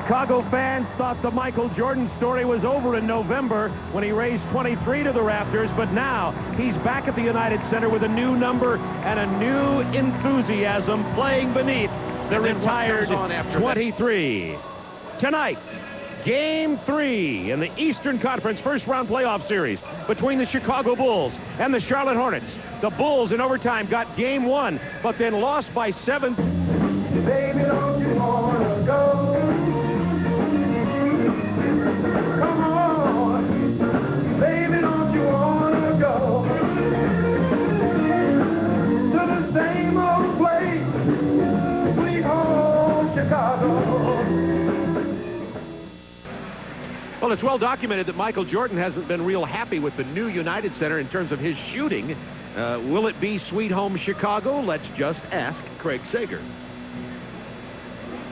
Chicago fans thought the Michael Jordan story was over in November when he raised 23 to the Raptors, but now he's back at the United Center with a new number and a new enthusiasm playing beneath the retired 23. Tonight, Game 3 in the Eastern Conference first-round playoff series between the Chicago Bulls and the Charlotte Hornets. The Bulls in overtime got Game 1, but then lost by 7. Baby, don't you wanna go? Come on, baby, don't you wanna go to the same old place, sweet home Chicago? Well, it's well documented that Michael Jordan hasn't been real happy with the new United Center in terms of his shooting. Will it be sweet home Chicago? Let's just ask Craig Sager.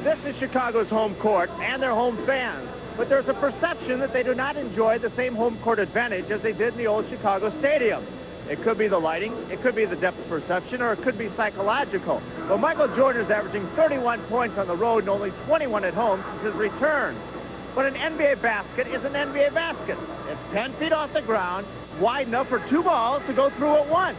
This is Chicago's home court and their home fans, but there's a perception that they do not enjoy the same home court advantage as they did in the old Chicago Stadium. It could be the lighting, it could be the depth of perception, or it could be psychological. But Michael Jordan is averaging 31 points on the road and only 21 at home since his return. But an NBA basket is an NBA basket. It's 10 feet off the ground, wide enough for two balls to go through at once.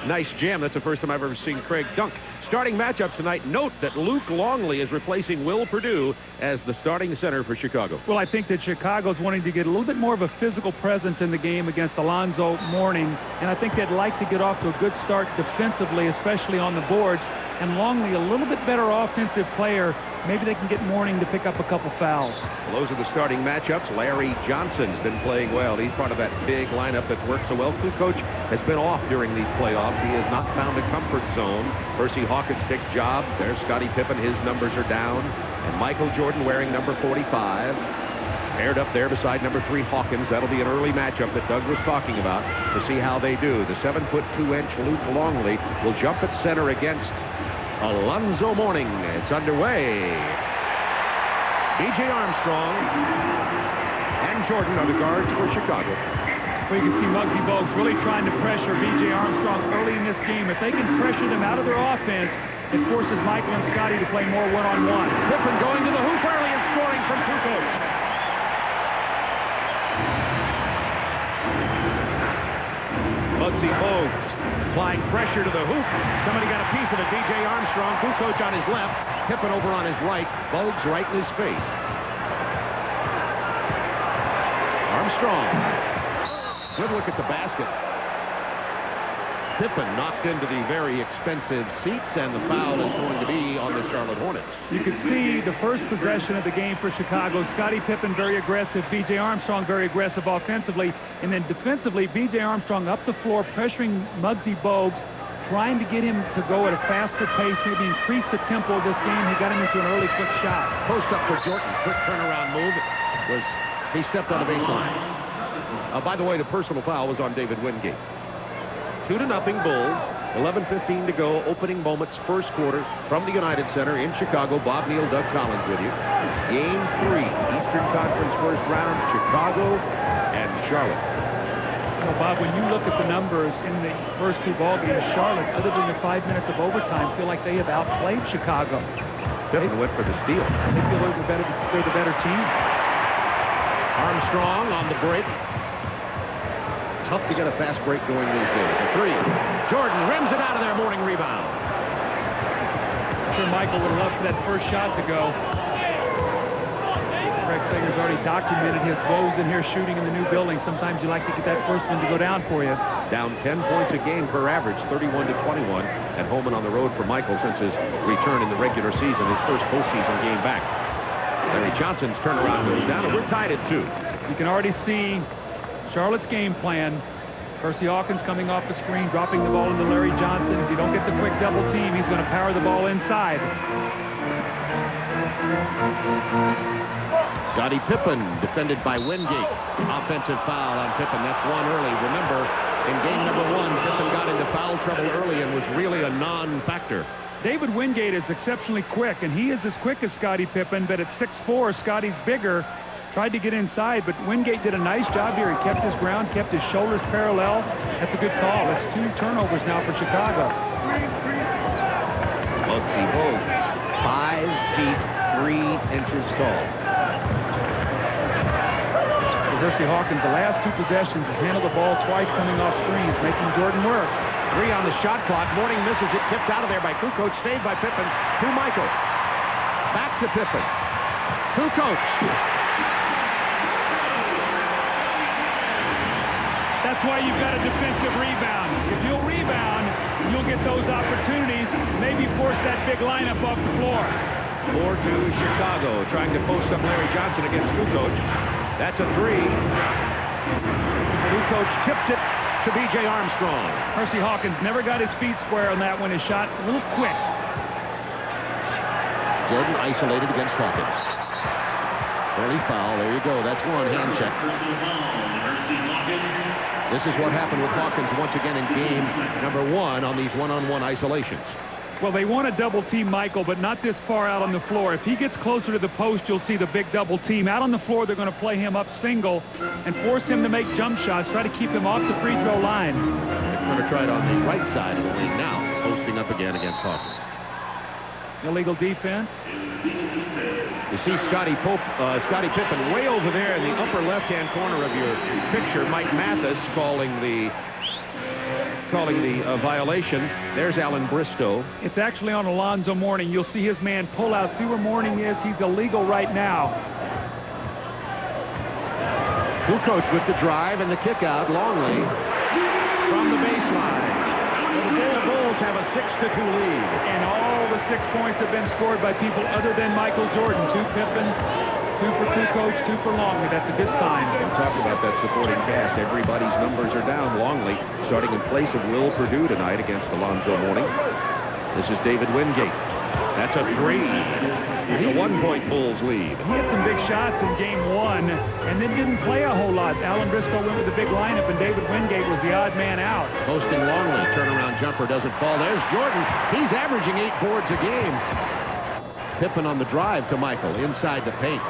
Nice jam. That's the first time I've ever seen Craig dunk. Starting matchups tonight. Note that Luke Longley is replacing Will Perdue as the starting center for Chicago. Well, I think that Chicago's wanting to get a little bit more of a physical presence in the game against Alonzo Mourning, and I think they'd like to get off to a good start defensively, especially on the boards. And Longley, a little bit better offensive player. Maybe they can get Mourning to pick up a couple fouls. Well, those are the starting matchups. Larry Johnson's been playing well. He's part of that big lineup that works so well. Kukoc has been off during these playoffs. He has not found a comfort zone. Percy Hawkins takes job. There's Scottie Pippen. His numbers are down. And Michael Jordan wearing number 45. Paired up there beside number 3 Hawkins. That'll be an early matchup that Doug was talking about to see how they do. The 7'2" Luke Longley will jump at center against Alonzo Mourning. It's underway. B.J. Armstrong and Jordan are the guards for Chicago. Well, you can see Muggsy Bogues really trying to pressure B.J. Armstrong early in this game. If they can pressure them out of their offense, it forces Michael and Scottie to play more one-on-one. Pippen going to the hoop early and scoring from Kukoc. Muggsy Bogues applying pressure to the hoop. Somebody got a piece of it. B.J. Armstrong, Kukoc on his left, Pippen over on his right, Bogues right in his face. Armstrong. Good look at the basket. Pippen knocked into the very expensive seats, and the foul is going to be on the Charlotte Hornets. You could see the first possession of the game for Chicago. Scottie Pippen very aggressive. B.J. Armstrong very aggressive offensively. And then defensively, B.J. Armstrong up the floor, pressuring Muggsy Bogues, trying to get him to go at a faster pace, maybe increase the tempo of this game. He got him into an early quick shot. Post up for Jordan. Quick turnaround move. He stepped on the baseline. By the way, the personal foul was on David Wingate. 2-0 Bulls. 11:15 to go. Opening moments, first quarter from the United Center in Chicago. Bob Neal, Doug Collins with you. Game 3, Eastern Conference first round, Chicago and Charlotte. Well, Bob, when you look at the numbers in the first two ball games, Charlotte, other than the 5 minutes of overtime, feel like they have outplayed Chicago. Pippen went for the steal. They feel they're the better team. Armstrong on the break. Tough to get a fast break going these days. A 3. Jordan rims it out of there. Mourning rebound. I'm sure Michael would have loved for that first shot to go. Craig Sager's already documented his woes in here shooting in the new building. Sometimes you like to get that first one to go down for you. Down 10 points a game per average, 31-21 at home and on the road for Michael since his return in the regular season, his first postseason game back. Larry Johnson's turnaround goes down, and we're tied at 2. You can already see Charlotte's game plan. Percy Hawkins coming off the screen, dropping the ball into Larry Johnson. If you don't get the quick double team, he's going to power the ball inside. Scottie Pippen defended by Wingate. Offensive foul on Pippen. That's one early. Remember, in game number 1, Pippen got into foul trouble early and was really a non-factor. David Wingate is exceptionally quick, and he is as quick as Scottie Pippen, but at 6'4", Scottie's bigger. Tried to get inside, but Wingate did a nice job here. He kept his ground, kept his shoulders parallel. That's a good call. That's 2 turnovers now for Chicago. Bugsy Bogues, 5 feet 3 inches tall. Percy Hawkins, the last 2 possessions, has handled the ball twice coming off screens, making Jordan work. 3 on the shot clock. Mourning misses it. Tipped out of there by Kukoc. Saved by Pippen. To Michael. Back to Pippen. Kukoc. That's why you've got a defensive rebound. If you'll rebound, you'll get those opportunities. Maybe force that big lineup off the floor. 4-2 Chicago. Trying to post up Larry Johnson against Kukoc. That's a 3. Kukoc tipped it to B.J. Armstrong. Percy Hawkins never got his feet square on that one. His shot a little quick. Jordan isolated against Hawkins. Early foul. There you go. That's one. Hand check. This is what happened with Hawkins once again in game number 1 on these one-on-one isolations. Well, they want to double-team Michael, but not this far out on the floor. If he gets closer to the post, you'll see the big double team. Out on the floor, they're going to play him up single and force him to make jump shots, try to keep him off the free throw line. They're going to try it on the right side of the lane now, posting up again against Hawkins. Illegal defense. You see Scottie Pippen way over there in the upper left-hand corner of your picture. Mike Mathis calling the violation. There's Alan Bristow. It's actually on Alonzo Mourning. You'll see his man pull out. See where Mourning is. He's illegal right now. Kukoc with the drive and the kick out. Longley from the baseline. The Bulls have a 6-2 lead. And all the 6 points have been scored by people other than Michael Jordan. 2 Pippen, 2 for Kukoc, 2 for Longley. That's a good sign. Talk about that supporting cast. Everybody's numbers are down. Longley starting in place of Will Perdue tonight against Alonzo Mourning. This is David Wingate. That's a 3. It's a 1-point Bulls lead. He had some big shots in game 1 and then didn't play a whole lot. Alan Briscoe went with the big lineup and David Wingate was the odd man out. Posting Longley. Turnaround jumper doesn't fall. There's Jordan. He's averaging 8 boards a game. Pippen on the drive to Michael inside the paint.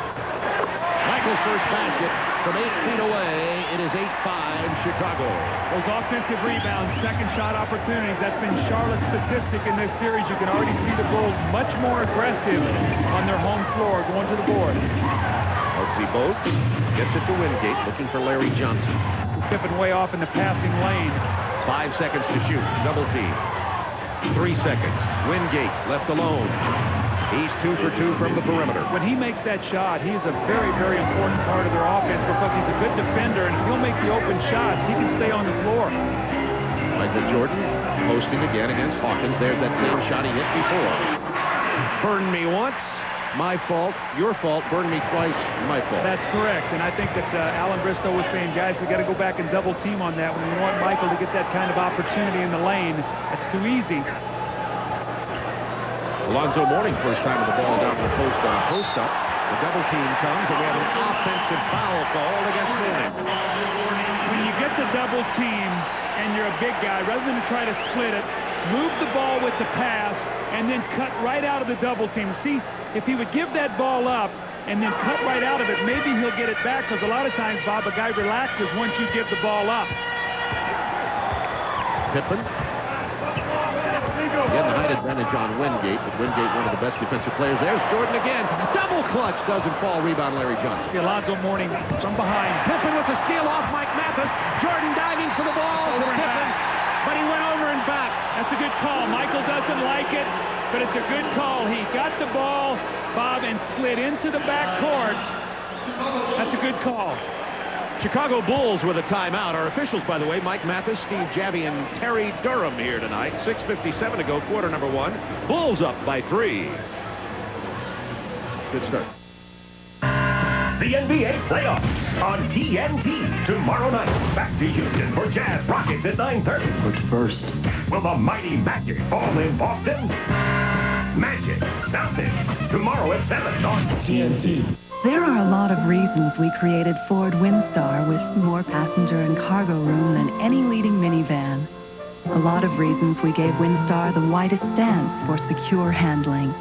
Michael's first basket from 8 feet away. It is 8-5 Chicago. Those offensive rebounds, second shot opportunities, that's been Charlotte's statistic in this series. You can already see the Bulls much more aggressive on their home floor going to the board. Bugsy Bogues gets it to Wingate, looking for Larry Johnson. Pippen way off in the passing lane. 5 seconds to shoot. Double team. 3 seconds. Wingate left alone. He's 2 for 2 from the perimeter. When he makes that shot, he's a very, very important part of their offense because he's a good defender, and if he'll make the open shots, he can stay on the floor. Michael Jordan posting again against Hawkins. There's that same shot he hit before. Burn me once, my fault. Your fault. Burn me twice, my fault. That's correct, and I think that Alan Bristow was saying, guys, we got to go back and double team on that when we want Michael to get that kind of opportunity in the lane. That's too easy. Alonzo Mourning, first time with the ball down to the post on post-up. The double team comes, and we have an offensive foul called against Mourning. When you get the double team and you're a big guy, rather than try to split it, move the ball with the pass and then cut right out of the double team. See, if he would give that ball up and then cut right out of it, maybe he'll get it back because a lot of times, Bob, a guy relaxes once you give the ball up. Pippen. Again, the height advantage on Wingate, but Wingate one of the best defensive players. There's Jordan again. Double clutch. Doesn't fall. Rebound, Larry Johnson. Alonzo Mourning from behind. Pippen with the steal off Mike Mathis. Jordan diving for the ball. Over and Pippen, but he went over and back. That's a good call. Michael doesn't like it, but it's a good call. He got the ball, Bob, and slid into the backcourt. That's a good call. Chicago Bulls with a timeout. Our officials, by the way, Mike Mathis, Steve Javie, and Terry Durham here tonight. 6:57 to go, quarter number 1. Bulls up by 3. Good start. The NBA playoffs on TNT tomorrow night. Back to Houston for Jazz Rockets at 9:30. But first, Will the mighty Magic fall in Boston? Magic Celtics tomorrow at 7 on TNT. There are a lot of reasons we created Ford Windstar with more passenger and cargo room than any leading minivan. A lot of reasons we gave Windstar the widest stance for secure handling.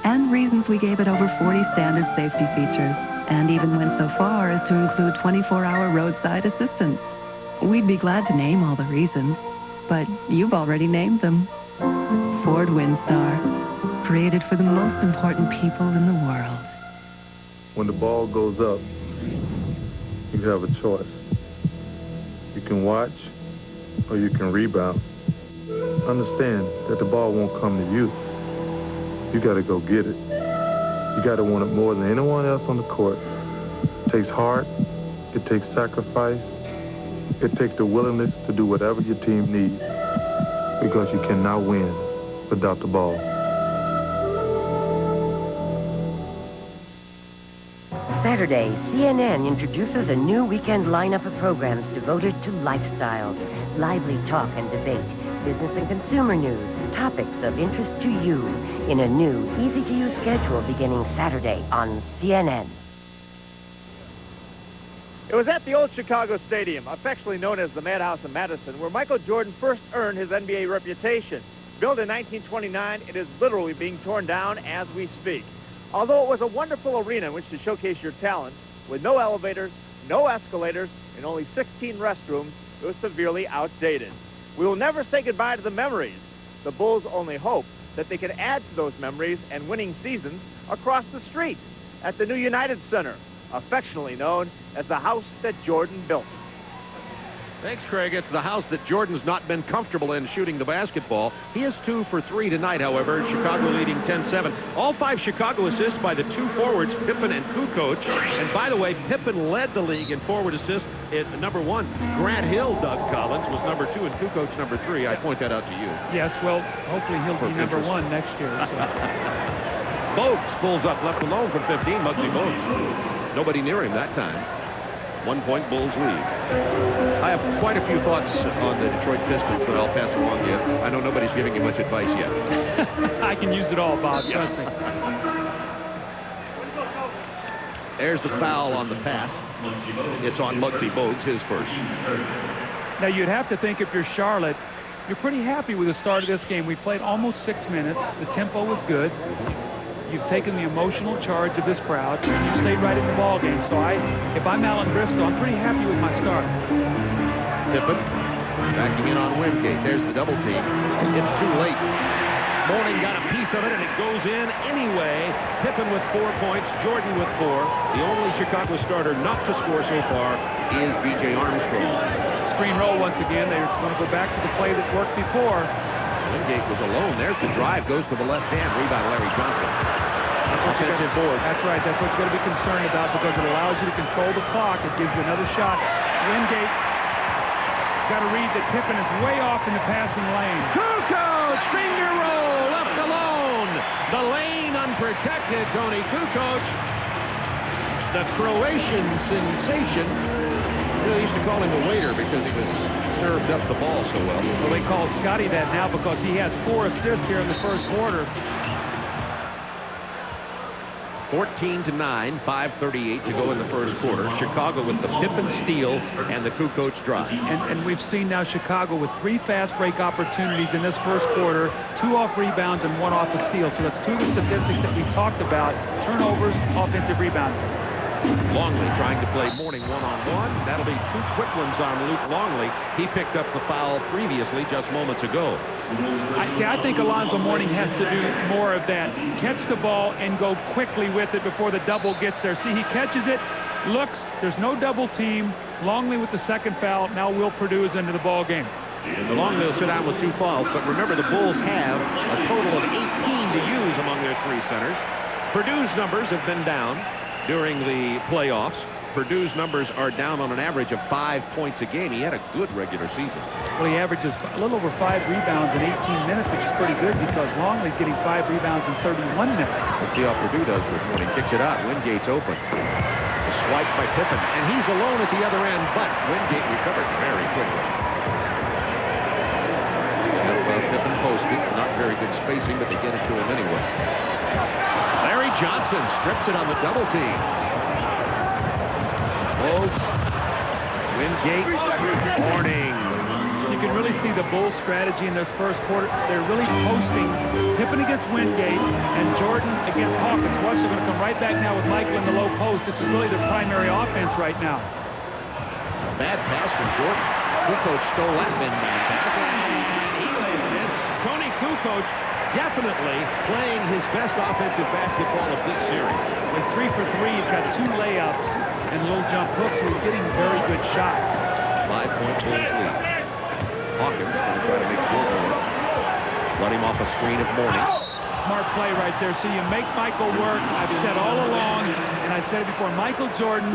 And reasons we gave it over 40 standard safety features. And even went so far as to include 24-hour roadside assistance. We'd be glad to name all the reasons, but you've already named them. Ford Windstar. created for the most important people in the world. When the ball goes up, you have a choice. You can watch or you can rebound. Understand that the ball won't come to you. You got to go get it. You got to want it more than anyone else on the court. It takes heart. It takes sacrifice. It takes the willingness to do whatever your team needs, because you cannot win without the ball. Saturday, CNN introduces a new weekend lineup of programs devoted to lifestyle, lively talk and debate, business and consumer news, topics of interest to you, in a new, easy-to-use schedule beginning Saturday on CNN. It was at the old Chicago Stadium, affectionately known as the Madhouse in Madison, where Michael Jordan first earned his NBA reputation. Built in 1929, it is literally being torn down as we speak. Although it was a wonderful arena in which to showcase your talent, with no elevators, no escalators, and only 16 restrooms, it was severely outdated. We will never say goodbye to the memories. The Bulls only hope that they can add to those memories and winning seasons across the street at the new United Center, affectionately known as the house that Jordan built. Thanks, Craig. It's the house that Jordan's not been comfortable in shooting the basketball. He is 2 for 3 tonight, however. Chicago leading 10-7. All 5 Chicago assists by the 2 forwards, Pippen and Kukoc. And by the way, Pippen led the league in forward assists at number 1. Grant Hill, Doug Collins, was number 2, and Kukoc number 3. I point that out to you. Yes, well, hopefully he'll be number 1 next year. So. Bogues pulls up left alone from 15, Muggsy Bogues. Nobody near him that time. 1-point Bulls lead. I have quite a few thoughts on the Detroit Pistons that I'll pass along to you. I know nobody's giving you much advice yet. I can use it all, Bob. Trust me. There's the foul on the pass. It's on Muggsy Bogues, his first. Now, you'd have to think if you're Charlotte, you're pretty happy with the start of this game. We played almost 6 minutes. The tempo was good. You've taken the emotional charge of this crowd, and you stayed right in the ball game. So if I'm Alan Briscoe, I'm pretty happy with my start. Pippen backing in on Wingate. There's the double team. It's too late. Mourning got a piece of it, and it goes in anyway. Pippen with 4 points, Jordan with 4. The only Chicago starter not to score so far is B.J. Armstrong. Screen roll once again. They're going to go back to the play that worked before. Wingate was alone. There's the drive. Goes to the left hand. Rebound, Larry Johnson. Offensive board. That's right. That's what you're going to be concerned about, because it allows you to control the clock. It gives you another shot. Wingate got to read that Pippen is way off in the passing lane. Kukoc, finger roll, left alone. The lane unprotected. Tony Kukoc, the Croatian sensation. They used to call him a waiter because he was served up the ball so well. Well, they call Scotty that now because he has 4 assists here in the first quarter. 14-9, 5:38 to go in the first quarter. Chicago with the Pippen steal and the Kukoc drive. And we've seen now Chicago with 3 fast break opportunities in this first quarter, 2 off rebounds and 1 off a steal. So that's 2 of the statistics that we talked about: turnovers, offensive rebounds. Longley trying to play Mourning one-on-one. That'll be 2 quick ones on Luke Longley. He picked up the foul previously just moments ago. I think Alonzo Mourning has to do more of that. Catch the ball and go quickly with it before the double gets there. See, he catches it, looks, there's no double team. Longley with the second foul. Now Will Purdue is into the ball game. Longley will sit down with 2 fouls, but remember the Bulls have a total of 18 to use among their 3 centers. Purdue's numbers have been down during the playoffs. Purdue's numbers are down on an average of 5 points a game. He had a good regular season. Well, he averages a little over 5 rebounds in 18 minutes, which is pretty good because Longley's getting 5 rebounds in 31 minutes. Let's see how Purdue does with Mourning. Kicks it out. Wingate's open. A swipe by Pippen, and he's alone at the other end, but Wingate recovered very quickly. Pippen posted. Not very good spacing, but they get it to him anyway. Larry Johnson strips it on the double team. Bogues, Wingate, Mourning. You can really see the Bulls' strategy in this first quarter. They're really posting Pippen against Wingate and Jordan against Hawkins. Watch, they're going to come right back now with Michael in the low post. This is really their primary offense right now. A bad pass from Jordan. Kukoc stole that man pass. And he lays it in. Tony Kukoc definitely playing his best offensive basketball of this series. With 3 for 3, he's got 2 layups and little jump hooks, so he's getting very good shots. 5-point Bulls lead. Hawkins going to try to make Will work. Run him off a screen of Morning. Smart play right there. So you make Michael work. I've said all along, and I said it before, Michael Jordan,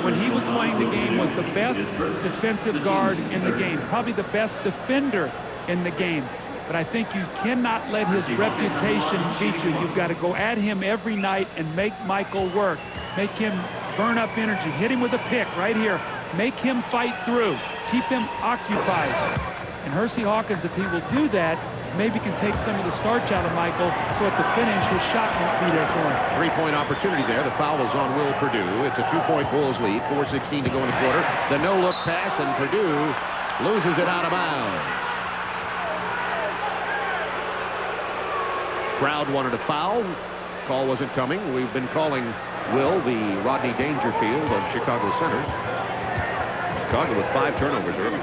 when he was playing the game, was the best defensive guard in the game. Probably the best defender in the game. But I think you cannot let his reputation beat you. You've got to go at him every night and make Michael work. Make him burn up energy. Hit him with a pick right here. Make him fight through. Keep him occupied. And Hersey Hawkins, if he will do that, maybe can take some of the starch out of Michael, so at the finish, his shot won't be there for him. 3-point opportunity there. The foul is on Will Purdue. It's a 2-point Bulls lead. 4:16 to go in the quarter. The no-look pass, and Purdue loses it out of bounds. Crowd wanted a foul. Call wasn't coming. We've been calling Will the Rodney Dangerfield of Chicago Center. Chicago with 5 turnovers early.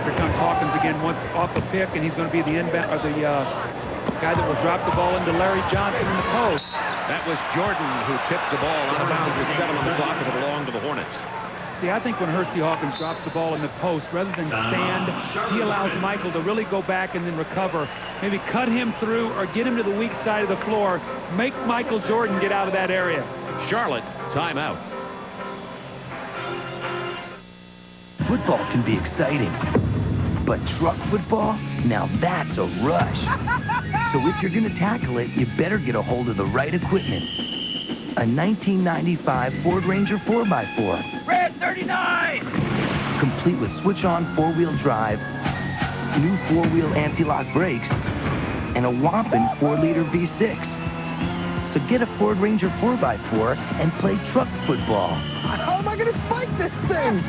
Here comes Hawkins again, once off a pick, and he's going to be the inbound, or the guy that will drop the ball into Larry Johnson in the post. That was Jordan who tipped the ball out of bounds with 7 on the clock, and it belonged to the Hornets. See, I think when Hersey Hawkins drops the ball in the post, rather than stand, he allows Michael to really go back and then recover. Maybe cut him through or get him to the weak side of the floor. Make Michael Jordan get out of that area. Charlotte, timeout. Football can be exciting, but truck football, now that's a rush. So if you're going to tackle it, you better get a hold of the right equipment. A 1995 Ford Ranger 4x4. Red 39! Complete with switch-on 4-wheel drive, new 4-wheel anti-lock brakes, and a whopping 4-liter V6. So get a Ford Ranger 4x4 and play truck football. How am I going to spike this thing?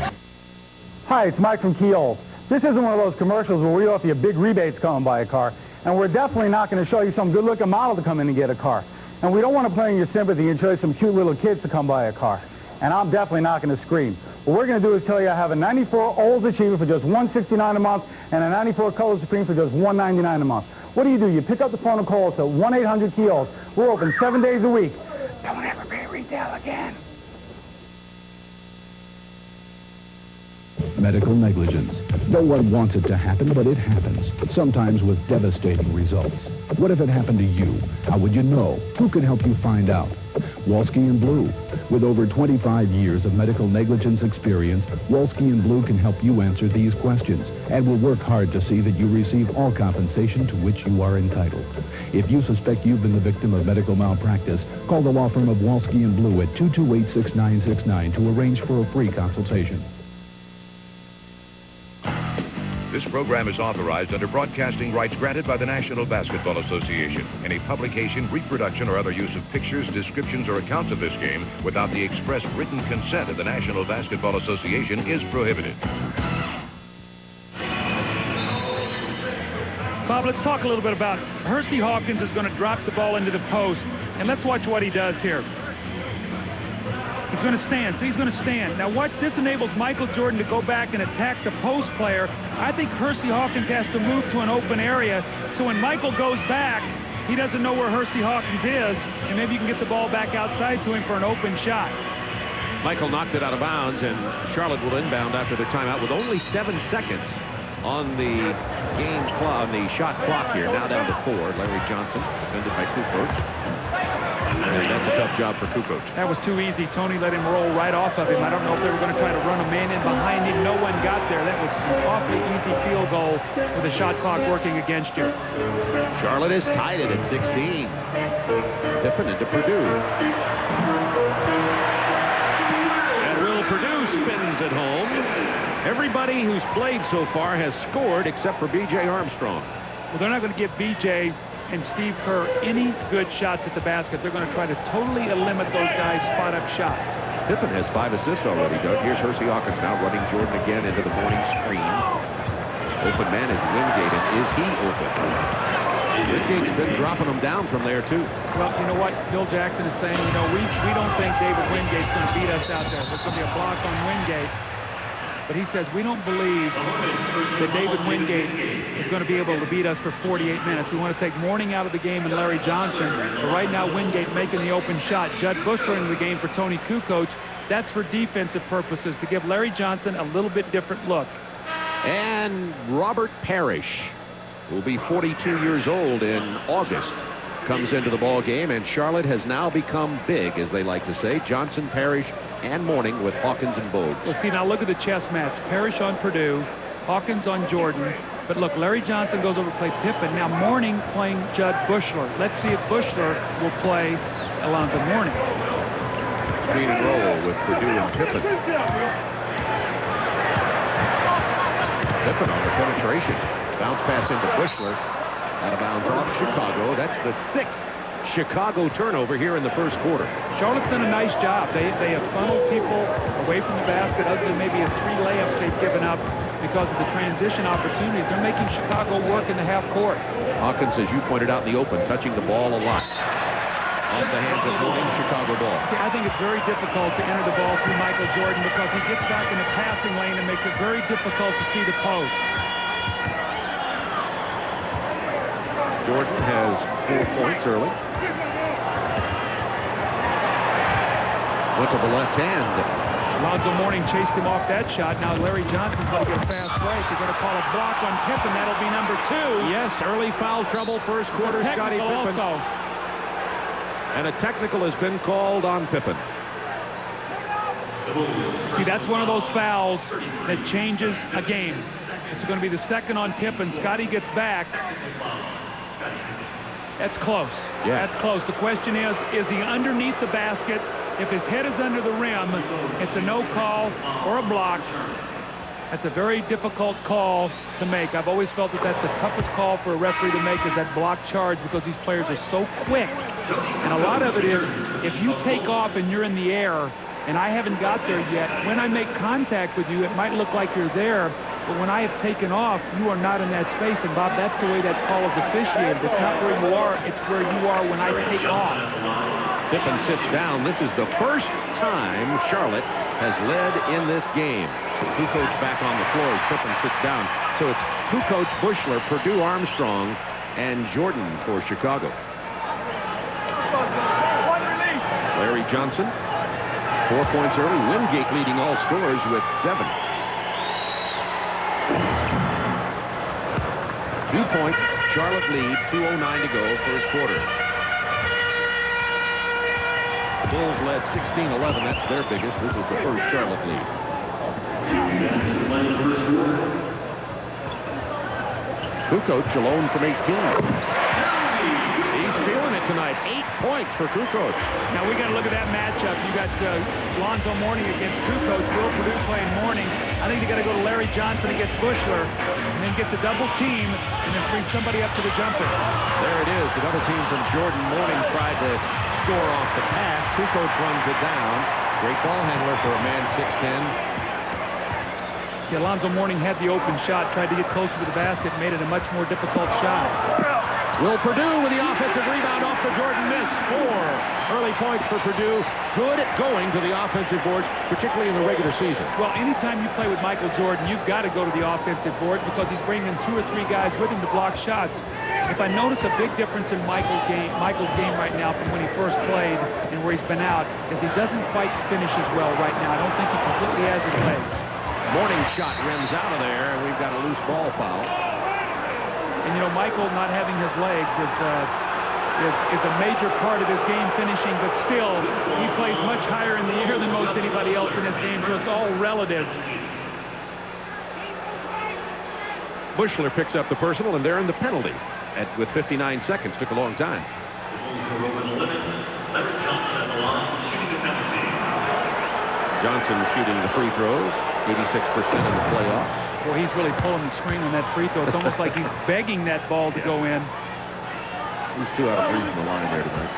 Hi, it's Mike from Kiel. This isn't one of those commercials where we offer you big rebates coming by a car, and we're definitely not going to show you some good-looking model to come in and get a car. And we don't want to play in your sympathy and show you some cute little kids to come buy a car. And I'm definitely not going to scream. What we're going to do is tell you I have a 94 Olds Achiever for just $169 a month and a 94 Color Supreme for just $199 a month. What do? You pick up the phone and call us at 1-800-KIELS. We're open 7 days a week. Don't ever be retail again. Medical negligence. No one wants it to happen, but it happens, sometimes with devastating results. What if it happened to you? How would you know? Who can help you find out? Wolski and Blue. With over 25 years of medical negligence experience, Wolski and Blue can help you answer these questions and will work hard to see that you receive all compensation to which you are entitled. If you suspect you've been the victim of medical malpractice, call the law firm of Wolski and Blue at 228-6969 to arrange for a free consultation. This program is authorized under broadcasting rights granted by the National Basketball Association. Any publication, reproduction, or other use of pictures, descriptions, or accounts of this game without the express written consent of the National Basketball Association is prohibited. Bob, let's talk a little bit about Hersey Hawkins is going to drop the ball into the post, and let's watch what he does here. He's going to stand. So he's going to stand. Now watch, this enables Michael Jordan to go back and attack the post player. I think Hersey Hawkins has to move to an open area, so when Michael goes back, he doesn't know where Hersey Hawkins is, and maybe you can get the ball back outside to him for an open shot. Michael knocked it out of bounds, and Charlotte will inbound after their timeout with only 7 seconds on the game clock, on the shot clock here. Now down to 4. Larry Johnson, defended by Kukoc. And that's a tough job for Kukoc. That was too easy. Tony let him roll right off of him. I don't know if they were going to try to run a man in behind him. No one got there. That was an awfully easy field goal with the shot clock working against you. Charlotte has tied it at 16. Tipping into Purdue. And Will Purdue spins it home. Everybody who's played so far has scored except for B.J. Armstrong. Well, they're not going to give B.J. and Steve Kerr any good shots at the basket. They're going to try to totally eliminate those guys' spot-up shots. Pippen has 5 assists already, Doug. Here's Hersey Hawkins now running Jordan again into the morning screen. Open man is Wingate, and is he open? Wingate's been dropping them down from there, too. Well, you know what? Bill Jackson is saying, we don't think David Wingate's going to beat us out there. There's going to be a block on Wingate. but he says, we don't believe that David Wingate is going to be able to beat us for 48 minutes. We want to take Mourning out of the game and Larry Johnson. But right now, Wingate making the open shot. Judd Bushler into the game for Tony Kukoc. That's for defensive purposes, to give Larry Johnson a little bit different look. And Robert Parrish, who will be 42 years old in August, comes into the ball game, and Charlotte has now become big, as they like to say. Johnson, Parrish, and Mourning with Hawkins and Bogues. Well, see, now look at the chess match. Parrish on Purdue, Hawkins on Jordan. But look, Larry Johnson goes over to play Pippen. Now Mourning playing Judd Bushler. Let's see if Bushler will play Alonzo Mourning. Screen and roll with Purdue and Pippen. Pippen on the penetration. Bounce pass into Bushler. Out of bounds off Chicago. That's the 6th Chicago turnover here in the first quarter. Charlotte's done a nice job. They have funneled people away from the basket, other than maybe a 3 layups they've given up because of the transition opportunities. They're making Chicago work in the half court. Hawkins, as you pointed out in the open, touching the ball a lot. Off the hands of Mourning, Chicago ball. See, I think it's very difficult to enter the ball through Michael Jordan because he gets back in the passing lane and makes it very difficult to see the post. Jordan has 4 points early. Went to the left hand. Alonzo Mourning chased him off that shot. Now Larry Johnson's going to get a fast break. They're going to call a block on Pippen. That'll be number 2. Yes, early foul trouble first quarter. Scottie Pippen. Also. And a technical has been called on Pippen. See, that's one of those fouls that changes a game. It's going to be the second on Pippen. Scottie gets back. That's close. Yeah. That's close. The question is he underneath the basket? If his head is under the rim, it's a no call or a block. That's a very difficult call to make. I've always felt that that's the toughest call for a referee to make, is that block charge, because these players are so quick. And a lot of it is, if you take off and you're in the air, and I haven't got there yet, when I make contact with you, it might look like you're there, but when I have taken off, you are not in that space. And, Bob, that's the way that call is officiated. It's not where you are, it's where you are when I take off. Pippen sits down. This is the first time Charlotte has led in this game. Kukoc back on the floor as Pippen sits down. So it's Kukoc, Bushler, Purdue, Armstrong, and Jordan for Chicago. Larry Johnson, 4 points early. Wingate leading all scorers with 7. 2-point Charlotte lead, 2:09 to go, first quarter. The Bulls led 16-11. That's their biggest. This is the first Charlotte lead. Kukoc alone from 18. He's feeling it tonight. 8 points for Kukoc. Now we got to look at that matchup. You got Alonzo Mourning against Kukoc. Will Purdue playing Mourning. I think they got to go to Larry Johnson against Bushler, and then get the double team, and then bring somebody up to the jumper. There it is. The double team from Jordan. Mourning tried to score off the pass. Kukoc runs it down. Great ball handler for a man 6'10". Yeah, Alonzo Mourning had the open shot, tried to get closer to the basket, made it a much more difficult shot. Will Purdue with the offensive rebound off the Jordan miss. 4 early points for Purdue. Good at going to the offensive boards, particularly in the regular season. Well, anytime you play with Michael Jordan, you've got to go to the offensive board because he's bringing 2 or 3 guys with him to block shots. If I notice a big difference in Michael's game right now from when he first played and where he's been out, is he doesn't quite finish as well right now. I don't think he completely has his legs. Mourning shot rims out of there, and we've got a loose ball foul. And, you know, Michael not having his legs is a major part of his game finishing, but still, he plays much higher in the air than most anybody else in his game, so it's all relative. Bushler picks up the personal, and they're in the penalty with 59 seconds. Took a long time. Johnson shooting the free throws, 86% in the playoffs. Boy, he's really pulling the string on that free throw. It's almost like he's begging that ball to go in. He's 2 out of 3 from the line there tonight.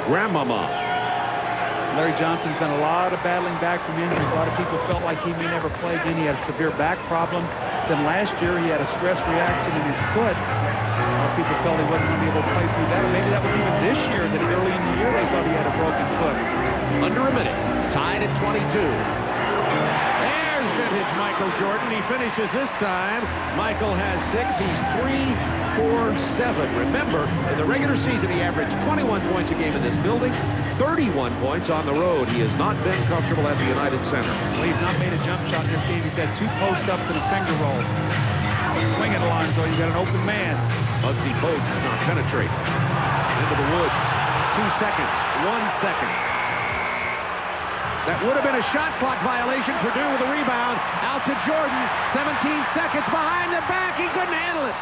Grandmama. Larry Johnson's done a lot of battling back from injuries. A lot of people felt like he may never play again. He had a severe back problem. Then last year he had a stress reaction in his foot. A lot of people felt he wasn't going to be able to play through that. Maybe that was even this year, that early in the year they thought he had a broken foot. Under a minute. Tied at 22. advantage, Michael Jordan. He finishes this time. Michael has 6. He's 3-4-7. Remember, in the regular season, he averaged 21 points a game in this building, 31 points on the road. He has not been comfortable at the United Center. Well, he's not made a jump shot in this game. He's had 2 post-ups and a finger roll. Swing it, Alonzo. You got an open man. Muggsy Bogues does not penetrate. Into the woods. 2 seconds. 1 second. That would have been a shot clock violation. Purdue with a rebound. Out to Jordan. 17 seconds behind the back. He couldn't handle it.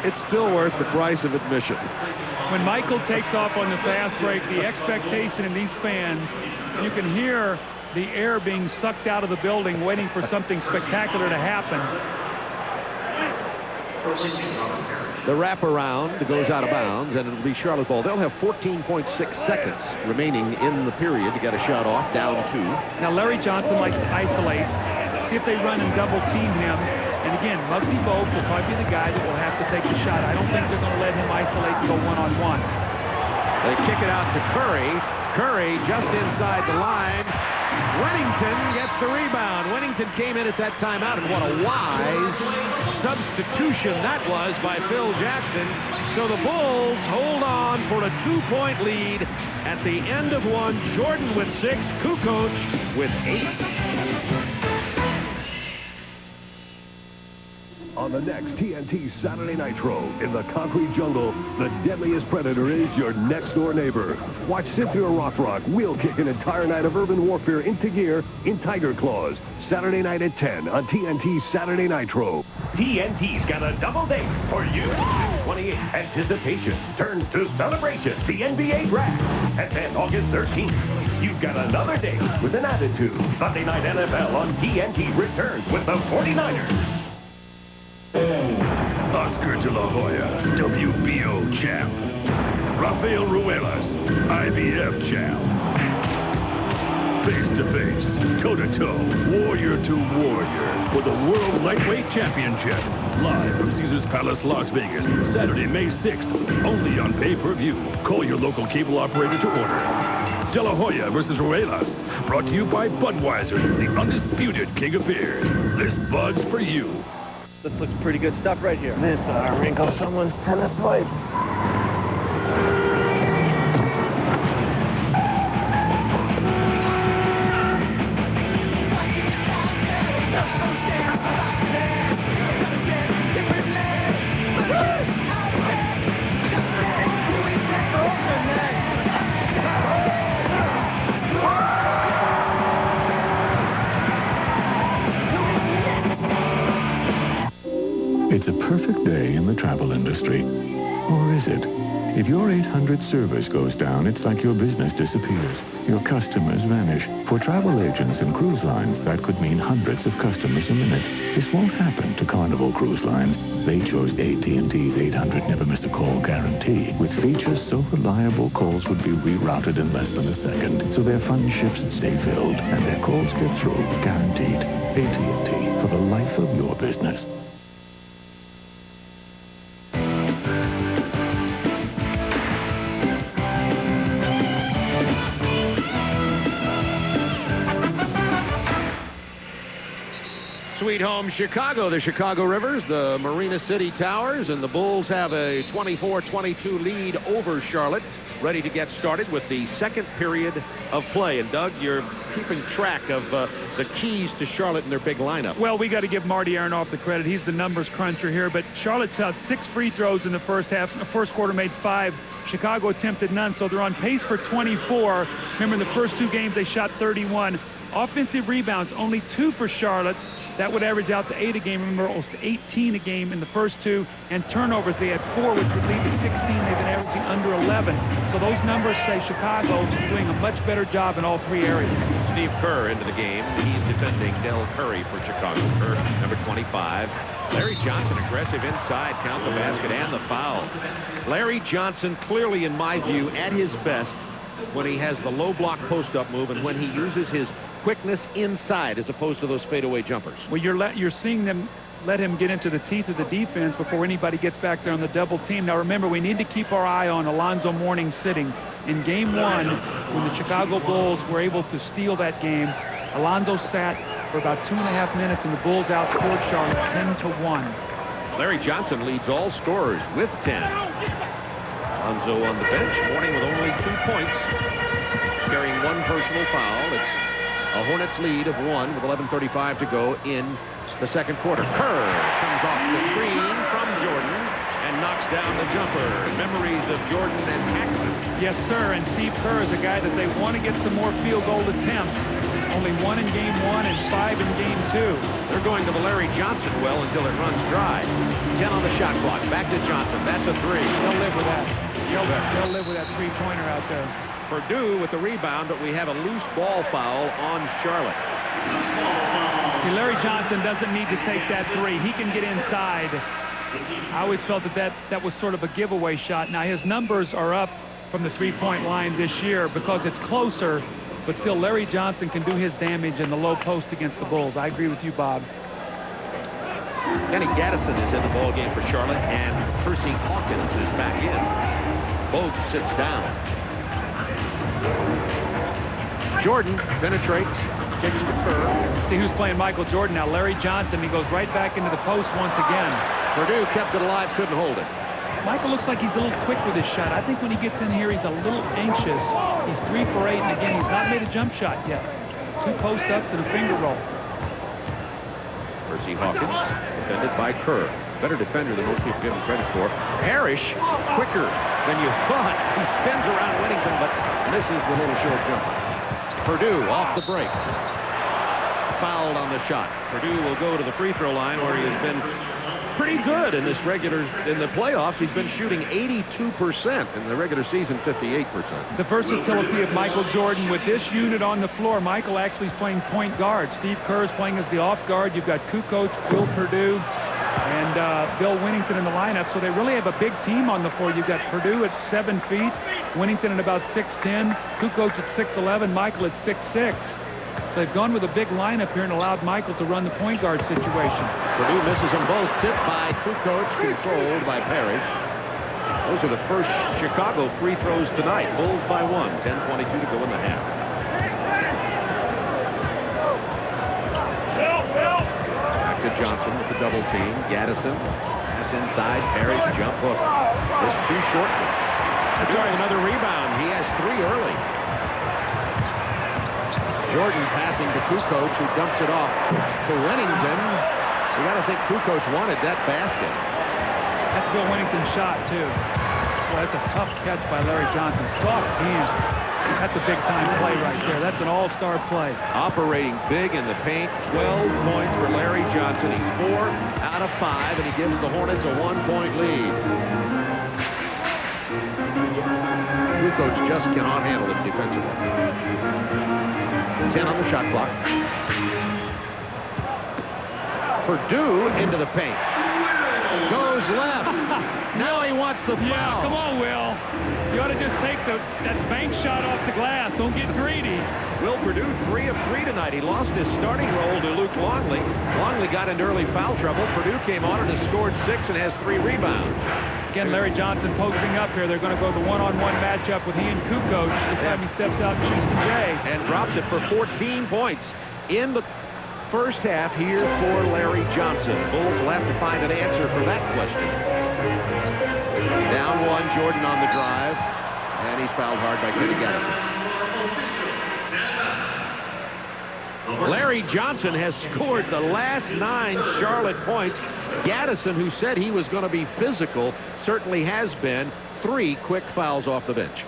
It's still worth the price of admission. When Michael takes off on the fast break, the expectation in these fans, you can hear the air being sucked out of the building, waiting for something spectacular to happen. The wraparound goes out of bounds, and it'll be Charlotte ball. They'll have 14.6 seconds remaining in the period to get a shot off, down 2. Now, Larry Johnson likes to isolate, see if they run and double-team him. And again, Muggsy Bogues will probably be the guy that will have to take the shot. I don't think they're going to let him isolate and go one-on-one. They kick it out to Curry. Curry just inside the line. Wennington gets the rebound. Wennington came in at that timeout, and what a wise substitution that was by Phil Jackson. So the Bulls hold on for a 2-point lead at the end of one. Jordan with 6, Kukoc with 8. On the next TNT Saturday Nitro, in the concrete jungle, the deadliest predator is your next-door neighbor. Watch Cynthia Rothrock wheel kick an entire night of urban warfare into gear in Tiger Claws. Saturday night at 10 on TNT Saturday Nitro. TNT's got a double date for you. 28 anticipation turns to celebration, the NBA draft. And then August 13th, you've got another date with an attitude. Sunday night NFL on TNT returns with the 49ers. Oscar De La Hoya, WBO champ. Rafael Ruelas, IBF champ. Face to face, toe to toe, warrior to warrior for the World Lightweight Championship. Live from Caesars Palace, Las Vegas, Saturday, May 6th, only on pay-per-view. Call your local cable operator to order. De La Hoya versus Ruelas, brought to you by Budweiser, the undisputed king of beers. This Bud's for you. This looks pretty good stuff right here. This wrinkles someone's tennis life. It's a perfect day in the travel industry. Or is it? If your 800 service goes down, it's like your business disappears. Your customers vanish. For travel agents and cruise lines, that could mean hundreds of customers a minute. This won't happen to Carnival Cruise Lines. They chose AT&T's 800 Never Missed a Call guarantee. With features so reliable, calls would be rerouted in less than a second. So their fun ships stay filled, and their calls get through, guaranteed. AT&T, for the life of your business. Sweet home Chicago, the Chicago Rivers, the Marina City Towers, and the Bulls have a 24-22 lead over Charlotte, ready to get started with the second period of play. And Doug, you're keeping track of the keys to Charlotte and their big lineup. Well, we got to give Marty Aronoff the credit. He's the numbers cruncher here, but Charlotte's had 6 free throws in the first half. The first quarter made 5. Chicago attempted none, so they're on pace for 24. Remember, in the first 2 games, they shot 31. Offensive rebounds, only 2 for Charlotte. That would average out to 8 a game. Remember, almost 18 a game in the first 2. And turnovers, they had 4, which would lead to 16. They've been averaging under 11. So those numbers say Chicago is doing a much better job in all 3 areas. Steve Kerr into the game. He's defending Del Curry for Chicago. Kerr, number 25. Larry Johnson, aggressive inside, count the basket and the foul. Larry Johnson, clearly, in my view, at his best when he has the low block post-up move and when he uses his quickness inside as opposed to those fadeaway jumpers. Well, you're seeing them let him get into the teeth of the defense before anybody gets back there on the double team. Now remember, we need to keep our eye on Alonzo Mourning sitting. In game one, when the Chicago Bulls were able to steal that game, Alonzo sat for about 2.5 minutes, and the Bulls outscored Charlotte 10-1. Larry Johnson leads all scorers with 10. Alonzo on the bench, Mourning with only 2 points, carrying 1 personal foul. It's a Hornets lead of 1 with 11:35 to go in the second quarter. Kerr comes off the screen from Jordan and knocks down the jumper. Memories of Jordan and Paxson. Yes, sir, and Steve Kerr is a guy that they want to get some more field goal attempts. Only 1 in game 1 and 5 in game 2. They're going to the Larry Johnson well until it runs dry. 10 on the shot clock. Back to Johnson. That's a 3. They'll live with that. They'll live with that three-pointer out there. Purdue with the rebound, but we have a loose ball foul on Charlotte. See, Larry Johnson doesn't need to take that 3. He can get inside. I always felt that was sort of a giveaway shot. Now, his numbers are up from the three-point line this year because it's closer, but still Larry Johnson can do his damage in the low post against the Bulls. I agree with you, Bob. Kenny Gaddison is in the ball game for Charlotte, and Percy Hawkins is back in. Both sits down. Jordan penetrates, kicks to Kerr. See who's playing Michael Jordan now. Larry Johnson. He goes right back into the post once again. Purdue kept it alive, couldn't hold it. Michael looks like he's a little quick with his shot. I think when he gets in here, he's a little anxious. He's 3 for 8, and again, he's not made a jump shot yet. 2 post-ups and a finger roll. Percy Hawkins, defended by Kerr. Better defender than most people give him credit for. Parrish, quicker than you thought. He spins around Whittington, but misses the little short jump. Purdue off the break. Fouled on the shot. Purdue will go to the free throw line, where he has been pretty good in the playoffs. He's been shooting 82%. In the regular season, 58%. The versatility of Michael Jordan with this unit on the floor. Michael actually is playing point guard. Steve Kerr is playing as the off guard. You've got Kukoc, Will Purdue, and Bill Whittington in the lineup. So they really have a big team on the floor. You've got Purdue at 7 feet, Whittington at about 6'10", Kukoc at 6'11", Michael at 6'6". So they've gone with a big lineup here and allowed Michael to run the point guard situation. Purdue misses them both. Tipped by Kukoc, controlled by Parrish. Those are the first Chicago free throws tonight. Bulls by 1. 10:22 to go in the half. Back to Johnson with the double team. Gaddison, pass inside. Parrish, jump hook. Just too short. Purdue with another rebound. He has 3 early. Jordan passing to Kukoc, who dumps it off to Whittington. You got to think Kukoc wanted that basket. That's Bill Whittington's shot, too. Boy, that's a tough catch by Larry Johnson. Soft hands. That's a big-time play right there. That's an all-star play. Operating big in the paint. 12 points for Larry Johnson. He's 4 out of 5, and he gives the Hornets a 1-point lead. Kukoc just cannot handle it defensively. 10 on the shot clock. Purdue into the paint. Goes left. Now he wants the foul. Yeah, come on, Will. You ought to just take that bank shot off the glass. Don't get greedy. Will Purdue 3 of 3 tonight. He lost his starting role to Luke Longley. Longley got into early foul trouble. Purdue came on and has scored 6 and has 3 rebounds. Again, Larry Johnson posting up here. They're going to go the one-on-one matchup with he and Kukoc. This time he steps out and shoots the J. And drops it for 14 points in the first half here for Larry Johnson. Bulls will have to find an answer for that question. Down 1, Jordan on the drive. And he's fouled hard by Kenny Gaddison. Larry Johnson has scored the last 9 Charlotte points. Gaddison, who said he was going to be physical, certainly has been. 3 quick fouls off the bench.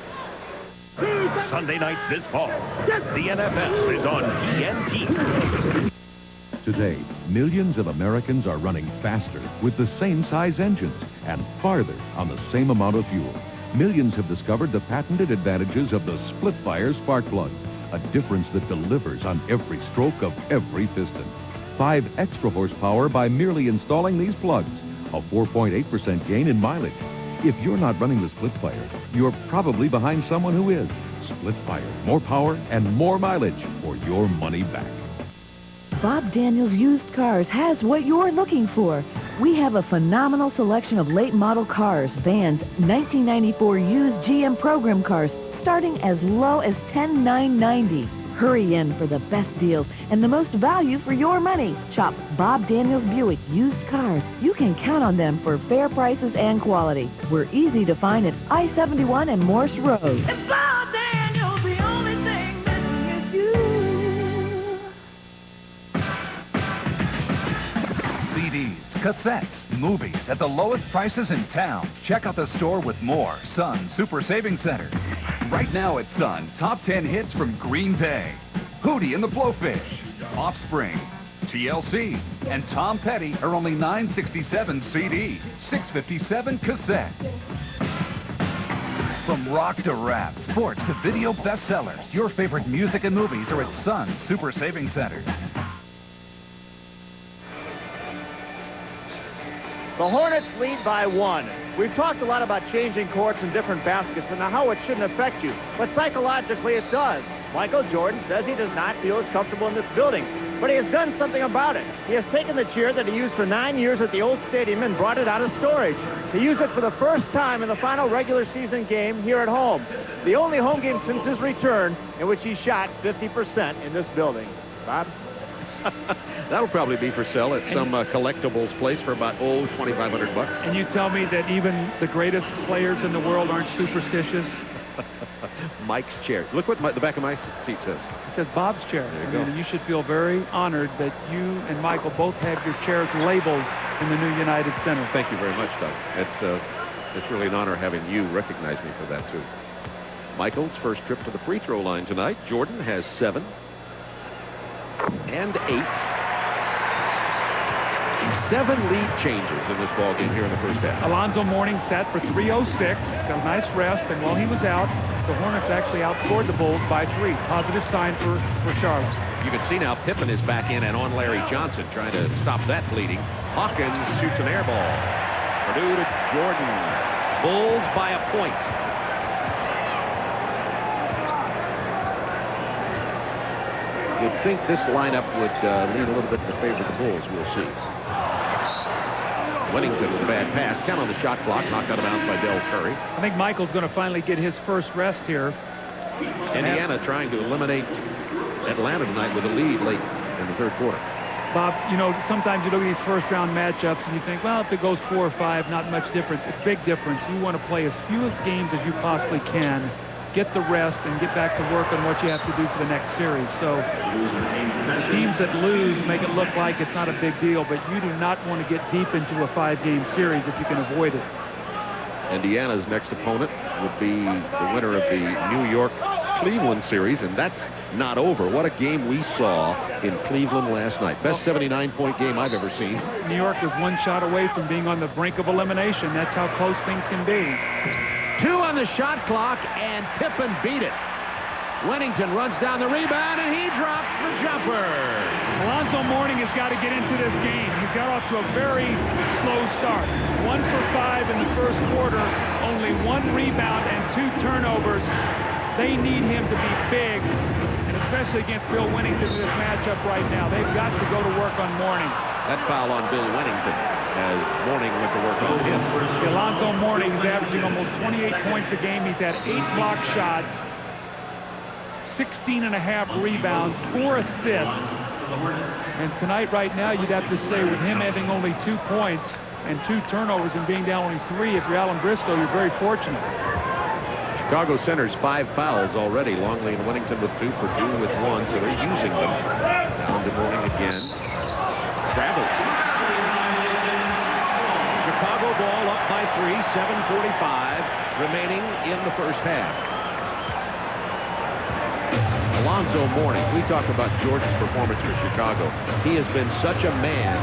Sunday night this fall, the NFL is on TNT. Today, millions of Americans are running faster with the same size engines and farther on the same amount of fuel. Millions have discovered the patented advantages of the split-fire spark plug, a difference that delivers on every stroke of every piston. 5 extra horsepower by merely installing these plugs, a 4.8% gain in mileage. If you're not running the split fire, you're probably behind someone who is. Split fire, more power and more mileage for your money back. Bob Daniels Used Cars has what you're looking for. We have a phenomenal selection of late model cars, vans, 1994 used GM program cars, starting as low as $10,990. Hurry in for the best deals and the most value for your money. Shop Bob Daniels Buick Used Cars. You can count on them for fair prices and quality. We're easy to find at I-71 and Morse Road. It's Bob Daniels, the only thing missing is you. CDs, cassettes, movies at the lowest prices in town. Check out the store with more. Sun Super Savings Center. Right now at Sun, top 10 hits from Green Day, Hootie and the Blowfish, Offspring, TLC, and Tom Petty are only $9.67 CD, $6.57 cassette. From rock to rap, sports to video bestsellers, your favorite music and movies are at Sun Super Savings Center. The Hornets lead by 1. We've talked a lot about changing courts and different baskets and how it shouldn't affect you, but psychologically it does. Michael Jordan says he does not feel as comfortable in this building, but he has done something about it. He has taken the chair that he used for 9 years at the old stadium and brought it out of storage. He used it for the first time in the final regular season game here at home. The only home game since his return in which he shot 50% in this building. Bob? That'll probably be for sale at some collectibles place for about, $2,500. And you tell me that even the greatest players in the world aren't superstitious? Mike's chair. Look what the back of my seat says. It says Bob's chair. There you go. You should feel very honored that you and Michael both have your chairs labeled in the new United Center. Thank you very much, Doug. It's really an honor having you recognize me for that, too. Michael's first trip to the free throw line tonight. Jordan has 7 and 8. 7 lead changes in this ball game here in the first half. Alonzo Mourning sat for 3:06, got a nice rest, and while he was out, the Hornets actually outscored the Bulls by 3. Positive sign for Charlotte. You can see now Pippen is back in and on Larry Johnson trying to stop that bleeding. Hawkins shoots an air ball. Purdue to Jordan. Bulls by a point. You'd think this lineup would lean a little bit in favor of the Bulls. We'll see. Whittington with a bad pass. 10 on the shot clock. Knocked out of bounds by Del Curry. I think Michael's going to finally get his first rest here. Indiana trying to eliminate Atlanta tonight with a lead late in the third quarter. Bob, you know, sometimes you look at these first-round matchups and you think, well, if it goes 4 or 5, not much difference. It's big difference. You want to play as few games as you possibly can, get the rest, and get back to work on what you have to do for the next series. So teams that lose make it look like it's not a big deal, but you do not want to get deep into a 5-game series if you can avoid it. Indiana's next opponent would be the winner of the New York-Cleveland series, and that's not over. What a game we saw in Cleveland last night. Best 79-point game I've ever seen. New York is 1 shot away from being on the brink of elimination. That's how close things can be. 2 on the shot clock, and Pippen beat it. Whittington runs down the rebound, and he drops the jumper. Alonzo Mourning has got to get into this game. He got off to a very slow start. 1 for 5 in the first quarter, only 1 rebound and 2 turnovers. They need him to be big, and especially against Bill Whittington in this matchup right now. They've got to go to work on Mourning. That foul on Bill Whittington as Mourning went to work on him. Alonzo Mourning is averaging almost 28 points a game. He's had 8 block shots, 16.5 rebounds, 4 assists. And tonight, right now, you'd have to say with him having only 2 points and 2 turnovers and being down only 3, if you're Alan Briscoe, you're very fortunate. Chicago Center's 5 fouls already. Longley and Whittington with 2, Purdue with 1, so they're using them. Down to Mourning again. Travels. Chicago ball up by 3, 7:45 remaining in the first half. Alonzo Mourning, we talk about Jordan's performance for Chicago. He has been such a man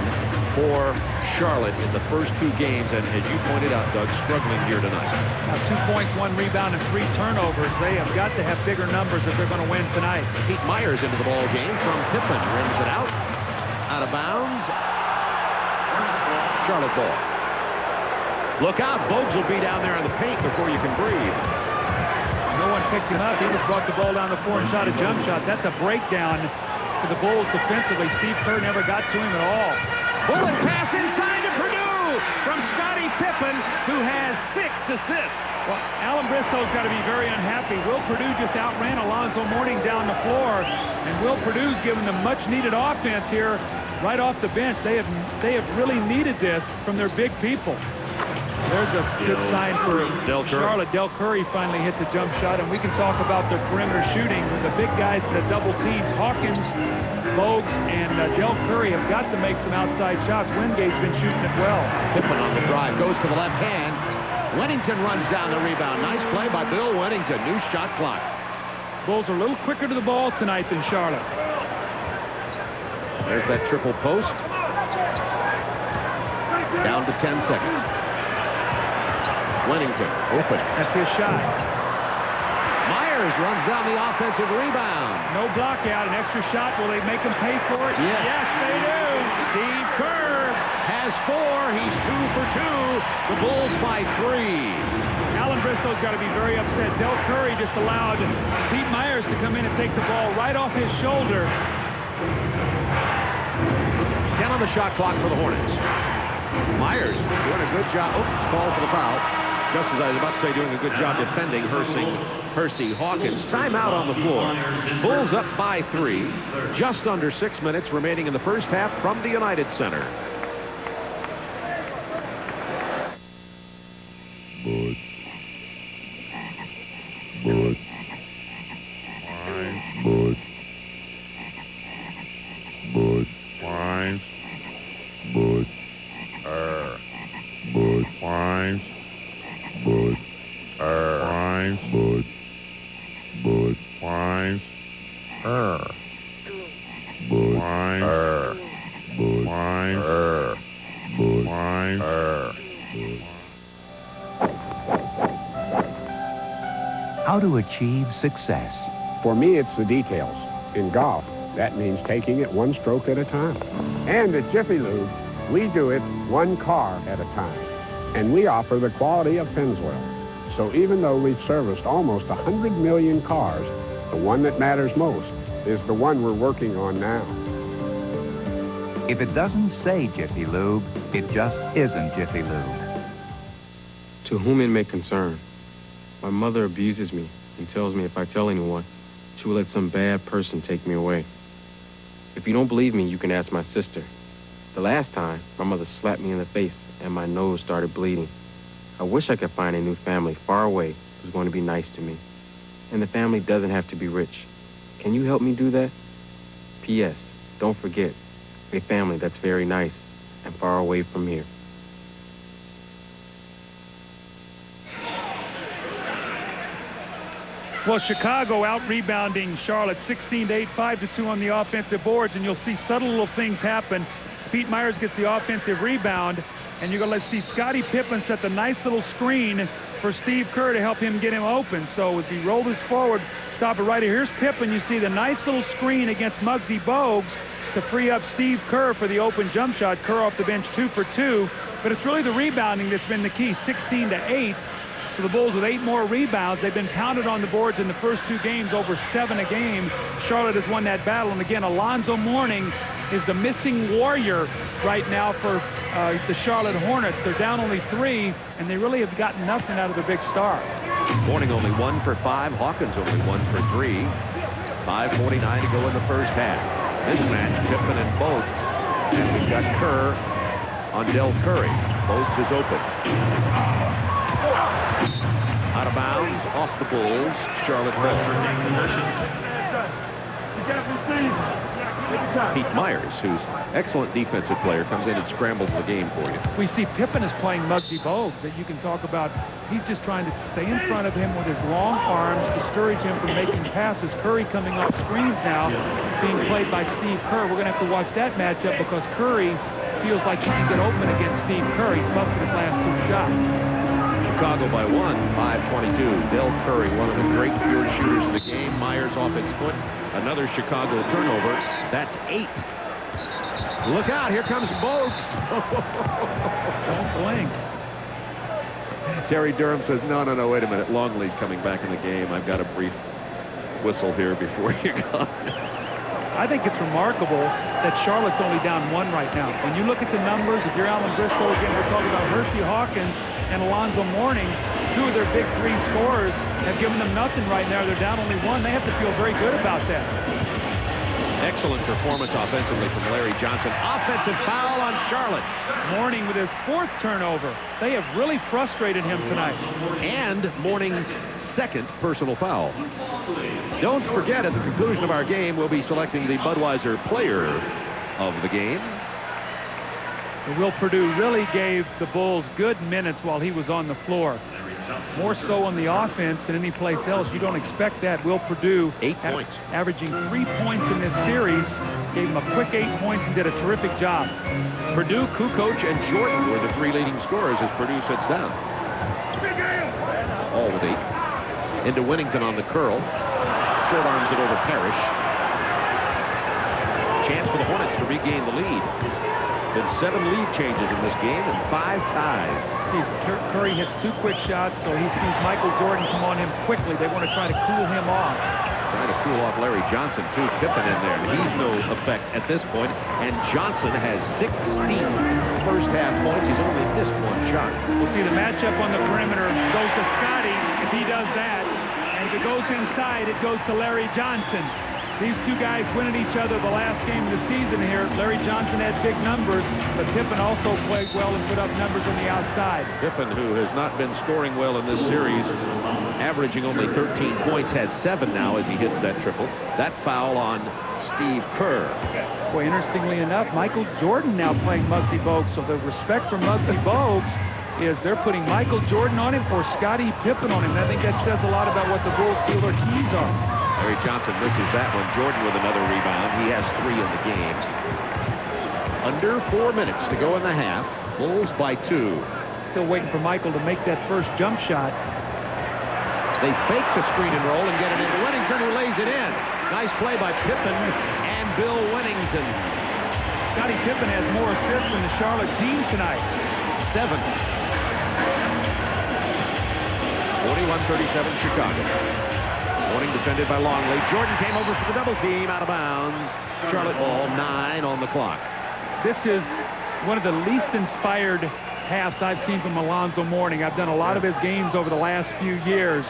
for Charlotte in the first 2 games, and as you pointed out, Doug, struggling here tonight. Now 2 points, 1 rebound, and 3 turnovers. They have got to have bigger numbers if they're going to win tonight. Pete Myers into the ball game from Pippen. Rims it out. Out of bounds. Charlotte ball. Look out. Bogues will be down there in the paint before you can breathe. No one picked him up. He just brought the ball down the floor and shot a jump shot. That's a breakdown for the Bulls defensively. Steve Kerr never got to him at all. Bullet pass inside to Purdue from Scottie Pippen, who has 6 assists. Well, Alan Briscoe's got to be very unhappy. Will Purdue just outran Alonzo Mourning down the floor, and Will Purdue's given them much-needed offense here right off the bench. They have really needed this from their big people. There's a good sign for Charlotte. Del Curry finally hits a jump shot, and we can talk about their perimeter shooting. The big guys in the double teams, Hawkins, Bogues, and Del Curry have got to make some outside shots. Wingate's been shooting it well. Pippen on the drive, goes to the left hand. Wennington runs down the rebound. Nice play by Bill Wennington. New shot clock. Bulls are a little quicker to the ball tonight than Charlotte. There's that triple post. Down to 10 seconds. Wennington, open. That's his shot. Myers runs down the offensive rebound. No block out. An extra shot. Will they make him pay for it? Yes. Yes, they do. Steve Kerr has 4. He's 2 for 2. The Bulls by 3. Alan Briscoe's got to be very upset. Del Curry just allowed Pete Myers to come in and take the ball right off his shoulder. 10 on the shot clock for the Hornets. Myers doing a good job. Oops, call for the foul. Just as I was about to say, doing a good job defending Hersey Hawkins. Timeout on the floor. Bulls up by 3. Just under 6 minutes remaining in the first half from the United Center. Good. Good. Good. Good. Fine. Good. Good. Fine. Good. Fine. Good. Good. Fine. Good. Fine. Good. Fine. Good. Fine. How to achieve success. For me, it's the details. In golf, that means taking it one stroke at a time. And at Jiffy Lube, we do it one car at a time. And we offer the quality of Pennzoil. So even though we've serviced almost 100 million cars, the one that matters most is the one we're working on now. If it doesn't say Jiffy Lube, it just isn't Jiffy Lube. To whom it may concern, my mother abuses me and tells me if I tell anyone, she will let some bad person take me away. If you don't believe me, you can ask my sister. The last time, my mother slapped me in the face and my nose started bleeding. I wish I could find a new family far away who's going to be nice to me. And the family doesn't have to be rich. Can you help me do that? P.S. Don't forget, a family that's very nice and far away from here. Well, Chicago out-rebounding Charlotte 16-8, 5-2 on the offensive boards, and you'll see subtle little things happen. Pete Myers gets the offensive rebound, and you're going to see Scottie Pippen set the nice little screen for Steve Kerr to help him get him open. So as he rolled this forward, stop it right here. Here's Pippen. You see the nice little screen against Muggsy Bogues to free up Steve Kerr for the open jump shot. Kerr off the bench 2 for 2. But it's really the rebounding that's been the key, 16-8. So the Bulls with 8 more rebounds. They've been pounded on the boards in the first 2 games, over 7 a game. Charlotte has won that battle. And again, Alonzo Mourning is the missing warrior right now for the Charlotte Hornets. They're down only 3, and they really have gotten nothing out of their big star. Mourning only 1 for 5. Hawkins only 1 for 3. 5:49 to go in the first half. This match, Pippen and Bogues. And we've got Kerr on Del Curry. Bogues is open. Out of bounds, off the Bulls. Charlotte ball. Pete Myers, who's excellent defensive player, comes in and scrambles the game for you. We see Pippen is playing Muggsy Bogues, that you can talk about. He's just trying to stay in front of him with his long arms, discourage him from making passes. Curry coming off screens now, being played by Steve Kerr. We're going to have to watch that matchup because Curry feels like he can get open against Steve Kerr. He's busted his last 2 shots. Chicago by 1, 5:22. Del Curry, one of the great pure shooters of the game. Myers off his foot. Another Chicago turnover. That's 8. Look out, here comes Bogues. Don't blink. Terry Durham says, no, wait a minute. Longley's coming back in the game. I've got a brief whistle here before you go. I think it's remarkable that Charlotte's only down 1 right now. When you look at the numbers, if you're Alan Briscoe, again, we're talking about Hershey Hawkins and Alonzo Mourning, 2 of their big 3 scorers have given them nothing right now. They're down only 1. They have to feel very good about that. Excellent performance offensively from Larry Johnson. Offensive foul on Charlotte. Mourning with his 4th turnover. They have really frustrated him tonight. And Mourning's 2nd personal foul. Don't forget, at the conclusion of our game, we'll be selecting the Budweiser player of the game. Will Perdue really gave the Bulls good minutes while he was on the floor. More so on the offense than any place else. You don't expect that. Will Perdue, 8 points, averaging 3 points in this series, gave him a quick 8 points and did a terrific job. Perdue, Kukoc, and Jordan were the 3 leading scorers as Perdue sits down. All with 8. Into Winnington on the curl. Short arms it over Parrish. Chance for the Hornets to regain the lead. Been 7 lead changes in this game and 5 ties. Curry hits 2 quick shots, so he sees Michael Jordan come on him quickly. They want to try to cool him off. Trying to cool off Larry Johnson, too. Pippen in there. He's no effect at this point. And Johnson has 16 first half points. He's only missed 1 shot. We'll see the matchup on the perimeter goes to Scotty if he does that. And if it goes inside, it goes to Larry Johnson. These 2 guys winning each other the last game of the season here. Larry Johnson had big numbers, but Pippen also played well and put up numbers on the outside. Pippen, who has not been scoring well in this series, averaging only 13 points, has 7 now as he hits that triple. That foul on Steve Kerr. Boy, interestingly enough, Michael Jordan now playing Muggsy Bogues. So the respect for Muggsy Bogues is they're putting Michael Jordan on him or Scottie Pippen on him. I think that says a lot about what the Bulls feel their keys are. Larry Johnson misses that one. Jordan with another rebound. He has 3 in the game. Under 4 minutes to go in the half. Bulls by 2. Still waiting for Michael to make that first jump shot. They fake the screen and roll and get it into Winnington, who lays it in. Nice play by Pippen and Bill Winnington. Scottie Pippen has more assists than the Charlotte team tonight. 7. 41-37 Chicago. Mourning defended by Longley. Jordan came over for the double team, out of bounds. Charlotte ball, 9 on the clock. This is one of the least inspired halves I've seen from Alonzo Mourning. I've done a lot of his games over the last few years.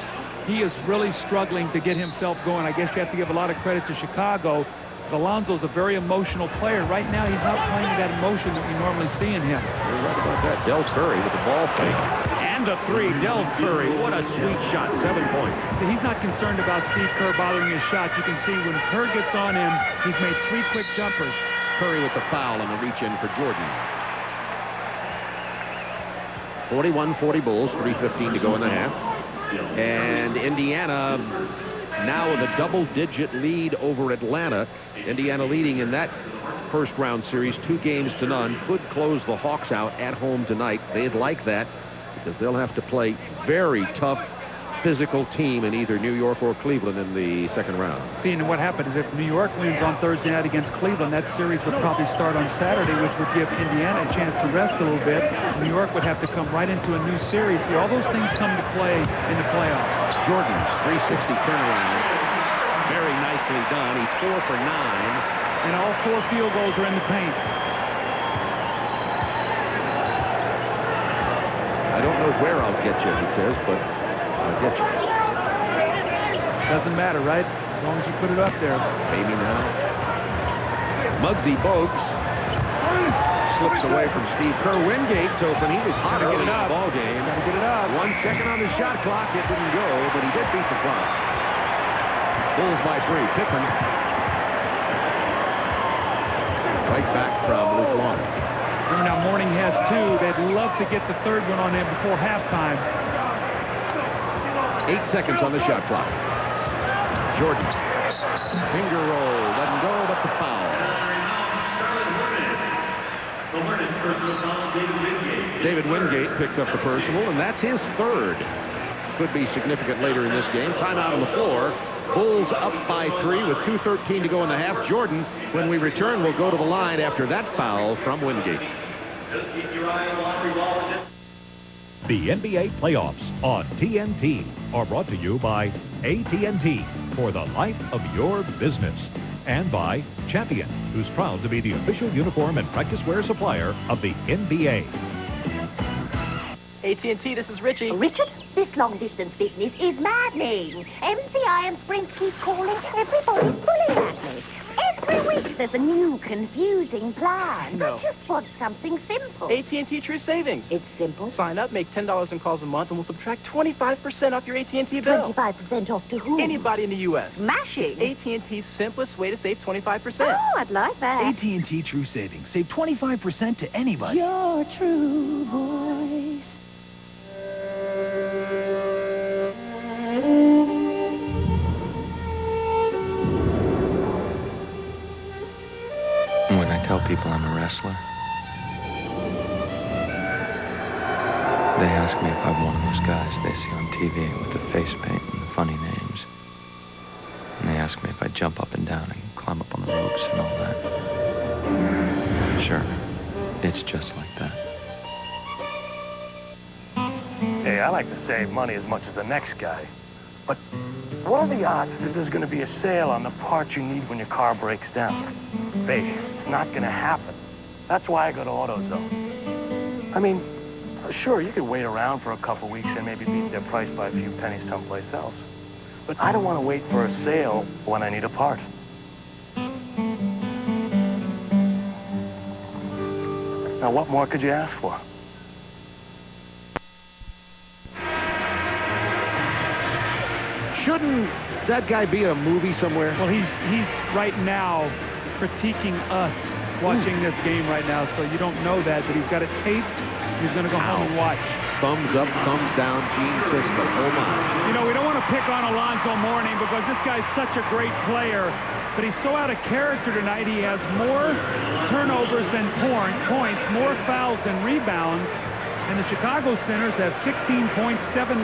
He is really struggling to get himself going. I guess you have to give a lot of credit to Chicago. But Alonzo's a very emotional player. Right now, he's not playing that emotion that we normally see in him. You're right about that. Del Curry with the ball fake. And a 3. Del Curry, what a sweet shot. 7 points. So he's not concerned about Steve Kerr bothering his shot. You can see when Kerr gets on him, he's made 3 quick jumpers. Curry with the foul and the reach in for Jordan. 41-40 Bulls, 3:15 to go in the half. And Indiana now with a double-digit lead over Atlanta. Indiana leading in that first round series 2-0. Could close the Hawks out at home tonight. They'd like that because they'll have to play very tough physical team in either New York or Cleveland in the second round. Seeing what happens is if New York wins on Thursday night against Cleveland, that series would probably start on Saturday, which would give Indiana a chance to rest a little bit. New York would have to come right into a new series. See, all those things come to play in the playoffs. Jordan's 360 turnaround. Very nicely done. He's 4 for 9. And all 4 field goals are in the paint. I don't know where I'll get you, he says, but I'll get you. Doesn't matter, right? As long as you put it up there. Maybe now. Muggsy Bogues slips away from Steve Kerr. Wingate's open. He was hot early in the ball game. Gotta get it up. 1 second on the shot clock. It didn't go, but he did beat the clock. Bulls by 3. Pippen. Right back from Luke Long. Now Mourning has 2. They'd love to get the 3rd one on him before halftime. 8 seconds on the shot clock. Jordan. Finger roll. Doesn't go, but the foul. David Wingate picked up the personal, and that's his 3rd. Could be significant later in this game. Timeout on the floor. Bulls up by 3 with 2:13 to go in the half. Jordan, when we return, will go to the line after that foul from Wingate. The NBA playoffs on TNT are brought to you by AT&T for the life of your business. And by Champion, who's proud to be the official uniform and practice wear supplier of the NBA. AT&T, this is Richie. Richard, this long-distance business is maddening. MCI and Sprint keep calling. Everybody's pulling at me. Every week there's a new, confusing plan. No. I just want something simple. AT&T True Savings. It's simple. Sign up, make $10 in calls a month, and we'll subtract 25% off your AT&T bill. 25% off to whom? Anybody in the U.S. Smashing. AT&T's simplest way to save 25%. Oh, I'd like that. AT&T True Savings. Save 25% to anybody. Your true voice. When I tell people I'm a wrestler, they ask me if I'm one of those guys they see on TV with the face paint and the funny names. And they ask me if I jump up and down and climb up on the ropes and all that. Sure, it's just like that. Hey, I like to save money as much as the next guy. But what are the odds that there's going to be a sale on the parts you need when your car breaks down? Baby, it's not going to happen. That's why I go to AutoZone. I mean, sure, you could wait around for a couple weeks and maybe beat their price by a few pennies someplace else. But I don't want to wait for a sale when I need a part. Now, what more could you ask for? Shouldn't that guy be in a movie somewhere? Well, he's right now critiquing us watching this game right now, so you don't know that, but he's got it taped. He's going to go home and watch. Thumbs up, thumbs down, Gene Sisco. Oh, my. You know, we don't want to pick on Alonzo Mourning because this guy's such a great player, but he's so out of character tonight. He has more turnovers than points, more fouls than rebounds, and the Chicago Centers have 16.7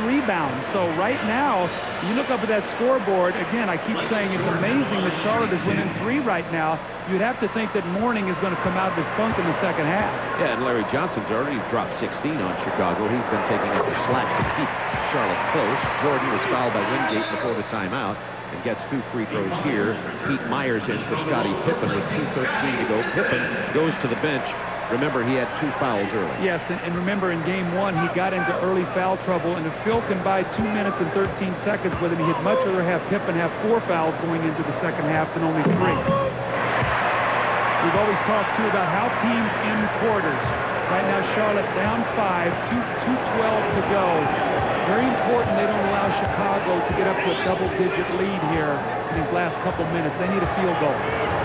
rebounds. So right now, you look up at that scoreboard, again, I keep saying it's amazing that Charlotte is winning 3 right now. You'd have to think that Mourning is going to come out of his funk in the second half. Yeah, and Larry Johnson's already dropped 16 on Chicago. He's been taking up the slack to keep Charlotte close. Jordan was fouled by Wingate before the timeout and gets 2 free throws here. Pete Myers in for Scottie Pippen with 2:13 to go. Pippen goes to the bench. Remember, he had 2 fouls early. Yes, and remember, in Game 1, he got into early foul trouble, and if Phil can buy 2 minutes and 13 seconds with him, he'd much rather have Pippen have 4 fouls going into the second half than only 3. We've always talked, too, about how teams end quarters. Right now, Charlotte down 5, 2:12 to go. Very important they don't allow Chicago to get up to a double-digit lead here in these last couple minutes. They need a field goal.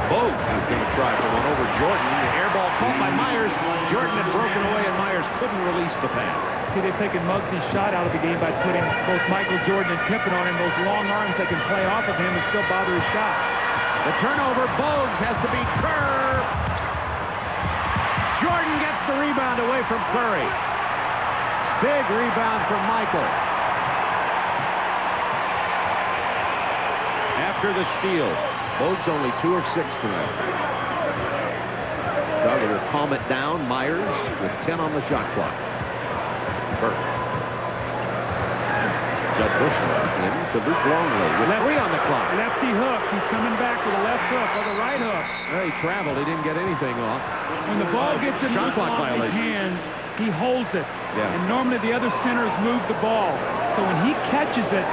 Bogues is going to try for one over Jordan. The air ball caught by Myers. Jordan had broken away, and Myers couldn't release the pass. See, they've taken Muggsy's shot out of the game by putting both Michael Jordan and Pippen on him. Those long arms that can play off of him and still bother his shot. The turnover, Bogues has to beat Kerr. Jordan gets the rebound away from Curry. Big rebound from Michael. After the steal, Bogues only 2 of 6 tonight. Doug will calm it down. Myers with 10 on the shot clock. Burke. Judd Bushler into Luke Longley with 3 on the clock. Lefty hook. He's coming back with a left hook or the right hook. He traveled. He didn't get anything off. When the ball gets in shot clock Longley's violation. hands, he holds it. Yeah. And normally the other centers move the ball. So when he catches it,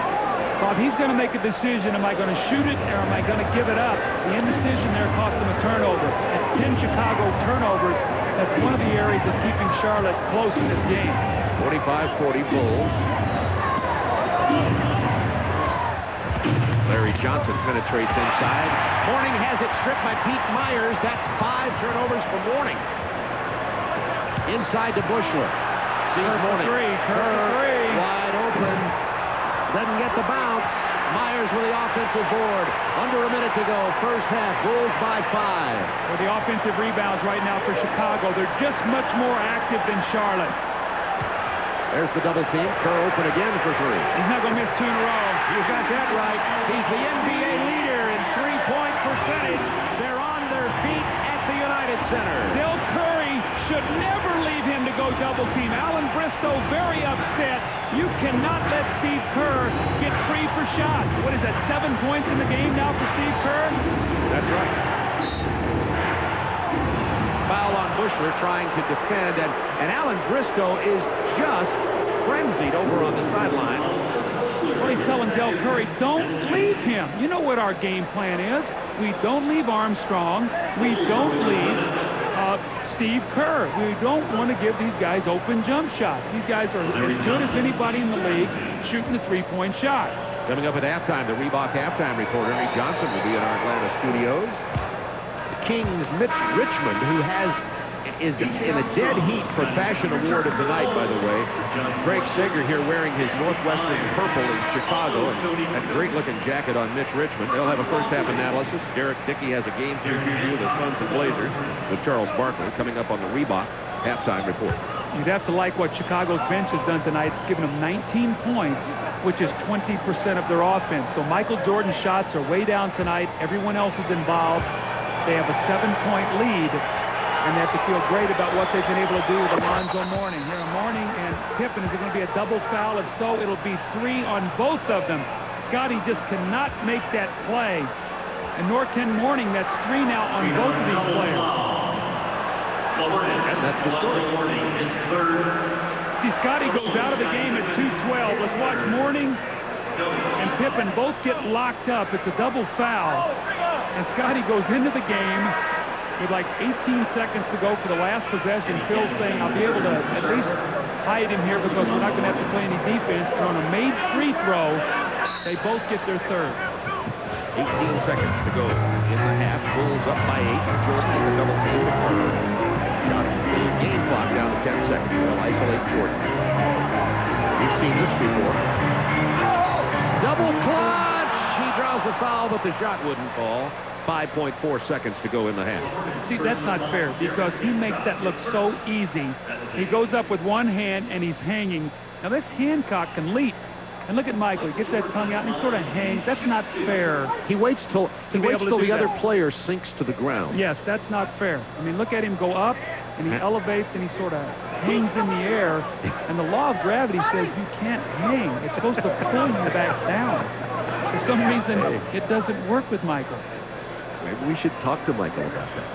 Bob, he's going to make a decision. Am I going to shoot it or am I going to give it up? The indecision there cost him a turnover. At 10 Chicago turnovers, that's one of the areas that's keeping Charlotte close in this game. 45-40 Bulls. Larry Johnson penetrates inside. Mourning has it stripped by Pete Myers. That's 5 turnovers for Mourning. Inside to Bushler. Sees Mourning. Kerr, wide open. Doesn't get the bounce. Myers with the offensive board. Under a minute to go. First half. Bulls by 5. Well, the offensive rebounds right now for Chicago, they're just much more active than Charlotte. There's the double team. Kerr open again for 3. He's not going to miss 2 in a row. You got that right. He's the NBA leader in 3-point percentage. They're on their feet at the United Center. Del Curry should never leave him to go double team. Alan Bristow very upset. You cannot let Steve Kerr get free for shots. What is that, 7 points in the game now for Steve Kerr? That's right. Foul on Bushler trying to defend, and Alan Briscoe is just frenzied over on the sideline. Well, he's telling Del Curry, don't leave him. You know what our game plan is. We don't leave Armstrong. We don't leave Steve Kerr. We don't want to give these guys open jump shots. These guys are as good as anybody in the league shooting the three-point shot. Coming up at halftime, the Reebok halftime report, Ernie Johnson, will be in our Atlanta studios. The Kings' Mitch Richmond, who is in a dead heat for Fashion Award of the night, by the way. Craig Sager here wearing his Northwestern purple in Chicago, and that great-looking jacket on Mitch Richmond. They'll have a first-half analysis. Derek Dickey has a game preview of the Suns and Blazers with Charles Barkley coming up on the Reebok halftime report. You'd have to like what Chicago's bench has done tonight. It's given them 19 points, which is 20% of their offense. So Michael Jordan's shots are way down tonight. Everyone else is involved. They have a 7-point lead, and they have to feel great about what they've been able to do with Alonzo Mourning. Here, Mourning and Pippen, is it going to be a double foul? If so, it'll be 3 on both of them. Scotty just cannot make that play, and nor can Mourning. That's 3 now on both of these players. And that's the story. See, Scotty goes out of the game at 2:12. Let's watch Mourning and Pippen both get locked up. It's a double foul. And Scotty goes into the game with like 18 seconds to go for the last possession. Phil's saying, I'll be able to at least hide him here because we're not going to have to play any defense. And on a made free throw, they both get their third. 18 seconds to go in the half. Bulls up by 8. Jordan in the double team to Kerr. Game clock down to 10 seconds. They'll isolate Jordan. We've seen this before. Double clutch! He draws the foul, but the shot wouldn't fall. 5.4 seconds to go in the half. See, that's not fair because he makes that look so easy. He goes up with one hand and he's hanging. Now this Hancock can leap. And look at Michael. He gets that tongue out and he sort of hangs. That's not fair. He waits till the other player sinks to the ground. Yes, that's not fair. I mean, look at him go up and he elevates and he sort of hangs in the air. And the law of gravity says you can't hang. It's supposed to pull you back down. For some reason, it doesn't work with Michael. Maybe we should talk to Michael about that.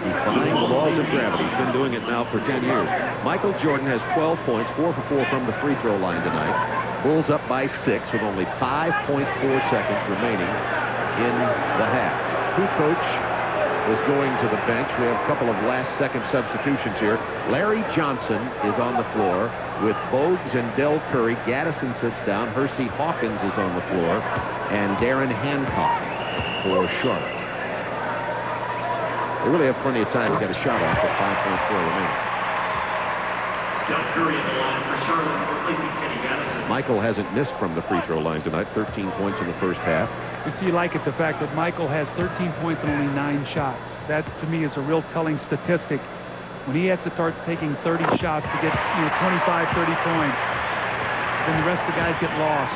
Defying the laws of gravity. He's been doing it now for 10 years. Michael Jordan has 12 points, 4 for 4 from the free throw line tonight. Bulls up by 6 with only 5.4 seconds remaining in the half. Coach is going to the bench. We have a couple of last-second substitutions here. Larry Johnson is on the floor with Bogues and Del Curry. Gaddison sits down. Hersey Hawkins is on the floor. And Darren Hancock for Charlotte. They really have plenty of time to get a shot off at 5.4 remaining. Del Curry in the line for Charlotte, replacing Kenny Gaddison. Michael hasn't missed from the free throw line tonight. 13 points in the first half. You see, like it, the fact that Michael has 13 points and only 9 shots. That, to me, is a real telling statistic. When he has to start taking 30 shots to get 25, 30 points, then the rest of the guys get lost.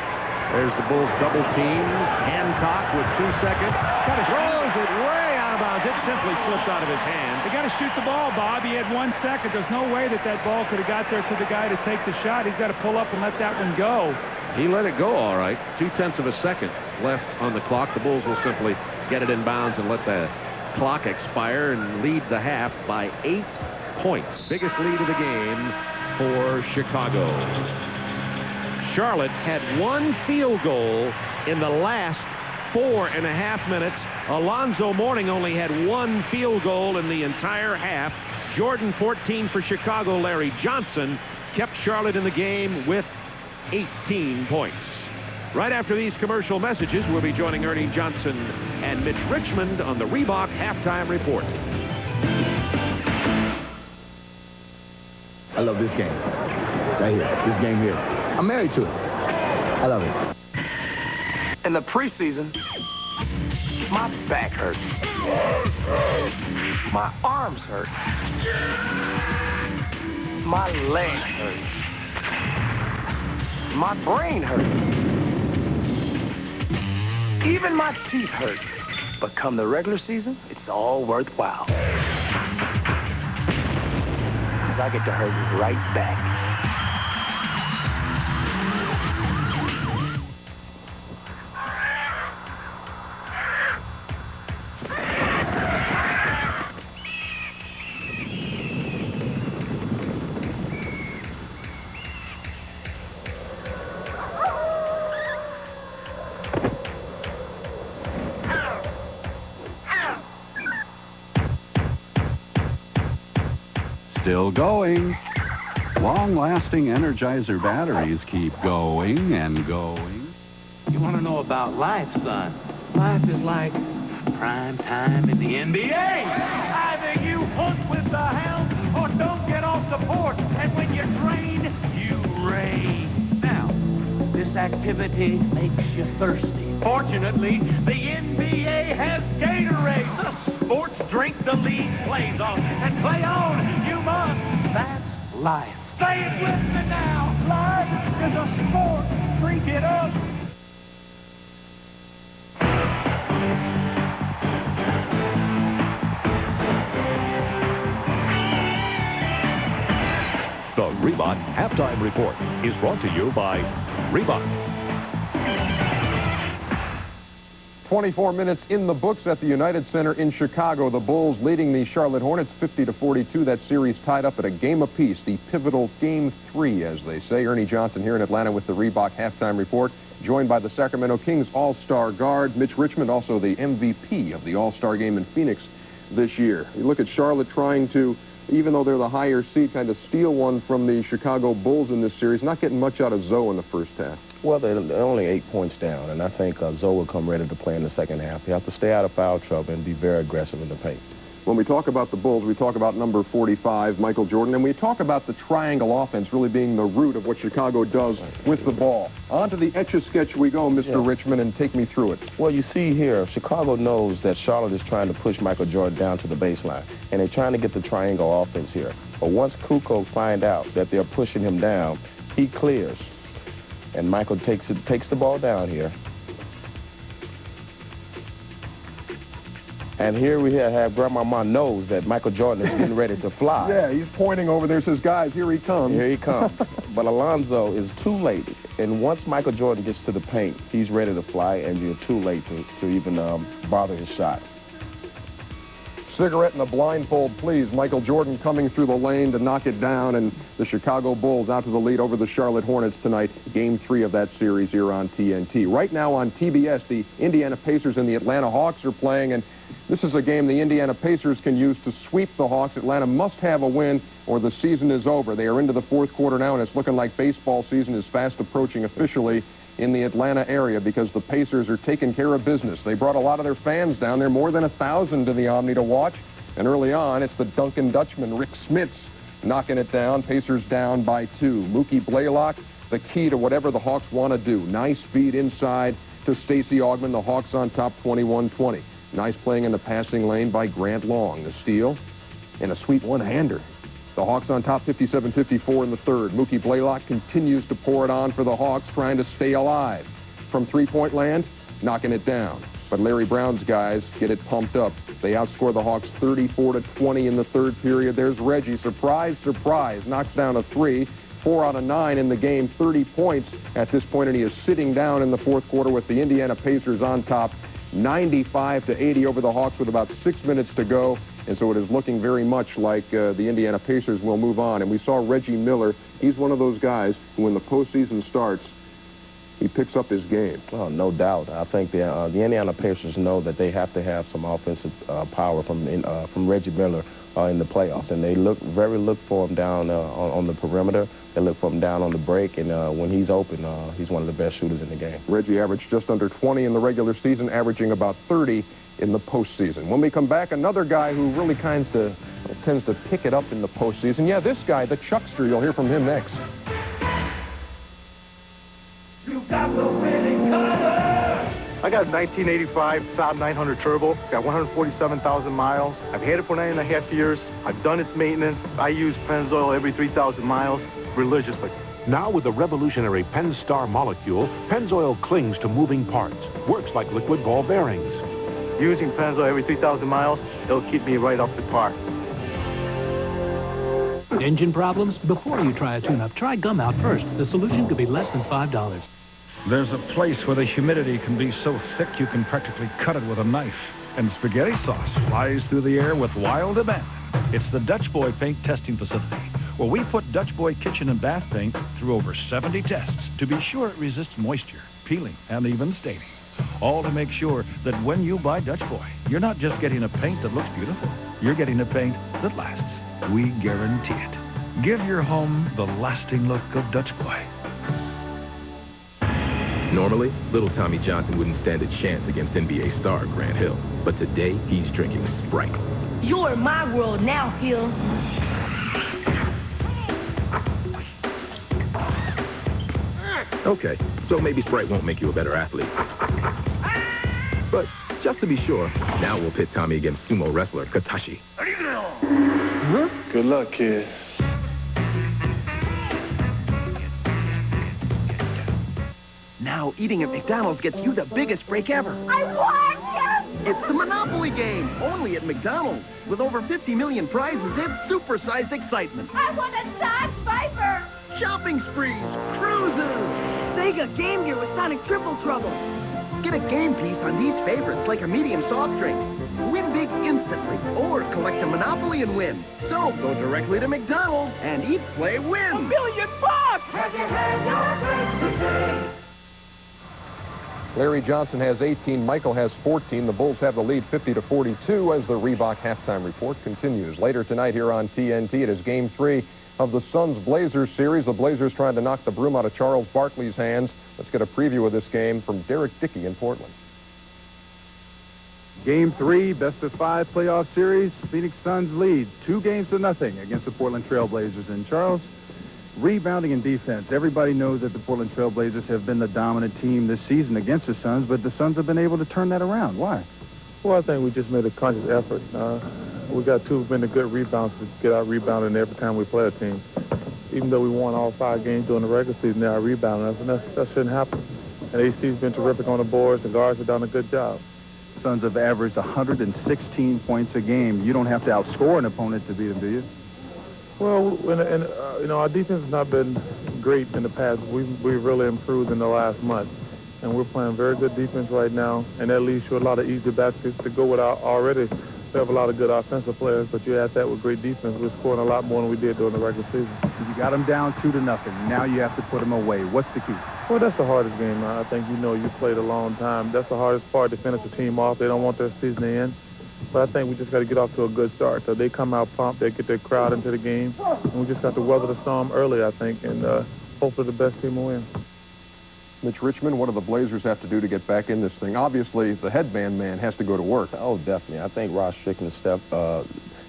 There's the Bulls double team. Hancock with 2 seconds. Throws it way out of bounds. It simply slipped out of his hand. They got to shoot the ball, Bob. He had 1 second. There's no way that ball could have got there to the guy to take the shot. He's got to pull up and let that one go. He let it go all right. 0.2 of a second left on the clock. The Bulls will simply get it in bounds and let the clock expire and lead the half by 8 points. Biggest lead of the game for Chicago. Charlotte had 1 field goal in the last 4.5 minutes. Alonzo Mourning only had 1 field goal in the entire half. Jordan 14 for Chicago. Larry Johnson kept Charlotte in the game with 18 points. Right after these commercial messages, we'll be joining Ernie Johnson and Mitch Richmond on the Reebok Halftime Report. I love this game. Right here. This game here. I'm married to it. I love it. In the preseason, my back hurts. My arms hurt. My legs hurt. My brain hurts. Even my teeth hurt. But come the regular season, it's all worthwhile. 'Cause I get to hurt right back. Still going. Long-lasting Energizer batteries keep going and going. You want to know about life, son? Life is like prime time in the NBA. Either you hunt with the hounds or don't get off the porch. And when you train, you rain. Now, this activity makes you thirsty. Fortunately, the NBA has Gatorade, the sports drink the league plays on. And play on, you must. That's life. Say it with me now. Life is a sport. Drink it up. The Reebok Halftime Report is brought to you by Reebok. 24 minutes in the books at the United Center in Chicago. The Bulls leading the Charlotte Hornets 50-42. That series tied up at a game apiece. The pivotal Game 3, as they say. Ernie Johnson here in Atlanta with the Reebok Halftime Report, joined by the Sacramento Kings All-Star guard, Mitch Richmond, also the MVP of the All-Star game in Phoenix this year. You look at Charlotte trying to, even though they're the higher seed, kind of steal one from the Chicago Bulls in this series, not getting much out of Zoe in the first half. Well, they're only 8 points down, and I think Zoe will come ready to play in the second half. You have to stay out of foul trouble and be very aggressive in the paint. When we talk about the Bulls, we talk about number 45, Michael Jordan, and we talk about the triangle offense really being the root of what Chicago does with the ball. On to the Etch-a-Sketch we go, Mr. Richmond, and take me through it. Well, you see here, Chicago knows that Charlotte is trying to push Michael Jordan down to the baseline, and they're trying to get the triangle offense here. But once Kukoc finds out that they're pushing him down, he clears. And Michael takes the ball down here. And here we have Grandmama knows that Michael Jordan is getting ready to fly. Yeah, he's pointing over there, says, guys, here he comes. Here he comes. But Alonzo is too late. And once Michael Jordan gets to the paint, he's ready to fly, and you're too late to even bother his shot. Cigarette and a blindfold, please. Michael Jordan coming through the lane to knock it down, and the Chicago Bulls out to the lead over the Charlotte Hornets tonight. Game 3 of that series here on TNT. Right now on TBS, the Indiana Pacers and the Atlanta Hawks are playing, and this is a game the Indiana Pacers can use to sweep the Hawks. Atlanta must have a win or the season is over. They are into the fourth quarter now, and it's looking like baseball season is fast approaching officially in the Atlanta area because the Pacers are taking care of business. They brought a lot of their fans down there, more than 1,000 to the Omni to watch. And early on, it's the Duncan Dutchman, Rick Smits, knocking it down. Pacers down by 2. Mookie Blaylock, the key to whatever the Hawks want to do. Nice feed inside to Stacey Augmon. The Hawks on top 21-20. Nice playing in the passing lane by Grant Long. The steal and a sweet one-hander. The Hawks on top 57-54 in the third. Mookie Blaylock continues to pour it on for the Hawks, trying to stay alive. From three-point land, knocking it down. But Larry Brown's guys get it pumped up. They outscore the Hawks 34-20 in the third period. There's Reggie. Surprise, surprise. Knocks down a 3. 4 out of 9 in the game. 30 points at this point, and he is sitting down in the fourth quarter with the Indiana Pacers on top 95-80 over the Hawks with about 6 minutes to go. And so it is looking very much like the Indiana Pacers will move on. And we saw Reggie Miller. He's one of those guys who, when the postseason starts, he picks up his game. Oh, no doubt. I think the Indiana Pacers know that they have to have some offensive power from Reggie Miller in the playoffs. And they look for him down on the perimeter. They look for him down on the break. And when he's open, he's one of the best shooters in the game. Reggie averaged just under 20 in the regular season, averaging about 30 in the postseason. When we come back, another guy who really tends to pick it up in the postseason. Yeah, this guy, the Chuckster. You'll hear from him next. You got the winning color. I got a 1985 Saab 900 Turbo. Got 147,000 miles. I've had it for 9.5 years. I've done its maintenance. I use Pennzoil every 3,000 miles religiously. Now with the revolutionary Pennstar molecule, Pennzoil clings to moving parts. Works like liquid ball bearings. Using Pennzoil every 3,000 miles, it'll keep me right up to par. Engine problems? Before you try a tune-up, try Gum Out first. The solution could be less than $5. There's a place where the humidity can be so thick you can practically cut it with a knife. And spaghetti sauce flies through the air with wild abandon. It's the Dutch Boy Paint Testing Facility, where we put Dutch Boy kitchen and bath paint through over 70 tests to be sure it resists moisture, peeling, and even staining. All to make sure that when you buy Dutch Boy, you're not just getting a paint that looks beautiful. You're getting a paint that lasts. We guarantee it. Give your home the lasting look of Dutch Boy. Normally, little Tommy Johnson wouldn't stand a chance against NBA star Grant Hill. But today, he's drinking Sprite. You're in my world now, Hill. Okay, so maybe Sprite won't make you a better athlete. But just to be sure, now we'll pit Tommy against sumo wrestler Katashi. Good luck, kid. Now eating at McDonald's gets you the biggest break ever. I want him! It's the Monopoly game, only at McDonald's. With over 50 million prizes, it's supersized excitement. I want a Dodge Viper! Shopping sprees, cruises. Sega Game Gear with Sonic Triple Trouble. Get a game piece on these favorites like a medium soft drink. Win big instantly, or collect a Monopoly and win. So go directly to McDonald's and eat, play, win. $1 million! Have you had your breakfast today? Larry Johnson has 18. Michael has 14. The Bulls have the lead 50-42 as the Reebok halftime report continues. Later tonight here on TNT, it is Game 3 of the Suns-Blazers series. The Blazers trying to knock the broom out of Charles Barkley's hands. Let's get a preview of this game from Derek Dickey in Portland. Game 3, best-of-5 playoff series. Phoenix Suns lead 2-0 against the Portland Trailblazers. And Charles, rebounding and defense. Everybody knows that the Portland Trailblazers have been the dominant team this season against the Suns, but the Suns have been able to turn that around. Why? Well, I think we just made a conscious effort. We got two been a good rebounds to get out rebounding every time we play a team. Even though we won all 5 games during the regular season, they are rebounding us, and that shouldn't happen. And AC's been terrific on the boards. The guards have done a good job. Suns have averaged 116 points a game. You don't have to outscore an opponent to beat them, do you? Well, our defense has not been great in the past. We've really improved in the last month. And we're playing very good defense right now, and that leaves you a lot of easy baskets to go without already. We have a lot of good offensive players, but you add that with great defense, we're scoring a lot more than we did during the regular season. You got them down 2-0. Now you have to put them away. What's the key? Well, that's the hardest game. I think you played a long time. That's the hardest part to finish the team off. They don't want their season to end. But I think we just got to get off to a good start. So they come out pumped, they get their crowd into the game, and we just got to weather the storm early, I think, and hopefully the best team will win. Mitch Richmond, what do the Blazers have to do to get back in this thing? Obviously, the headband man has to go to work. Oh, definitely. I think Ross Strickland's step,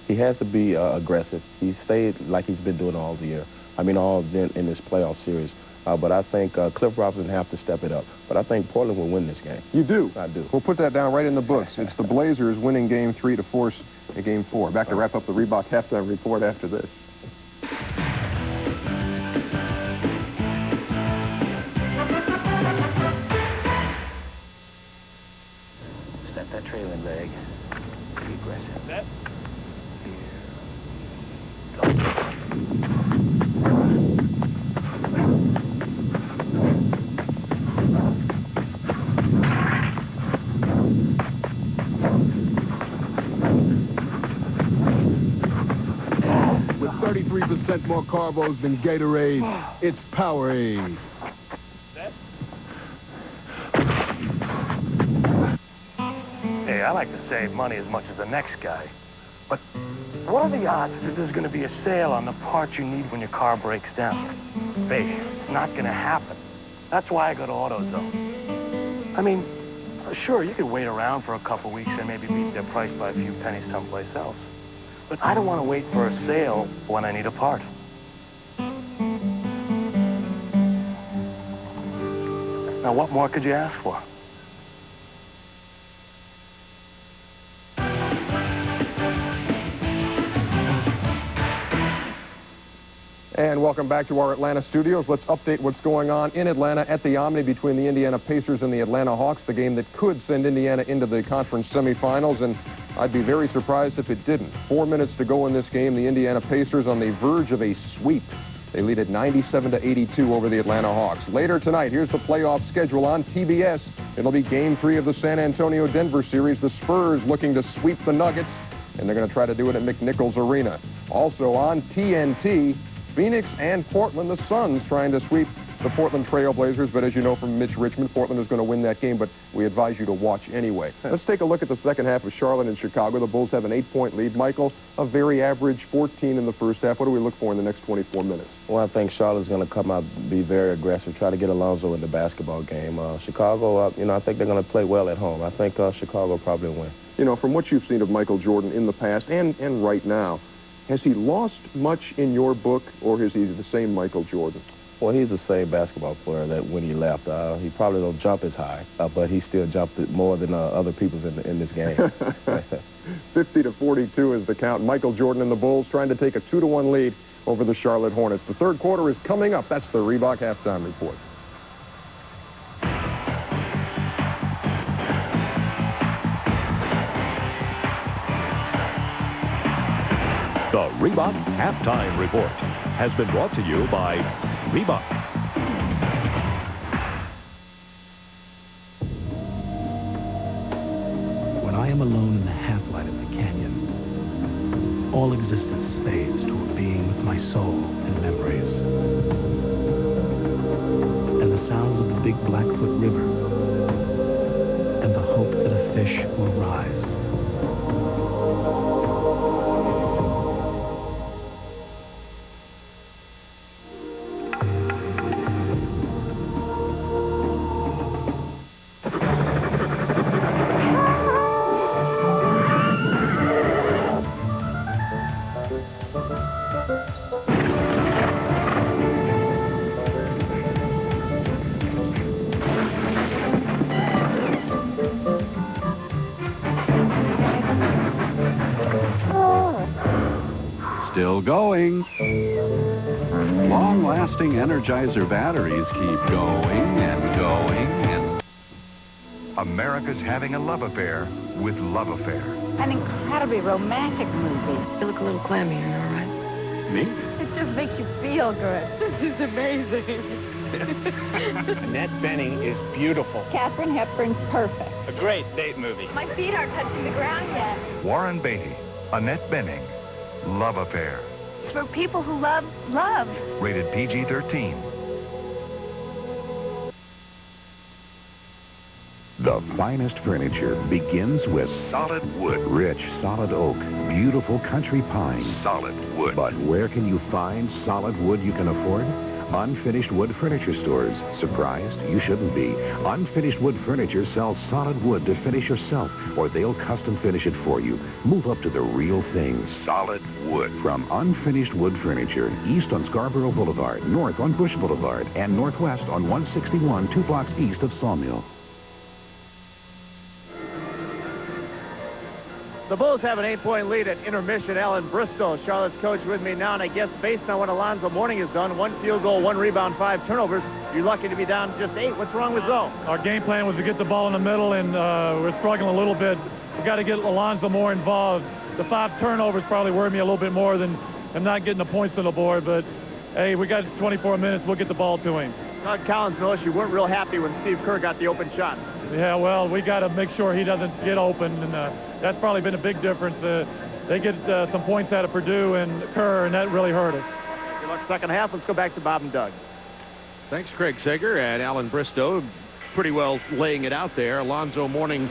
he has to be aggressive. He stayed like he's been doing all year. I mean, all in this playoff series. But I think Cliff Robinson have to step it up. But I think Portland will win this game. You do? I do. We'll put that down right in the books. It's the Blazers winning Game 3 to force a Game 4. Back to wrap up the Reebok halftime report after this. Step that trailing leg. Be aggressive. Set. With 33% more carbos than Gatorade, it's Powerade. Hey, I like to save money as much as the next guy. But what are the odds that there's going to be a sale on the parts you need when your car breaks down? Hey, it's not going to happen. That's why I go to AutoZone. I mean, sure, you could wait around for a couple weeks and maybe beat their price by a few pennies someplace else. But I don't want to wait for a sale when I need a part. Now, what more could you ask for? And welcome back to our Atlanta studios. Let's update what's going on in Atlanta at the Omni between the Indiana Pacers and the Atlanta Hawks, the game that could send Indiana into the conference semifinals, and I'd be very surprised if it didn't. 4 minutes to go in this game. The Indiana Pacers on the verge of a sweep. They lead at 97-82 over the Atlanta Hawks. Later tonight, here's the playoff schedule on TBS. It'll be Game 3 of the San Antonio-Denver series. The Spurs looking to sweep the Nuggets, and they're going to try to do it at McNichols Arena. Also on TNT, Phoenix and Portland, the Suns trying to sweep the Portland Trail Blazers, but as you know from Mitch Richmond, Portland is going to win that game, but we advise you to watch anyway. Let's take a look at the second half of Charlotte and Chicago. The Bulls have an 8-point lead. Michael, a very average 14 in the first half. What do we look for in the next 24 minutes? Well, I think Charlotte's going to come out, be very aggressive, try to get Alonzo in the basketball game. Chicago, I think they're going to play well at home. I think Chicago will probably win. You know, from what you've seen of Michael Jordan in the past and right now, has he lost much in your book, or is he the same Michael Jordan? Well, he's the same basketball player that when he left. He probably don't jump as high, but he still jumped it more than other people in this game. 50-42 is the count. Michael Jordan and the Bulls trying to take a 2-1 lead over the Charlotte Hornets. The third quarter is coming up. That's the Reebok halftime report. The Reebok Halftime Report has been brought to you by Reebok. When I am alone in the half-light of the canyon, all existence fades to a being with my soul and memories. And the sounds of the big Blackfoot River, and the hope that a fish will rise. Still going. Long-lasting Energizer batteries keep going and going and... America's having a love affair with Love Affair. An incredibly romantic movie. You look a little clammy, are you all right? Me? It just makes you feel good. This is amazing. Annette Bening is beautiful. Katharine Hepburn's perfect. A great date movie. My feet aren't touching the ground yet. Warren Beatty, Annette Bening, Love Affair. For people who love love. Rated PG-13. The finest furniture begins with solid wood. Rich, solid oak, beautiful country pine. Solid wood. But where can you find solid wood you can afford? Unfinished Wood Furniture Stores. Surprised? You shouldn't be. Unfinished Wood Furniture sells solid wood to finish yourself, or they'll custom finish it for you. Move up to the real thing. Solid wood. From Unfinished Wood Furniture, east on Scarborough Boulevard, north on Bush Boulevard, and northwest on 161, 2 blocks east of Sawmill. The Bulls have an 8-point lead at intermission. Alan Bristow, Charlotte's coach, with me now, and I guess based on what Alonzo Mourning has done, 1 field goal, 1 rebound, 5 turnovers, you're lucky to be down just 8. What's wrong with Zoe? Our game plan was to get the ball in the middle, and we're struggling a little bit. We've got to get Alonzo more involved. The 5 turnovers probably worry me a little bit more than him not getting the points on the board, but hey, we got 24 minutes. We'll get the ball to him. Todd Collins knows you weren't real happy when Steve Kerr got the open shot. Yeah, well, we got to make sure he doesn't get open, and that's probably been a big difference. They get some points out of Purdue and Kerr, and that really hurt us. Good luck second half. Let's go back to Bob and Doug. Thanks, Craig Sager and Alan Bristow. Pretty well laying it out there. Alonzo Mourning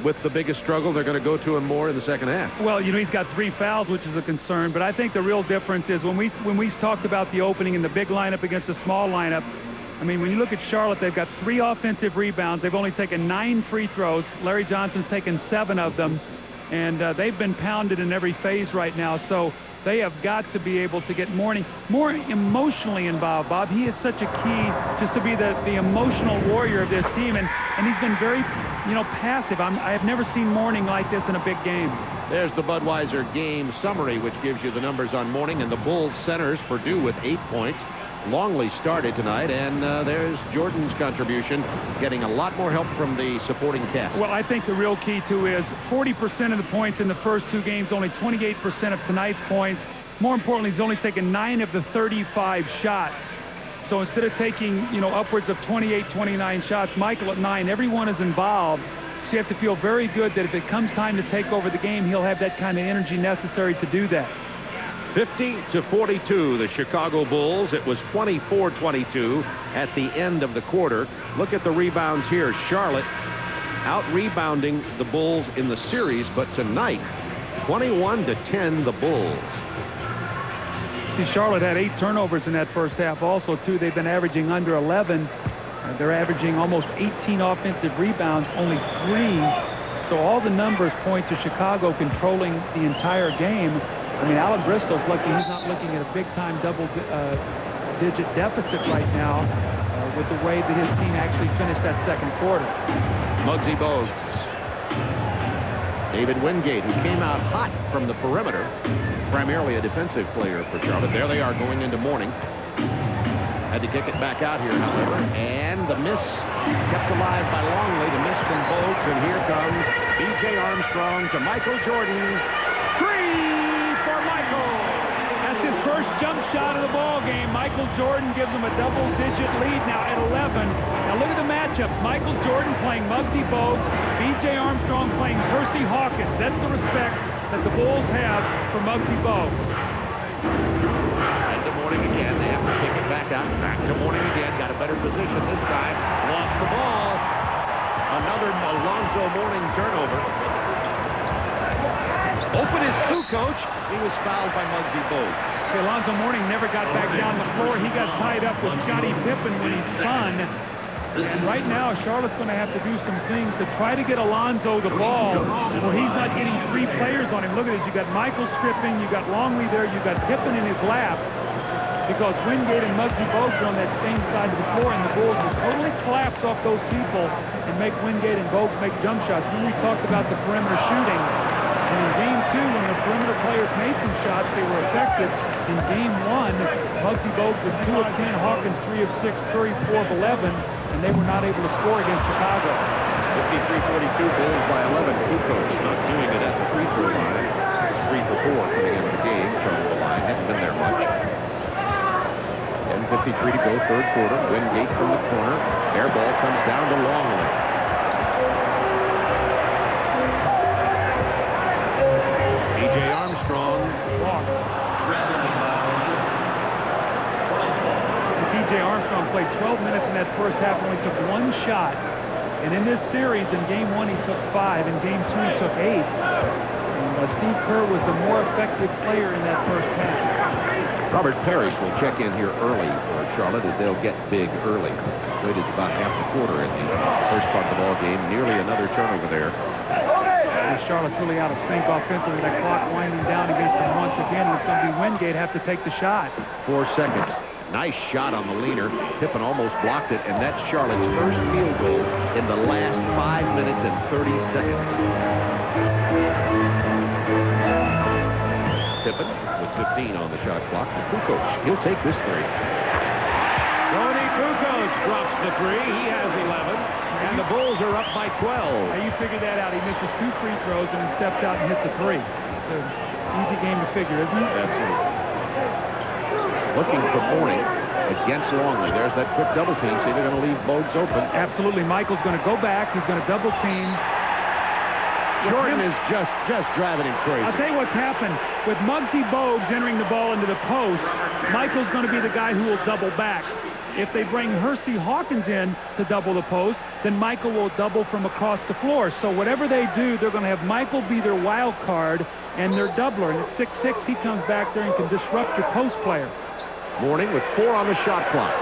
with the biggest struggle. They're going to go to him more in the second half. Well, you know, he's got 3 fouls, which is a concern, but I think the real difference is when we talked about the opening in the big lineup against the small lineup, I mean, when you look at Charlotte, they've got 3 offensive rebounds. They've only taken 9 free throws. Larry Johnson's taken 7 of them. And they've been pounded in every phase right now. So they have got to be able to get Mourning more emotionally involved, Bob. He is such a key just to be the emotional warrior of this team. And he's been very, passive. I have never seen Mourning like this in a big game. There's the Budweiser game summary, which gives you the numbers on Mourning. And the Bulls centers, Purdue with 8 points. Longley started tonight, and there's Jordan's contribution, getting a lot more help from the supporting cast. Well, I think the real key, too, is 40% of the points in the first 2 games, only 28% of tonight's points. More importantly, he's only taken 9 of the 35 shots. So instead of taking, upwards of 28, 29 shots, Michael at 9, everyone is involved. So you have to feel very good that if it comes time to take over the game, he'll have that kind of energy necessary to do that. 50-42, the Chicago Bulls. It was 24-22 at the end of the quarter. Look at the rebounds here. Charlotte out-rebounding the Bulls in the series, but tonight, 21-10, the Bulls. See, Charlotte had 8 turnovers in that first half also, too. They've been averaging under 11. They're averaging almost 18 offensive rebounds, only 3. So all the numbers point to Chicago controlling the entire game. I mean, Alan Bristol's lucky he's not looking at a big-time double-digit deficit right now with the way that his team actually finished that second quarter. Muggsy Bogues. David Wingate, who came out hot from the perimeter, primarily a defensive player for Charlotte. There they are going into morning. Had to kick it back out here, however, and the miss kept alive by Longley. The miss from Bogues, and here comes B.J. Armstrong to Michael Jordan. 3 for Michael. That's his first jump shot of the ball game. Michael Jordan gives them a double-digit lead now at 11. Now look at the matchups. Michael Jordan playing Muggsy Bogues, B.J. Armstrong playing Hersey Hawkins. That's the respect that the Bulls have for Muggsy Bogues. And to morning again. They have to kick it back out. Back to morning again. Got a better position this time. Lost the ball. Another Alonzo Mourning turnover. Open is Kukoc. He was fouled by Muggsy Bogues. Alonzo Mourning never got back down the floor. He got tied up with Scottie Pippen when he spun. And right now, Charlotte's going to have to do some things to try to get Alonzo the ball where he's not getting 3 players on him. Look at this. You got Michael stripping. You got Longley there. You got Pippen in his lap. Because Wingate and Muggsy Bogues are on that same side of the floor, and the Bulls will totally collapse off those people and make Wingate and Bogues make jump shots. When we talked about the perimeter shooting, and in Game 2, when the perimeter players made some shots, they were effective. In Game 1, Muggsy Bogues was 2 of 10, Hawkins 3 of 6, Curry 4 of 11, and they were not able to score against Chicago. 53-42, Bulls by 11. Kukoc not doing it at the free throw line. 3 for 4 coming into the game from the line. Hasn't been there much. 10:53 to go, third quarter. Wingate from the corner. Air ball comes down to Longley. B.J. Armstrong. B.J. Armstrong played 12 minutes in that first half and only took 1 shot. And in this series, in Game 1, he took 5. In Game 2, he took 8. And Steve Kerr was the more effective player in that first half. Robert Parrish will check in here early for Charlotte as they'll get big early. Waited about half the quarter in the first part of the ball game. Nearly another turnover there. Charlotte's really out of sync offensively. That clock winding down against them once again. It's going to be Wingate have to take the shot. 4 seconds. Nice shot on the leaner. Pippen almost blocked it, and that's Charlotte's first field goal in the last 5 minutes and 30 seconds. Pippen with 15 on the shot clock. To Kukoc. He'll take this 3. Tony Kukoc drops the 3. He has 11. And the Bulls are up by 12. Now you figured that out. He misses 2 free throws and then steps out and hits the 3. It's an easy game to figure, isn't it? Absolutely. Looking for Mourning against Longley. There's that quick double team. See, they're going to leave Bogues open. Absolutely. Michael's going to go back. He's going to double team. Jordan is just driving him crazy. I'll tell you what's happened. With Muggsy Bogues entering the ball into the post, Michael's going to be the guy who will double back. If they bring Hersey Hawkins in to double the post, then Michael will double from across the floor. So whatever they do, they're going to have Michael be their wild card and their doubler. And at 6'6", he comes back there and can disrupt your post player. Mourning with 4 on the shot clock.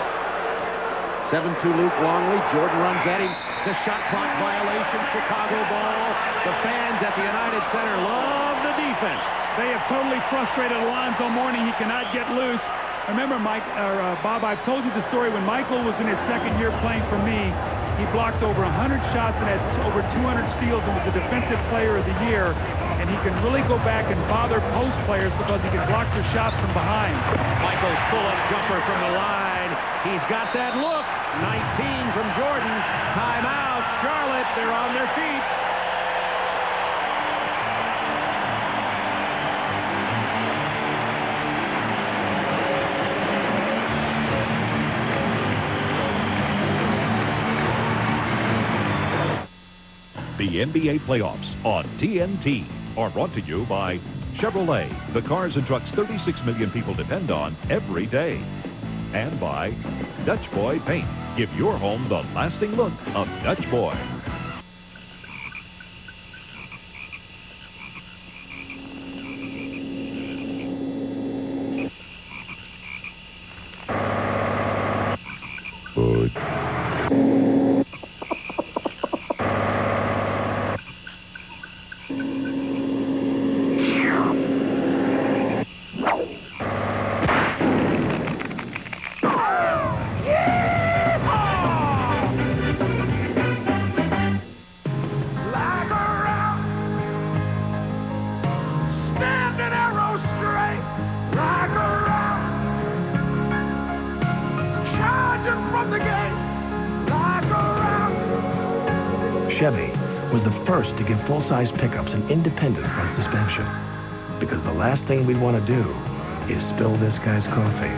7-2 Luke Longley. Jordan runs at him. The shot clock violation. Chicago ball. The fans at the United Center love the defense. They have totally frustrated Alonzo Mourning. He cannot get loose. Remember, Bob, I've told you the story when Michael was in his second year playing for me. He blocked over 100 shots and had over 200 steals and was the defensive player of the year. And he can really go back and bother post players because he can block their shots from behind. Michael's pull-up jumper from the line. He's got that look. 19 from Jordan. Timeout. Charlotte, they're on their feet. The NBA playoffs on TNT are brought to you by Chevrolet, the cars and trucks 36 million people depend on every day. And by Dutch Boy Paint. Give your home the lasting look of Dutch Boy. Chevy was the first to give full-size pickups an independent front suspension. Because the last thing we want to do is spill this guy's coffee.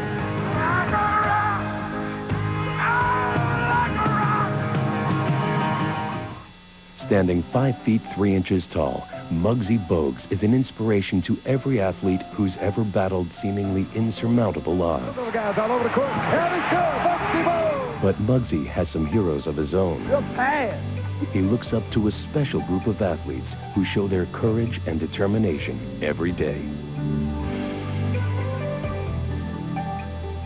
Standing 5 feet 3 inches tall, Muggsy Bogues is an inspiration to every athlete who's ever battled seemingly insurmountable odds. Guys all over the court. Here they come, Muggsy Bogues! But Muggsy has some heroes of his own. Good pass. He looks up to a special group of athletes who show their courage and determination every day.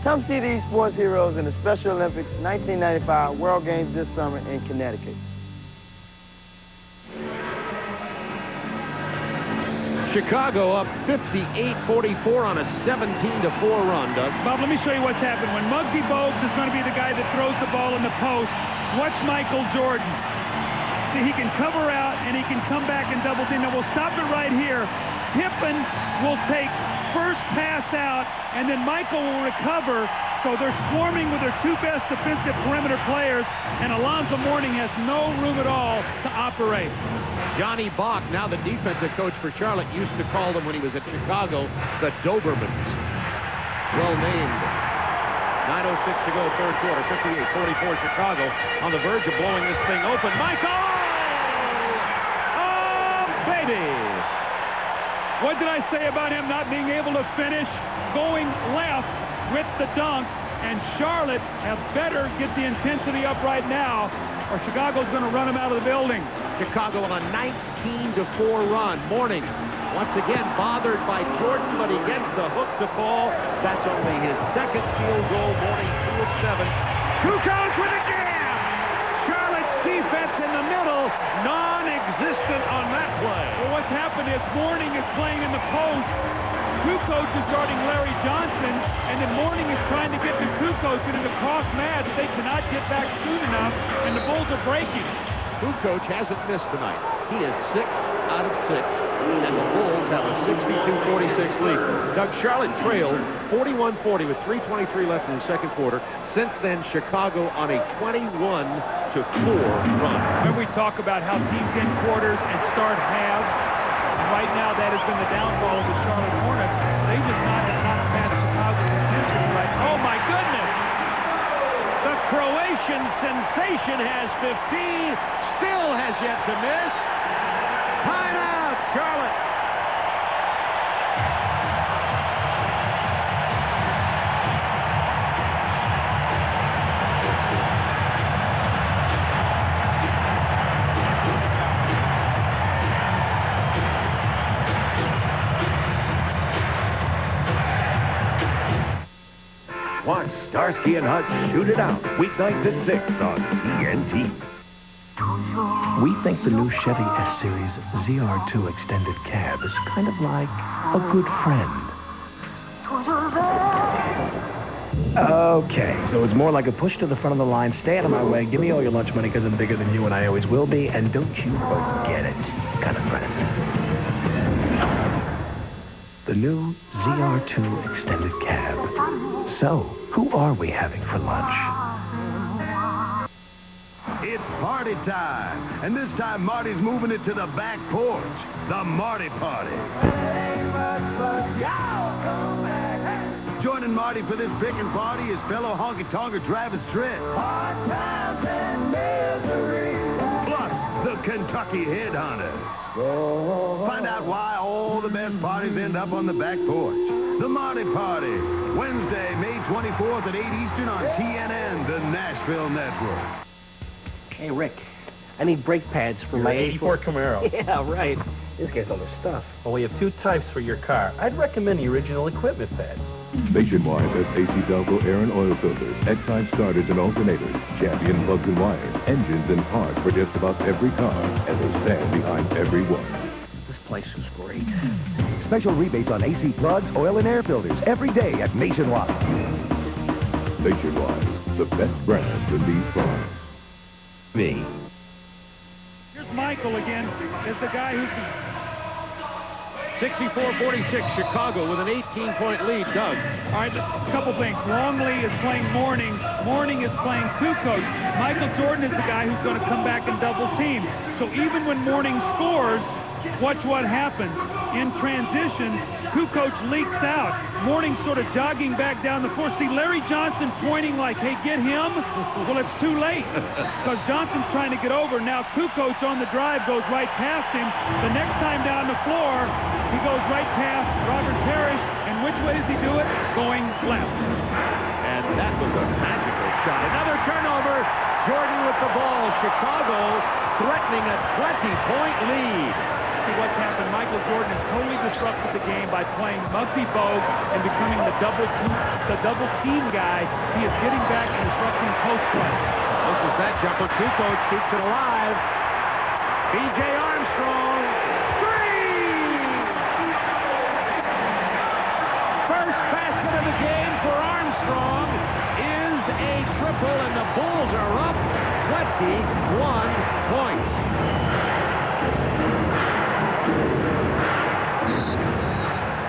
Come see these sports heroes in the Special Olympics 1995 World Games this summer in Connecticut. Chicago up 58-44 on a 17-4 run, Doug. Bob, let me show you what's happened. When Muggsy Bogues is going to be the guy that throws the ball in the post, watch Michael Jordan. See, he can cover out, and he can come back and double team. Now, we'll stop it right here. Pippen will take first pass out, and then Michael will recover. So they're swarming with their two best defensive perimeter players, and Alonzo Mourning has no room at all to operate. Johnny Bach, now the defensive coach for Charlotte, used to call them when he was at Chicago the Dobermans. Well named. 9:06 to go, third quarter, 58-44 Chicago on the verge of blowing this thing open. Michael! Oh, baby! What did I say about him not being able to finish? Going left with the dunk, and Charlotte have better get the intensity up right now, or Chicago's going to run him out of the building. Chicago on a 19-4 run. Mourning, once again bothered by Jordan, but he gets the hook to fall. That's only his second field goal. Mourning 2 of 7. Kukoc with a jam! Charlotte's defense in the middle, non-existent on that play. Well, what's happened is Mourning is playing in the post. Kukoc is guarding Larry Johnson, and then Mourning is trying to get to Kukoc in a cross match. They cannot get back soon enough, and the Bulls are breaking. Kukoc hasn't missed tonight. He is 6 out of 6, and the Bulls have a 62-46 lead. Doug, Charlotte trailed 41-40 with 3:23 left in the second quarter. Since then, Chicago on a 21-4 run. When we talk about how teams end quarters and start halves, and right now that has been the downfall of the Charlotte Hornets. They just have not passed Chicago's intensity right. Oh my goodness! The Croatian sensation has 15. Still has yet to miss. Timeout, Charlotte. Watch Starsky and Hutch Shoot It Out, weeknights at 6 on TNT. We think the new Chevy S-Series ZR2 extended cab is kind of like a good friend. Okay, so it's more like a push to the front of the line, stay out of my way, give me all your lunch money because I'm bigger than you and I always will be, and don't you forget it kind of friend. The new ZR2 extended cab. So, who are we having for lunch? It's party time, and this time Marty's moving it to the back porch. The Marty Party. Joining Marty for this pickin' party is fellow honky-tonker Travis Tritt. Plus, the Kentucky Headhunters. Find out why all the best parties end up on the back porch. The Marty Party, Wednesday, May 24th at 8 Eastern on TNN, the Nashville Network. Hey, Rick, I need brake pads for my 84 Camaro. Yeah, right. This guy's all the stuff. Well, we have 2 types for your car. I'd recommend the original equipment pads. Nationwide has AC Delco air and oil filters, Exide starters and alternators, Champion plugs and wires, engines and parts for just about every car, and they stand behind every one. This place is great. Special rebates on AC plugs, oil, and air filters every day at Nationwide. Nationwide, the best brand in these cars. Me. Here's Michael again. Is the guy who's 64-46, Chicago with an 18-point lead. Doug. All right, a couple things. Longley is playing Morning. Morning is playing Kukoc. Michael Jordan is the guy who's going to come back and double team. So even when Morning scores, watch what happens. In transition, Kukoc leaks out. Morning sort of jogging back down the floor. See Larry Johnson pointing like, hey, get him. Well, it's too late because Johnson's trying to get over. Now Kukoc on the drive goes right past him. The next time down the floor, he goes right past Robert Parrish. And which way does he do it? Going left. And that was a magical shot. Another turnover. Jordan with the ball. Chicago threatening a 20-point lead. See what's happened. Michael Jordan has totally disrupted the game by playing Muggsy Bogues and becoming the double team guy. He is getting back and disrupting post play. This is that jumper. Kukoc keeps it alive. B.J. Armstrong. 3! First basket of the game for Armstrong is a triple, and the Bulls are up 21 points.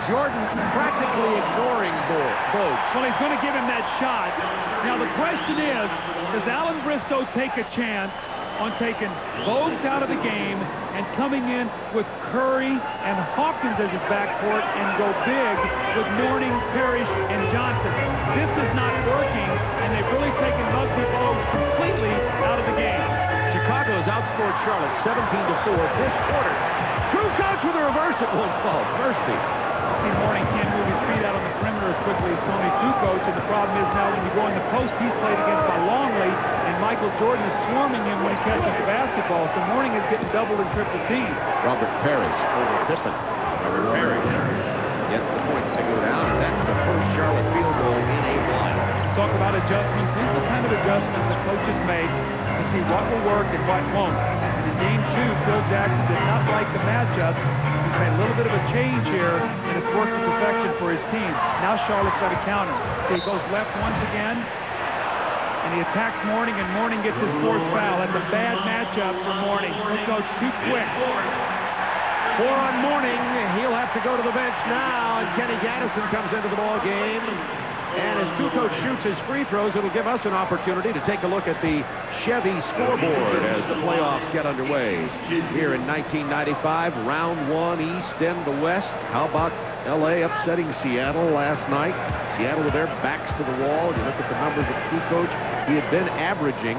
Jordan practically ignoring Bogues. Well, he's going to give him that shot. Now, the question is, does Alan Bristow take a chance on taking Bogues out of the game and coming in with Curry and Hawkins as his backcourt and go big with Morning, Parrish, and Johnson? This is not working, and they've really taken Muggsy Bogues completely out of the game. Chicago's outscored Charlotte 17-4 this quarter. Kukoc with a reverse at one fall. Mercy. Morning can't move his feet out on the perimeter as quickly as Tony Kukoc, and the problem is now when you go in the post, he's played against by Longley, and Michael Jordan is swarming him when he catches the basketball, so Morning is getting double and triple teamed. Robert Parrish over Pippen. Robert Parrish gets the points to go down, and that's the first Charlotte field goal in a while. Talk about adjustments. These are the kind of adjustments that coaches make to see what will work and what won't. And in Game 2, Phil Jackson did not like the matchup. He's made a little bit of a change here, and it's worked to perfection for his team. Now Charlotte's got a counter. So he goes left once again, and he attacks Morning, and Morning gets his 4th foul. That's a bad matchup for Morning. He goes too quick. 4 on Morning. He'll have to go to the bench now, and Kenny Gaddison comes into the ball game. And as Kukoc shoots his free throws, it'll give us an opportunity to take a look at the Chevy scoreboard as the playoffs get underway. Here in 1995, round 1, East and the West. How about L.A. upsetting Seattle last night? Seattle with their backs to the wall. You look at the numbers of Kukoc. He had been averaging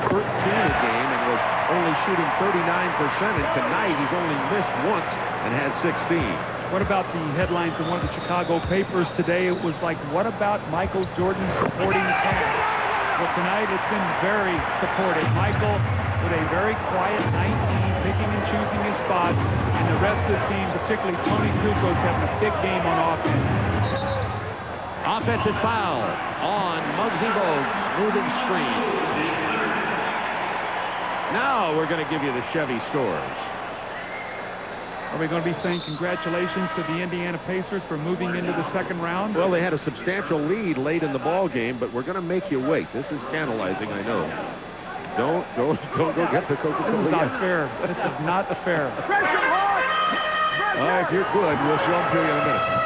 13 a game and was only shooting 39%. And tonight, he's only missed once and has 16. What about the headlines in one of the Chicago papers today? It was like, what about Michael Jordan supporting the fans? Well, tonight it's been very supportive. Michael with a very quiet 19, picking and choosing his spots, and the rest of the team, particularly Tony Kukoc, having a big game on offense. Offensive foul on Muggsy Bogues, moving screen. Now we're going to give you the Chevy scores. Are we going to be saying congratulations to the Indiana Pacers for moving into the second round? Well, they had a substantial lead late in the ball game, but we're going to make you wait. This is tantalizing, I know. Don't go get the Coca-Cola. This is not fair. This is not fair. All right, if you're good, we'll show them to you in a minute.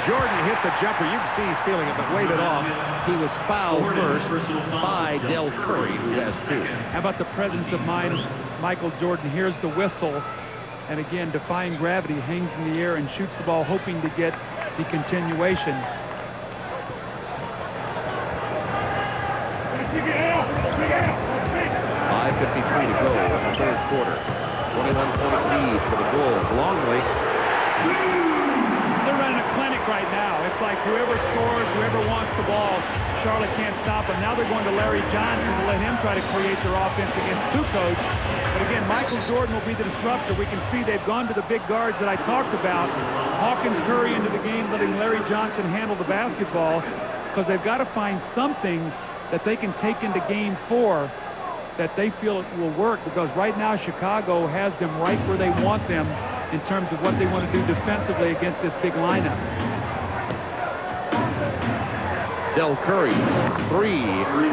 Jordan hit the jumper. You can see he's feeling it, but waved it off. He was fouled first by Del Curry, who has 2. How about the presence of mind, Michael Jordan? Here's the whistle. and again, defying gravity, hangs in the air and shoots the ball, hoping to get the continuation. 5:53 to go in the third quarter. 21-point lead for the Bulls. Longley. They're running a clinic right now. It's like whoever scores, whoever wants the ball, Charlotte can't stop them. Now they're going to Larry Johnson to let him try to create their offense against Kukoc. But again, Michael Jordan will be the disruptor. We can see they've gone to the big guards that I talked about. Hawkins, Curry into the game, letting Larry Johnson handle the basketball, because they've got to find something that they can take into game 4 that they feel it will work, because right now Chicago has them right where they want them in terms of what they want to do defensively against this big lineup. Del Curry, 3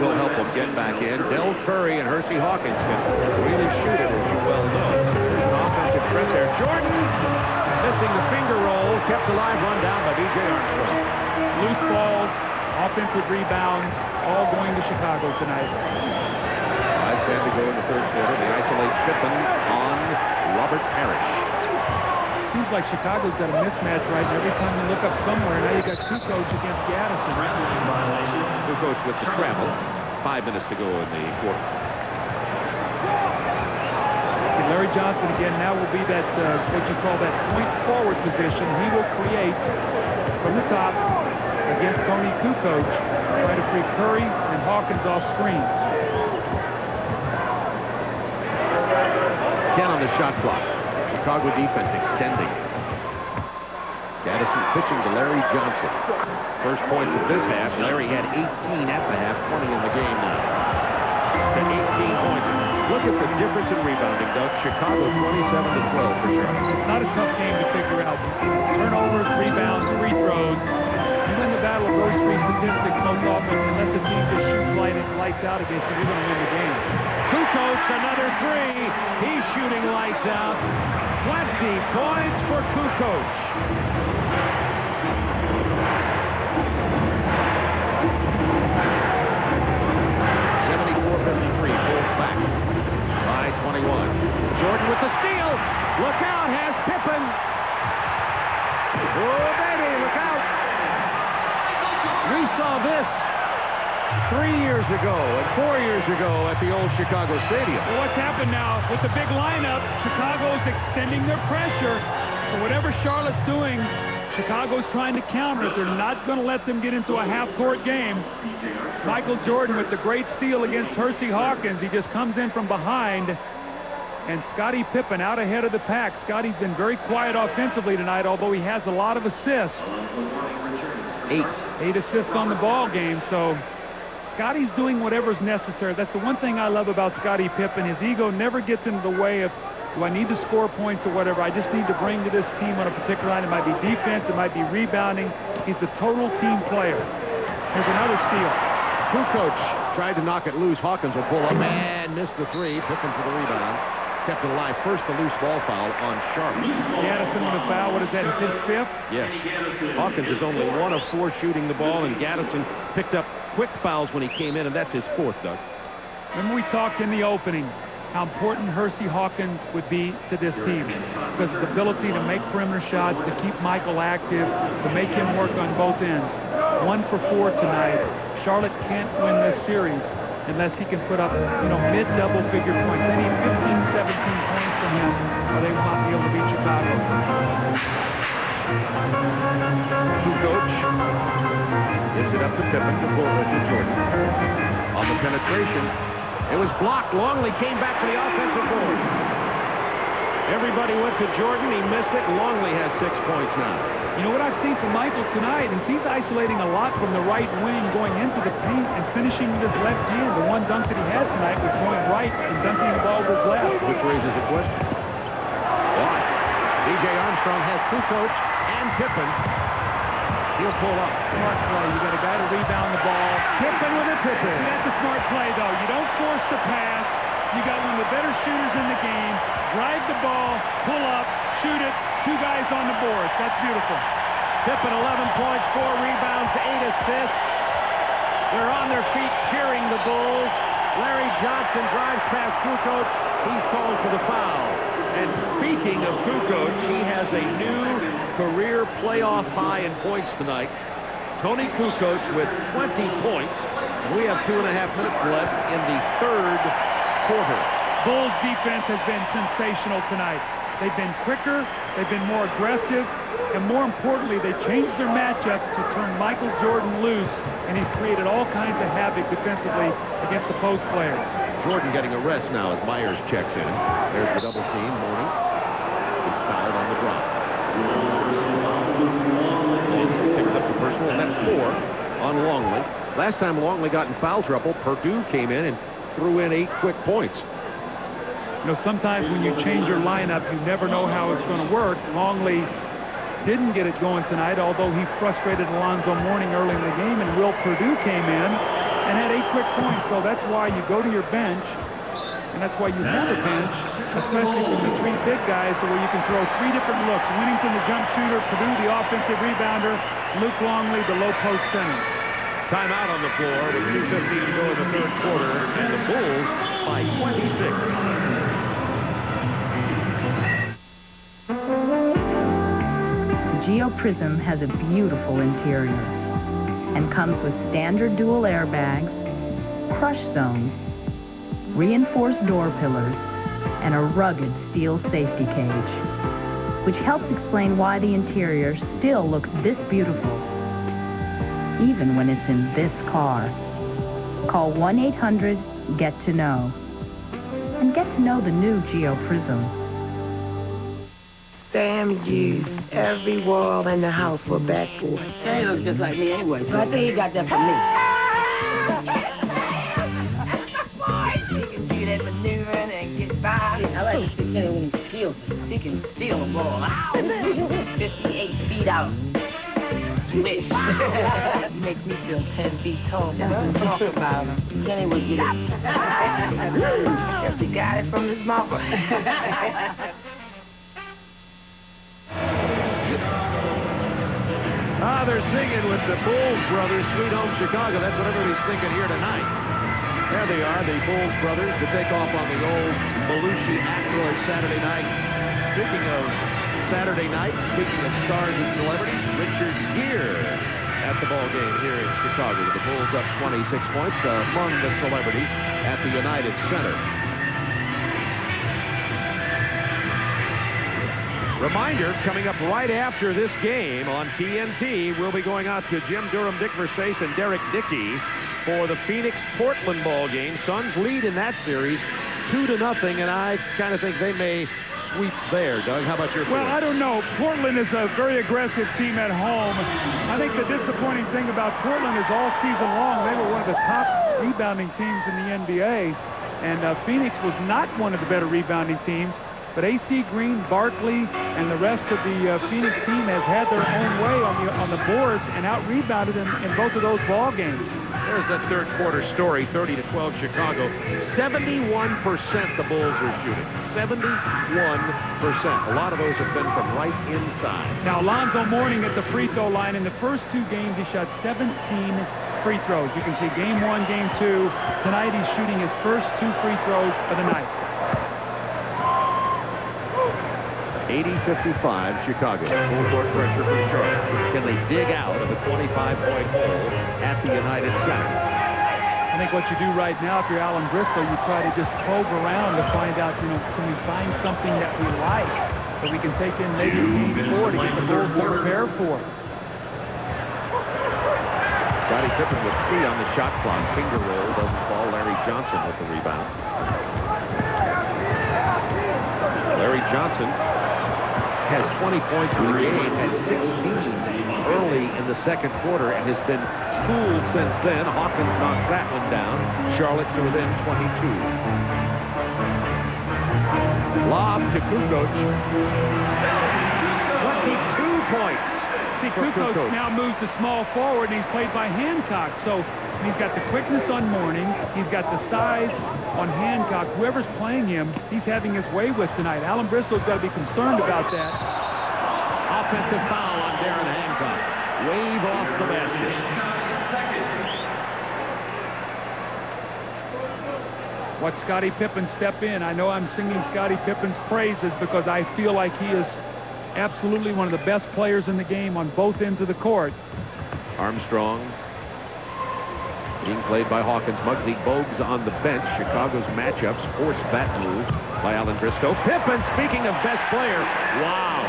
will help them get back in. Del Curry and Hersey Hawkins can really shoot it, as you well know. There's an offensive threat there. Jordan missing the finger roll, kept alive, run down by B.J. Armstrong. Loose balls, offensive rebounds, all going to Chicago tonight. 5:10 to go in the third quarter. They isolate Pippen on Robert Parrish. Seems like Chicago's got a mismatch right now. Every time you look up somewhere, now you got Kukoc against Gaddison. Kukoc with the scramble. 5 minutes to go in the quarter. And Larry Johnson again now will be that what you call that point forward position. He will create from the top against Tony Kukoc, try to free Curry and Hawkins off screen. 10 on the shot clock. Chicago defense extending. Gaddison pitching to Larry Johnson. First points of this half. Larry had 18 at the half, 20 in the game now. And 18 points. Look at the difference in rebounding, Doug. Chicago 27 to 12 for Charlotte. It's not a tough game to figure out. Turnovers, rebounds, free throws. You win the battle of those three statistics most often, unless the team just shoots lights out against you, you're going to win the game. Kukoc, another 3. He's shooting lights out. 20 points for Kukoc. Pulls back by 21. Jordan with the steal. Look out, has Pippen. Oh, baby, look out. We saw this 3 years ago and 4 years ago at the old Chicago Stadium. Well, what's happened now with the big lineup, Chicago's extending their pressure. So whatever Charlotte's doing, Chicago's trying to counter it. They're not going to let them get into a half-court game. Michael Jordan with the great steal against Hersey Hawkins. He just comes in from behind. And Scottie Pippen out ahead of the pack. Scottie's been very quiet offensively tonight, although he has a lot of assists. 8 assists on the ball game. So Scottie's doing whatever's necessary. That's the one thing I love about Scottie Pippen. His ego never gets into the way of, do I need to score points or whatever? I just need to bring to this team on a particular line. It might be defense. It might be rebounding. He's a total team player. Here's another steal. Kukoc tried to knock it loose. Hawkins will pull up and miss the 3. Pippen for the rebound. Kept it alive. First, the loose ball foul on Charlotte. Gaddison with a foul. What is that? His 5th? Yes. Hawkins is only 1 of 4 shooting the ball, and Gaddison picked up quick fouls when he came in, and that's his 4th, Doug. Remember we talked in the opening how important Hersey Hawkins would be to this team, because his ability to make perimeter shots, to keep Michael active, to make him work on both ends. 1 for 4 tonight. Charlotte can't win this series unless he can put up, mid-double figure points. They need 15, 17 points from him, or they will not be able to beat Chicago. Kukoc gives it up to Pippen to Jordan. On the penetration, it was blocked. Longley came back to the offensive board. Everybody went to Jordan. He missed it. Longley has 6 points now. You know what I've seen from Michael tonight is he's isolating a lot from the right wing, going into the paint and finishing with his left hand. The one dunk that he had tonight was going right and dunking the ball with his left. Which raises a question. Why? B.J. Armstrong has Kukoc and Pippen. He'll pull up. Smart play. You got a guy to rebound the ball. Pippen with a Pippen. That's a smart play, though. You don't force the pass. You got one of the better shooters in the game. Drive the ball, pull up, shoot it. 2 guys on the board. That's beautiful. Pippen 11 points, 4 rebounds, 8 assists. They're on their feet cheering the Bulls. Larry Johnson drives past Kukoc, He's called for the foul. And speaking of Kukoc, he has a new career playoff high in points tonight. Tony Kukoc with 20 points. We have 2.5 minutes left in the third quarter. Bulls defense has been sensational tonight. They've been quicker, they've been more aggressive, and more importantly, they changed their matchups to turn Michael Jordan loose, and he's created all kinds of havoc defensively against the post players. Jordan getting a rest now as Myers checks in. There's the double team. Mooney is fouled on the drop. Picks up the personal, and that's 4 on Longley. Last time Longley got in foul trouble, Purdue came in and threw in 8 quick points. You know, sometimes when you change your lineup, you never know how it's going to work. Longley didn't get it going tonight, although he frustrated Alonzo Mourning early in the game, and Will Purdue came in and had 8 quick points. So that's why you go to your bench, and that's why you have a bench, especially with the 3 big guys, so where you can throw 3 different looks. Winnington, the jump shooter, Purdue, the offensive rebounder, Luke Longley, the low post center. Timeout on the floor with 2:15 to go in the third quarter, and the Bulls by 26. GeoPrism has a beautiful interior and comes with standard dual airbags, crush zones, reinforced door pillars, and a rugged steel safety cage, which helps explain why the interior still looks this beautiful, even when it's in this car. Call 1-800-GET-TO-KNOW and get to know the new GeoPrism. Damn Jews. Every wall in the house were backboard. He looks just like me anyway, so I think he got that from me. He can do that maneuvering and get by. I like to see Kenny when he steals me. He can steal a ball. 58 feet out. Swish. He makes me feel 10 feet tall. Don't talk about him. Kenny would get it. Guess he got it from his mama. They're singing with the Bulls Brothers, Sweet Home Chicago. That's what everybody's thinking here tonight. There they are, the Bulls Brothers, to take off on the old Belushi Ackroyd Saturday night. Speaking of Saturday night, speaking of stars and celebrities, Richard Gere at the ball game here in Chicago. The Bulls up 26 points among the celebrities at the United Center. Reminder, coming up right after this game on TNT, we'll be going out to Jim Durham, Dick Versace, and Derek Dickey for the Phoenix-Portland ball game. Suns lead in that series 2-0, and I kind of think they may sweep there. Doug, how about your Well, I don't know. Portland is a very aggressive team at home. I think the disappointing thing about Portland is all season long, they were one of the top rebounding teams in the NBA, and Phoenix was not one of the better rebounding teams. But A.C. Green, Barkley, and the rest of the Phoenix team has had their own way on the boards and out-rebounded in both of those ball games. There's that third quarter story, 30-12 Chicago. 71% the Bulls are shooting. 71%. A lot of those have been from right inside. Now, Alonzo Mourning at the free throw line. In the first 2 games, he shot 17 free throws. You can see game 1, game 2. Tonight, he's shooting his first 2 free throws of the night. 80-55 Chicago. Full court pressure from Charlotte. Can they dig out of a 25-point hole at the United Center? I think what you do right now, if you're Alan Bristol, you try to just probe around to find out, can we find something that we like that we can take in maybe game 4 to get the Bulls more prepared for it. Scottie Pippen with 3 on the shot clock. Finger roll doesn't fall. Larry Johnson with the rebound. Larry Johnson has 20 points in the game, had 16 early in the second quarter, and has been cool since then. Hawkins knocks that one down. Charlotte to within 22. Lob to Kukoc. 22 points. See, Kukoc now moves to small forward, and he's played by Hancock. So he's got the quickness on Mourning. He's got the size on Hancock. Whoever's playing him, he's having his way with tonight. Alan Bristol's got to be concerned about that. Offensive foul on Darren Hancock. Wave off the basket. watch Scottie Pippen step in. I know I'm singing Scottie Pippen's praises because I feel like he is absolutely one of the best players in the game on both ends of the court. Armstrong being played by Hawkins. Muggsy Bogues on the bench. Chicago's matchups forced that move by Alan Briscoe. Pippen, speaking of best player, wow.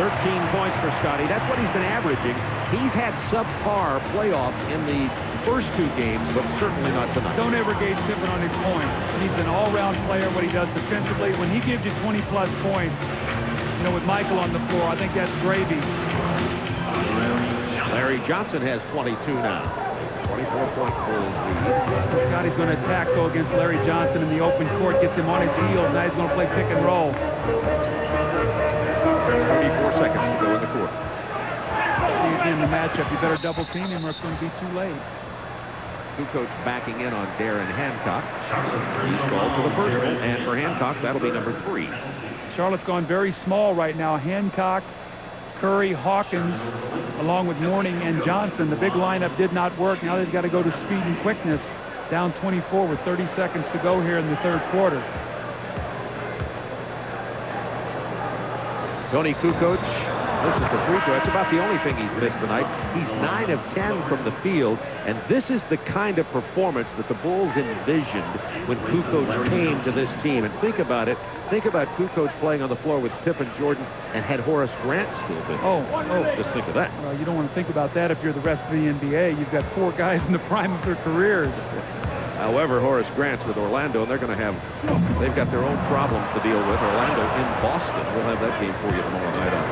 13 points for Scottie. That's what he's been averaging. He's had subpar playoffs in the first 2 games, but certainly not tonight. Don't ever gauge Pippen on his points. He's an all-round player, what he does defensively. When he gives you 20-plus points, you know, with Michael on the floor, I think that's gravy. Larry Johnson has 22 now. 24-point Bulls lead. Scottie's going to attack, though, against Larry Johnson in the open court. Gets him on his heels. Now he's going to play pick and roll. 34 seconds to go in the court. See again the matchup. You better double team him or it's going to be too late. Kukoc backing in on Darren Hancock. He's called for the first one. And for Hancock, that'll be number 3. Charlotte's gone very small right now. Hancock, Curry, Hawkins, along with Mourning and Johnson. The big lineup did not work. Now they've got to go to speed and quickness. Down 24 with 30 seconds to go here in the third quarter. Tony Kukoc misses the free throw. That's about the only thing he's missed tonight. He's 9 of 10 from the field, and this is the kind of performance that the Bulls envisioned when Kukoc came to this team. And think about it. Think about Kukoc playing on the floor with Pippen, Jordan, and had Horace Grant still been. Just think of that. Well, you don't want to think about that if you're the rest of the NBA. You've got 4 guys in the prime of their careers. However, Horace Grant's with Orlando, and they've got their own problems to deal with. Orlando in Boston. We'll have that game for you tomorrow night on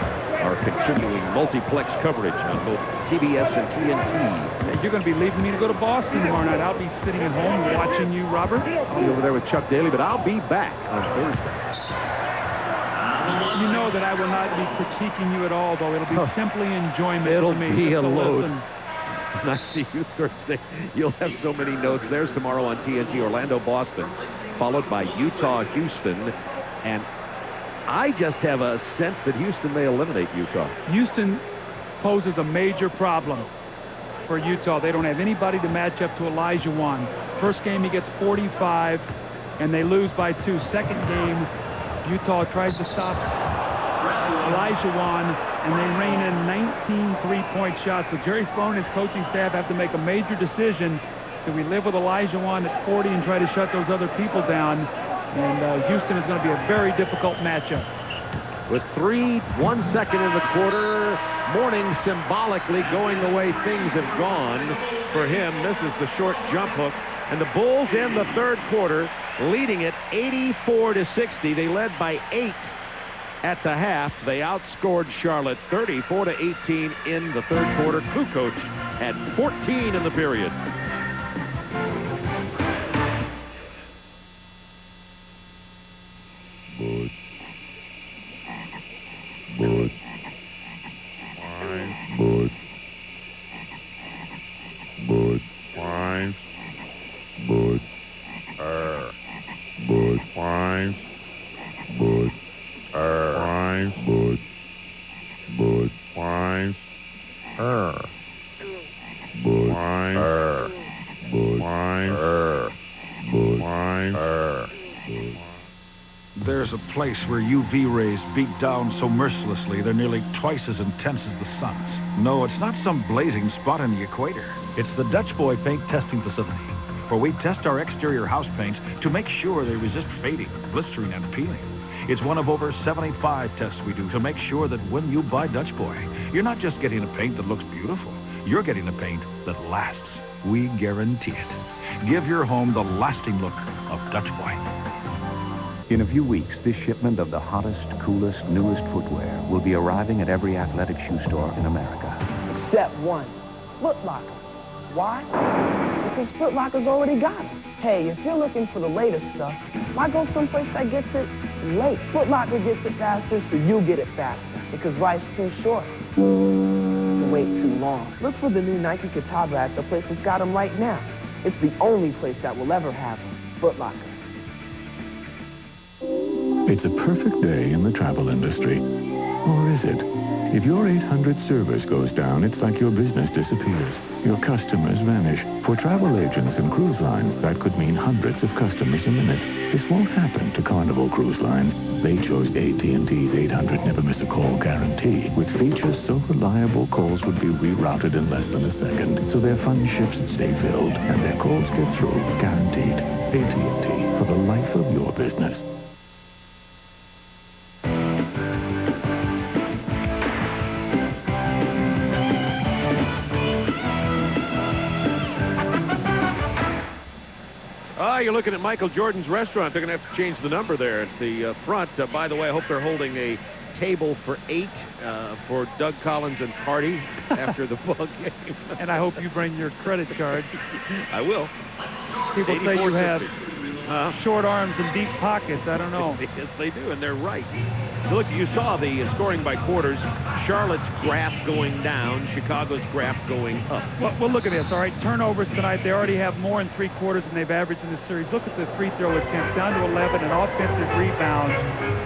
our continuing multiplex coverage on both TBS and TNT. And you're going to be leaving me to go to Boston tomorrow night. I'll be sitting at home watching you, Robert. I'll be over there with Chuck Daly, but I'll be back on Thursday. You know that I will not be critiquing you at all, though. It'll be simply enjoyment It'll for me. be a load. Listen. Nice to see you Thursday. You'll have so many notes. There's tomorrow on TNT, Orlando, Boston, followed by Utah, Houston. And I just have a sense that Houston may eliminate Utah. Houston poses a major problem for Utah. They don't have anybody to match up to Elijah Wan. First game, he gets 45, and they lose by 2. Second game, Utah tries to stop Elijah Wan, and they rain in 19 three-point shots. So Jerry Sloan and his coaching staff have to make a major decision. Do we live with Elijah Wan at 40 and try to shut those other people down? And Houston is going to be a very difficult matchup. With 1 second in the quarter, Mourning symbolically going the way things have gone for him. Misses the short jump hook. And the Bulls in the third quarter leading it 84-60. They led by 8 at the half. They outscored Charlotte 34-18 in the third quarter. Kukoc had 14 in the period. There's a place where UV rays beat down so mercilessly they're nearly twice as intense as the sun's. No, it's not some blazing spot on the equator. It's the Dutch Boy Paint Testing Facility, where we test our exterior house paints to make sure they resist fading, blistering, and peeling. It's one of over 75 tests we do to make sure that when you buy Dutch Boy, you're not just getting a paint that looks beautiful. You're getting a paint that lasts. We guarantee it. Give your home the lasting look of Dutch Boy. In a few weeks, this shipment of the hottest, coolest, newest footwear will be arriving at every athletic shoe store in America. Step 1, Foot Locker. Why? Because Foot Locker's already got it. Hey, if you're looking for the latest stuff, why go someplace that gets it late? Foot Locker gets it faster, so you get it faster. Because life's too short to wait too long. Look for the new Nike Catawba at the place that's got them right now. It's the only place that will ever have them. Foot Locker. It's a perfect day in the travel industry. Or is it? If your 800 service goes down, it's like your business disappears. your customers vanish. For travel agents and cruise lines, that could mean hundreds of customers a minute. This won't happen to Carnival Cruise Lines. They chose AT&T's 800 Never Miss a Call guarantee, with features so reliable calls would be rerouted in less than a second, so their fun ships stay filled and their calls get through, guaranteed. AT&T, for the life of your business. You're looking at Michael Jordan's restaurant. They're going to have to change the number there at the front. By the way, I hope they're holding a table for 8 for Doug Collins and party after the ball game. And I hope you bring your credit card. I will. People say you have short arms and deep pockets. I don't know. Yes, they do, and they're right. Look, you saw the scoring by quarters. Charlotte's graph going down, Chicago's graph going up. Well, look at this. All right, turnovers tonight. They already have more in 3 quarters than they've averaged in this series. Look at the free throw attempts, down to 11, and offensive rebounds.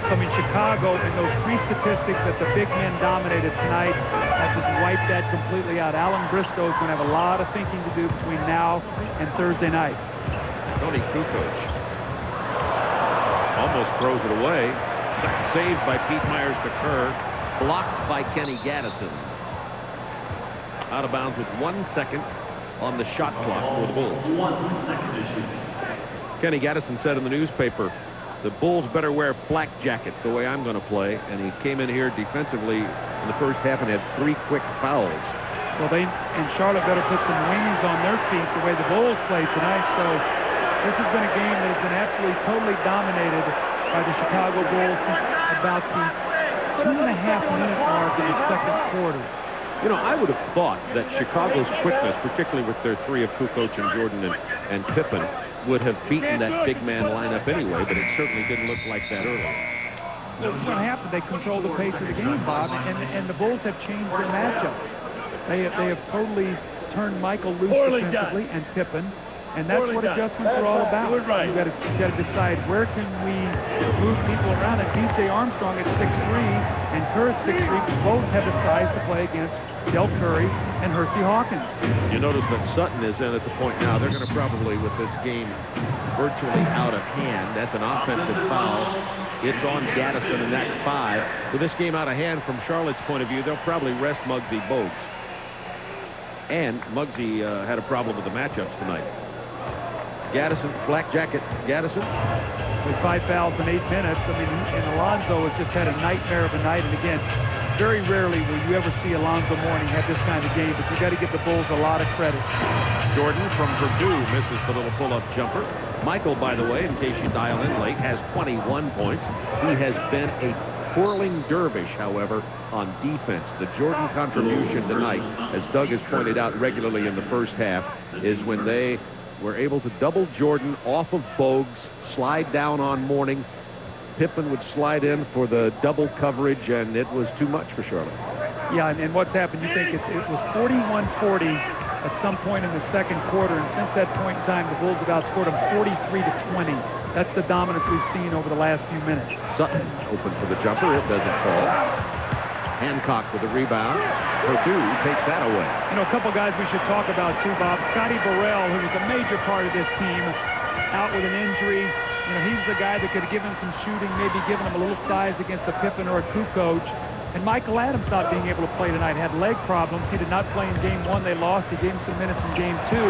So, I mean, Chicago, in those 3 statistics that the big men dominated tonight, have just wiped that completely out. Alan Bristow is going to have a lot of thinking to do between now and Thursday night. Tony Kukoc almost throws it away. Saved by Pete Myers to Kerr. Blocked by Kenny Gaddison. Out of bounds with 1 second on the shot clock for the Bulls. Kenny Gaddison said in the newspaper, the Bulls better wear flak jackets the way I'm going to play. And he came in here defensively in the first half and had 3 quick fouls. Well, and Charlotte better put some wings on their feet the way the Bulls play tonight. So this has been a game that has been absolutely totally dominated by the Chicago Bulls since about the 2.5-minute mark in the second quarter. You know, I would have thought that Chicago's quickness, particularly with their 3 of Kukoc and Jordan and Pippen, would have beaten that big man lineup anyway, but it certainly didn't look like that early. Well, what happened? They controlled the pace of the game, Bob, and the Bulls have changed their matchup. They have totally turned Michael loose defensively and Pippen. And that's what adjustments are all about. You've got to decide where can we move people around. And B.J. Armstrong at 6'3", and Kerr at 6'3", both have the size to play against Del Curry and Hersey Hawkins. You notice that Sutton is in at the point now. They're going to probably, with this game virtually out of hand, that's an offensive foul. It's on Gaddison, and that's 5. With this game out of hand from Charlotte's point of view, they'll probably rest Muggsy Bogues. And Muggsy had a problem with the matchups tonight. Gaddison, black jacket, Gaddison. With 5 fouls in 8 minutes. I mean, and Alonzo has just had a nightmare of a night. And again, very rarely will you ever see Alonzo Mourning have this kind of game, but you got to give the Bulls a lot of credit. Jordan from Purdue misses the little pull-up jumper. Michael, by the way, in case you dial in late, has 21 points. He has been a twirling dervish, however, on defense. The Jordan contribution tonight, as Doug has pointed out regularly in the first half, is when they were able to double Jordan off of Bogues, slide down on Mourning. Pippen would slide in for the double coverage, and it was too much for Charlotte. Yeah, and what's happened, you think it was 41-40 at some point in the second quarter, and since that point in time, the Bulls have outscored them 43-20. That's the dominance we've seen over the last few minutes. Sutton open for the jumper. It doesn't fall. Hancock with the rebound. Purdue takes that away. You know, a couple guys we should talk about too, Bob. Scotty Burrell, who was a major part of this team, out with an injury. You know, he's the guy that could have given some shooting, maybe given him a little size against a Pippen or a Kukoc. And Michael Adams not being able to play tonight, had leg problems. He did not play in game 1. They lost. He gave him some minutes in game 2.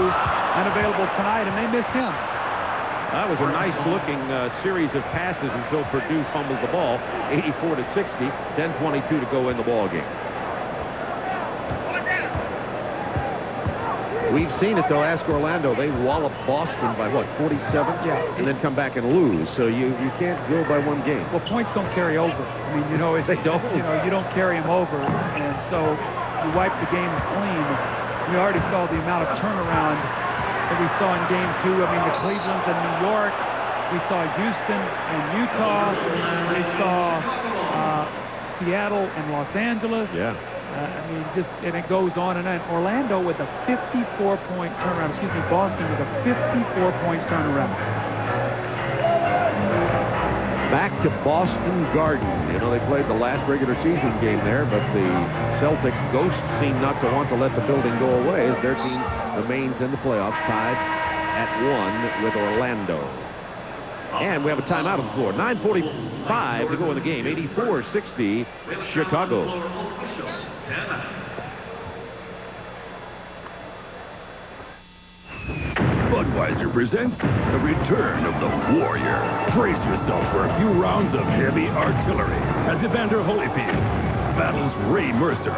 Unavailable tonight, and they missed him. That was a nice-looking series of passes until Purdue fumbled the ball, 84-60, 10:22 to go in the ball game. We've seen it, though. Ask Orlando. They wallop Boston by, what, 47? Yeah. And then come back and lose. So you can't go by one game. Well, points don't carry over. I mean, you know, they don't. You know, you don't carry them over. And so you wipe the game clean. We already saw the amount of turnaround that we saw in game 2. I mean, the Cleveland and New York. We saw Houston and Utah. We saw Seattle and Los Angeles. Yeah. I mean, and it goes on and on. Orlando with a 54-point turnaround. Excuse me, Boston with a 54-point turnaround. back to Boston Garden. You know, they played the last regular season game there, but the Celtic ghosts seem not to want to let the building go away as their team remains in the playoffs, tied at 1 with Orlando. And we have a timeout on the floor. 9:45 to go in the game. 84-60, Chicago. Budweiser presents the return of the Warrior. Brace yourself for a few rounds of heavy artillery as Evander Holyfield battles Ray Mercer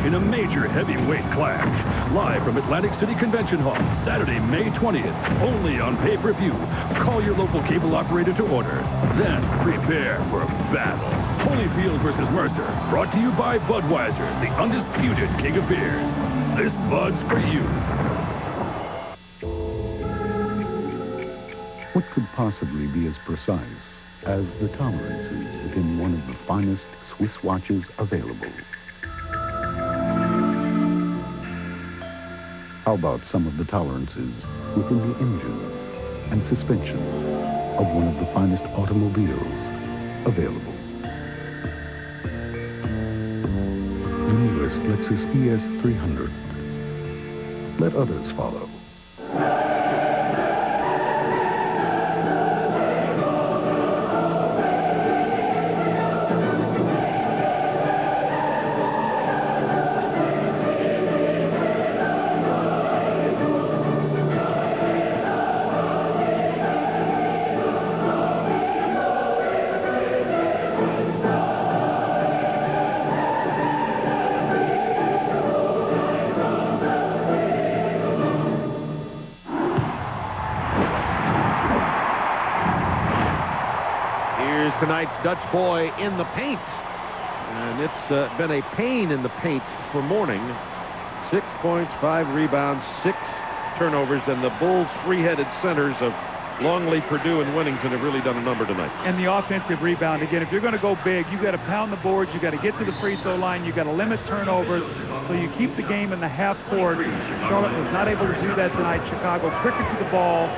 in a major heavyweight clash. Live from Atlantic City Convention Hall, Saturday, May 20th, only on pay-per-view. Call your local cable operator to order. Then prepare for battle. Holyfield versus Mercer, brought to you by Budweiser, the undisputed king of beers. This Bud's for you. What could possibly be as precise as the tolerances within one of the finest Swiss watches available? How about some of the tolerances within the engine and suspension of one of the finest automobiles available? The newest Lexus ES 300. Let others follow. Tonight's Dutch boy in the paint. And it's been a pain in the paint for Morning. 6 points, 5 rebounds, 6 turnovers, and the Bulls' three-headed centers of Longley, Purdue, and Winnington have really done a number tonight. And the offensive rebound. Again, if you're going to go big, you got to pound the boards, you got to get to the free throw line, you got to limit turnovers, so you keep the game in the half court. Charlotte was not able to do that tonight. Chicago quicker to the ball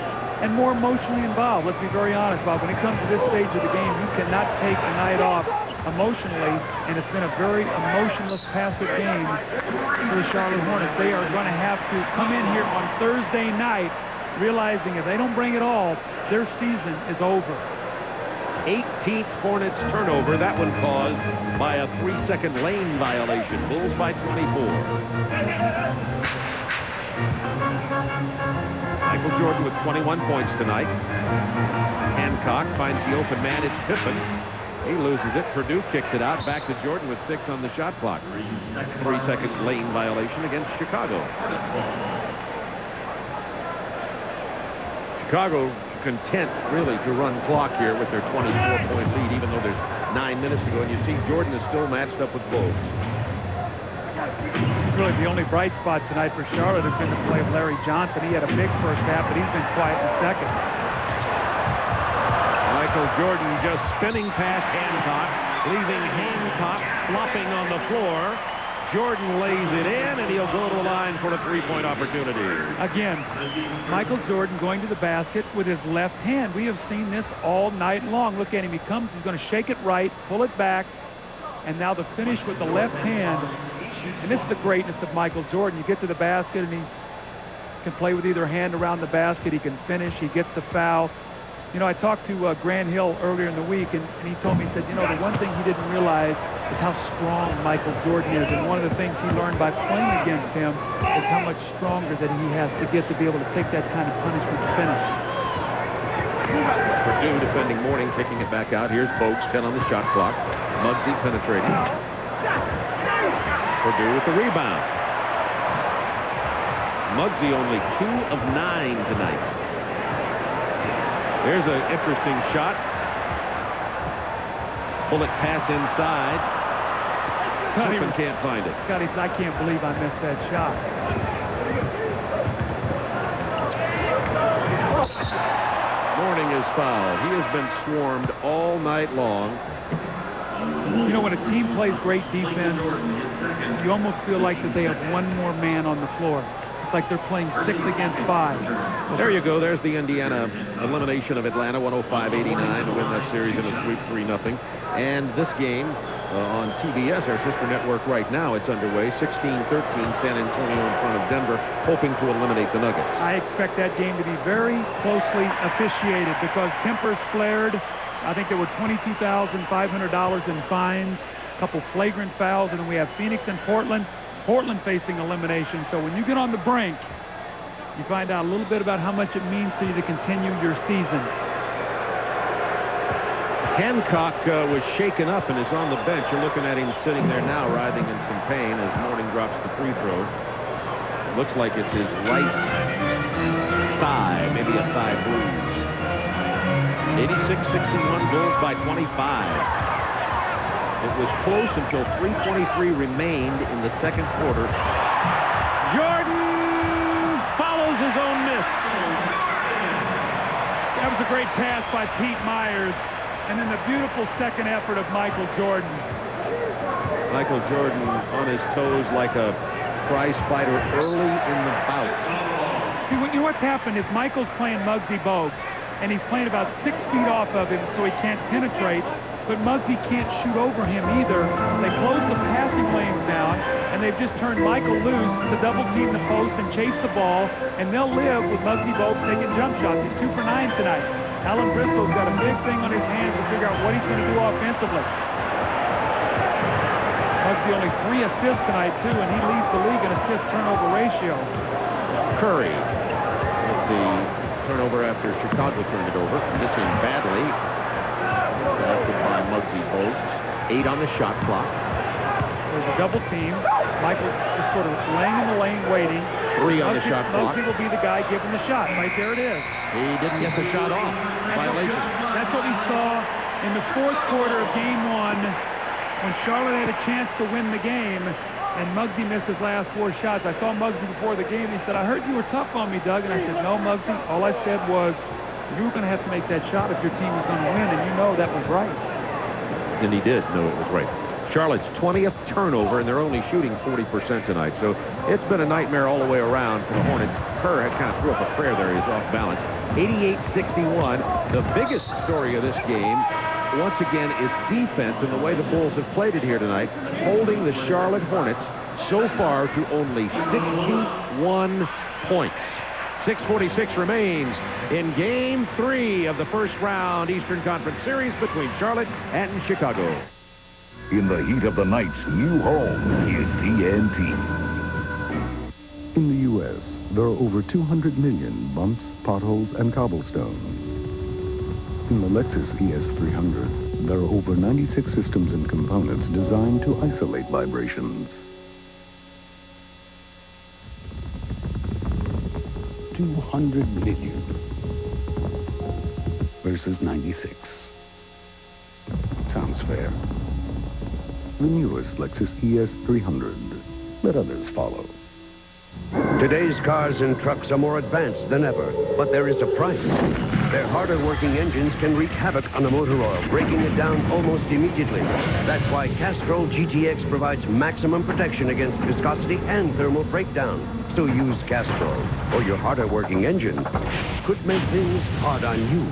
and more emotionally involved. Let's be very honest, Bob. When it comes to this stage of the game, you cannot take the night off emotionally, and it's been a very emotionless, passive game for the Charlotte Hornets. They are going to have to come in here on Thursday night realizing if they don't bring it all, their season is over. 18th Hornets turnover. That one caused by a 3-second lane violation. Bulls by 24. Michael Jordan with 21 points tonight. Hancock finds the open man. It's Pippen. He loses it. Purdue kicks it out. Back to Jordan with 6 on the shot clock. 3-second lane violation against Chicago. Chicago content really to run clock here with their 24-point lead, even though there's 9 minutes to go. And you see Jordan is still matched up with Bogues. Really the only bright spot tonight for Charlotte has been the play of Larry Johnson. He had a big first half, but he's been quiet in second. Michael Jordan just spinning past Hancock, leaving Hancock flopping on the floor. Jordan lays it in, and he'll go to the line for a three-point opportunity. Again, Michael Jordan going to the basket with his left hand. We have seen this all night long. Look at him. He comes, he's going to shake it right, pull it back, and now the finish with the left hand. And this is the greatness of Michael Jordan. You get to the basket, and he can play with either hand around the basket. He can finish. He gets the foul. You know, I talked to Grant Hill earlier in the week, and he told me, he said, you know, the one thing he didn't realize is how strong Michael Jordan is. And one of the things he learned by playing against him is how much stronger that he has to get to be able to take that kind of punishment to finish. Purdue defending Morning, kicking it back out. Here's Bogues, 10 on the shot clock. Muggsy penetrating. Purdue with the rebound. Muggsy only 2 of 9 tonight. There's an interesting shot. Bullet pass inside. Pippen can't find it. Scotty, I can't believe I missed that shot. Morning is fouled. He has been swarmed all night long. You know, when a team plays great defense, you almost feel like that they have one more man on the floor. It's like they're playing 6 against 5. There you go. There's the Indiana elimination of Atlanta, 105-89 to win that series in a sweep 3-0. And this game on TBS, our sister network right now, it's underway. 16-13, San Antonio in front of Denver, hoping to eliminate the Nuggets. I expect that game to be very closely officiated because tempers flared. I think there were $22,500 in fines, a couple flagrant fouls, and then we have Phoenix and Portland. Portland facing elimination. So when you get on the brink, you find out a little bit about how much it means to you to continue your season. Hancock was shaken up and is on the bench. You're looking at him sitting there now, writhing in some pain as Mourning drops the free throw. Looks like it's his right thigh, maybe a thigh bruise. 86-61, Bulls by 25. It was close until 3:23 remained in the second quarter. Jordan follows his own miss. That was a great pass by Pete Myers. And then the beautiful second effort of Michael Jordan. Michael Jordan on his toes like a prize fighter early in the bout. See, you know what's happened is Michael's playing Muggsy Bogues, and he's playing about 6 feet off of him so he can't penetrate. But Muggsy can't shoot over him either. They closed the passing lanes down, and they've just turned Michael loose to double team the post and chase the ball, and they'll live with Muggsy Bogues taking jump shots. He's 2 for 9 tonight. Alan Bristol's got a big thing on his hands to figure out what he's going to do offensively. Muggsy only 3 assists tonight, too, and he leads the league in assist-turnover ratio. Curry with the turnover after Chicago turned it over. Missing badly. Selected by Muggsy Bogues. 8 on the shot clock. There's a double team. Michael just sort of laying in the lane waiting. 3 on the shot clock. Muggsy will be the guy giving the shot. Right there it is. He didn't get the shot off. Violation. That's what we saw in the fourth quarter of game 1 when Charlotte had a chance to win the game and Muggsy missed his last 4 shots. I saw Muggsy before the game. He said, "I heard you were tough on me, Doug." And I said, "No, Muggsy. All I said was you were going to have to make that shot if your team was going to win, and you know that was right." And he did know it was right. Charlotte's 20th turnover, and they're only shooting 40% tonight. So it's been a nightmare all the way around for the Hornets. Kerr had kind of threw up a prayer there. He's off balance. 88-61. The biggest story of this game, once again, is defense and the way the Bulls have played it here tonight, holding the Charlotte Hornets so far to only 61 points. 6:46 remains in Game 3 of the first round Eastern Conference Series between Charlotte and Chicago. In the heat of the night's new home is TNT. In the U.S., there are over 200 million bumps, potholes, and cobblestones. In the Lexus ES300, there are over 96 systems and components designed to isolate vibrations. 200 million versus 96. Sounds fair. The newest Lexus ES300. Let others follow. Today's cars and trucks are more advanced than ever, but there is a price. Their harder-working engines can wreak havoc on the motor oil, breaking it down almost immediately. That's why Castrol GTX provides maximum protection against viscosity and thermal breakdown. So use Castrol, or your harder-working engine could make things hard on you.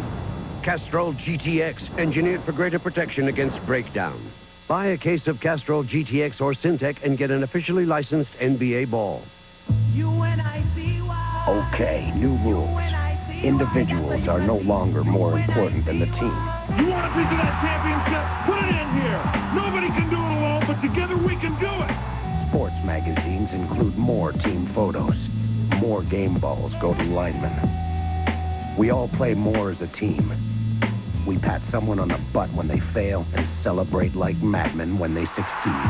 Castrol GTX, engineered for greater protection against breakdown. Buy a case of Castrol GTX or Syntec and get an officially licensed NBA ball. Okay, new rules. Individuals are no longer more important than the team. You want a piece of that championship? Put it in here. Nobody can do it alone, but together we can do it. Sports magazines include more team photos. More game balls go to linemen. We all play more as a team. We pat someone on the butt when they fail and celebrate like madmen when they succeed.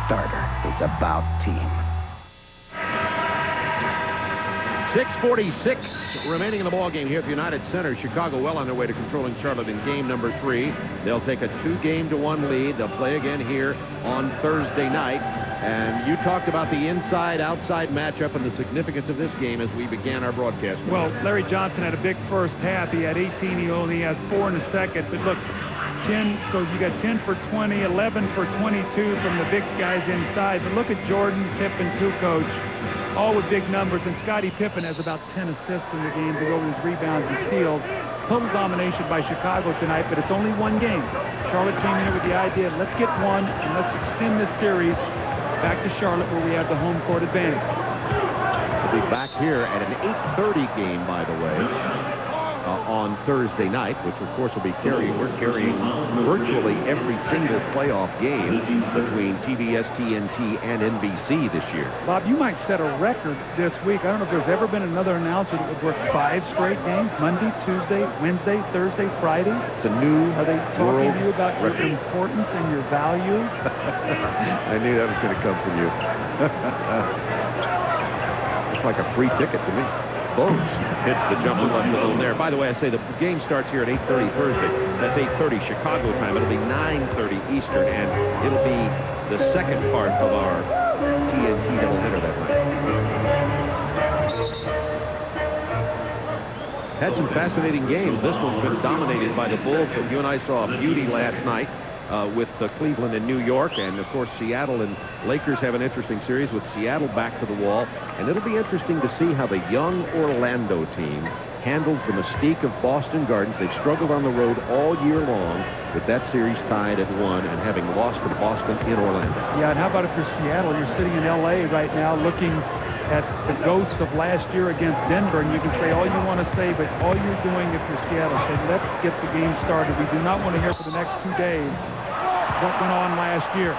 Starter is about team. 6:46 remaining in the ballgame here at the United Center. Chicago well on their way to controlling Charlotte in game number 3. They'll take a 2-1 lead. They'll play again here on Thursday night. And you talked about the inside-outside matchup and the significance of this game as we began our broadcast. Well, Larry Johnson had a big first half. He had 18. He only has 4 in the second. But look, 10. So you got 10 for 20, 11 for 22 from the big guys inside. But look at Jordan, Tip, and Kukoc. all with big numbers. And Scottie Pippen has about 10 assists in the game to go with his rebounds and steals. Total domination by Chicago tonight, but it's only one game. Charlotte came in with the idea, let's get one and let's extend this series back to Charlotte where we have the home court advantage. We'll be back here at an 8:30 game, by the way, on Thursday night, which of course will be we're carrying virtually every single playoff game between TBS, TNT, and NBC this year. Bob, you might set a record this week. I don't know if there's ever been another announcer that would work 5 straight games, Monday, Tuesday, Wednesday, Thursday, Friday. It's a new Are they talking world to you about record. your importance and your value? I knew that was going to come from you. It's like a free ticket to me. Bones hits the jumper left alone there. By the way, I say the game starts here at 8:30 Thursday. That's 8:30 Chicago time. It'll be 9:30 Eastern, and it'll be the second part of our TNT doubleheader that night. Had some fascinating games. This one's been dominated by the Bulls, but you and I saw a beauty last night with Cleveland and New York, and of course Seattle and Lakers have an interesting series with Seattle back to the wall, and it'll be interesting to see how the young Orlando team handles the mystique of Boston Gardens. They've struggled on the road all year long with that series tied at 1 and having lost to Boston in Orlando. Yeah, and how about if you're Seattle? You're sitting in L.A. right now looking at the ghosts of last year against Denver, and you can say all you want to say, but all you're doing if you're Seattle, say, let's get the game started. We do not want to hear for the next 2 days what went on last year.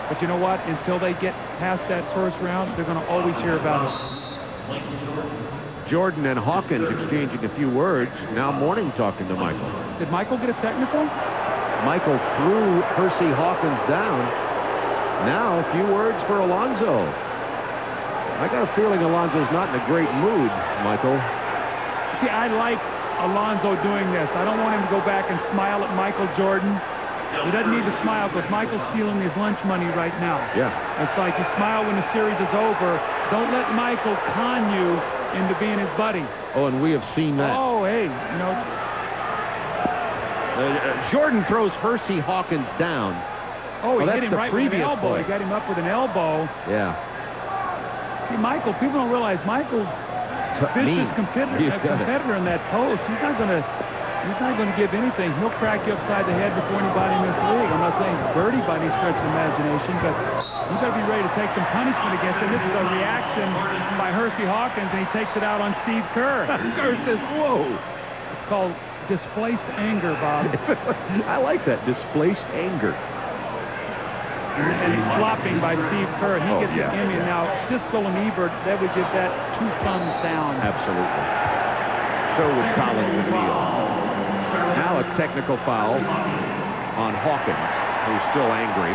But you know what? Until they get past that first round, they're going to always hear about it. Jordan and Hawkins exchanging a few words. Now Mourning talking to Michael. Did Michael get a technical? Michael threw Hersey Hawkins down. Now a few words for Alonzo. I got a feeling Alonzo's not in a great mood, Michael. See, I like Alonzo doing this. I don't want him to go back and smile at Michael Jordan. He doesn't need to smile because Michael's stealing his lunch money right now. Yeah. It's like you smile when the series is over. Don't let Michael con you into being his buddy. Oh, and we have seen that. Oh, hey, you know. Jordan throws Hersey Hawkins down. Oh, he that's hit him the right with an previous elbow. play. He got him up with an elbow. Yeah. See, Michael, people don't realize Michael's vicious competitor in that post. He's not going to give anything. He'll crack you upside the head before anybody in this league. I'm not saying dirty by any stretch of imagination, but you got to be ready to take some punishment against him. This is a reaction by Hersey Hawkins, and he takes it out on Steve Kerr. Kerr says, whoa. It's called displaced anger, Bob. I like that, displaced anger. And flopping by Steve Kerr. He gets the Emmy. Now, Siskel and Ebert, that would give that 2 thumbs down. Absolutely. So would Collins and Neal. Now a technical foul on Hawkins, who's still angry.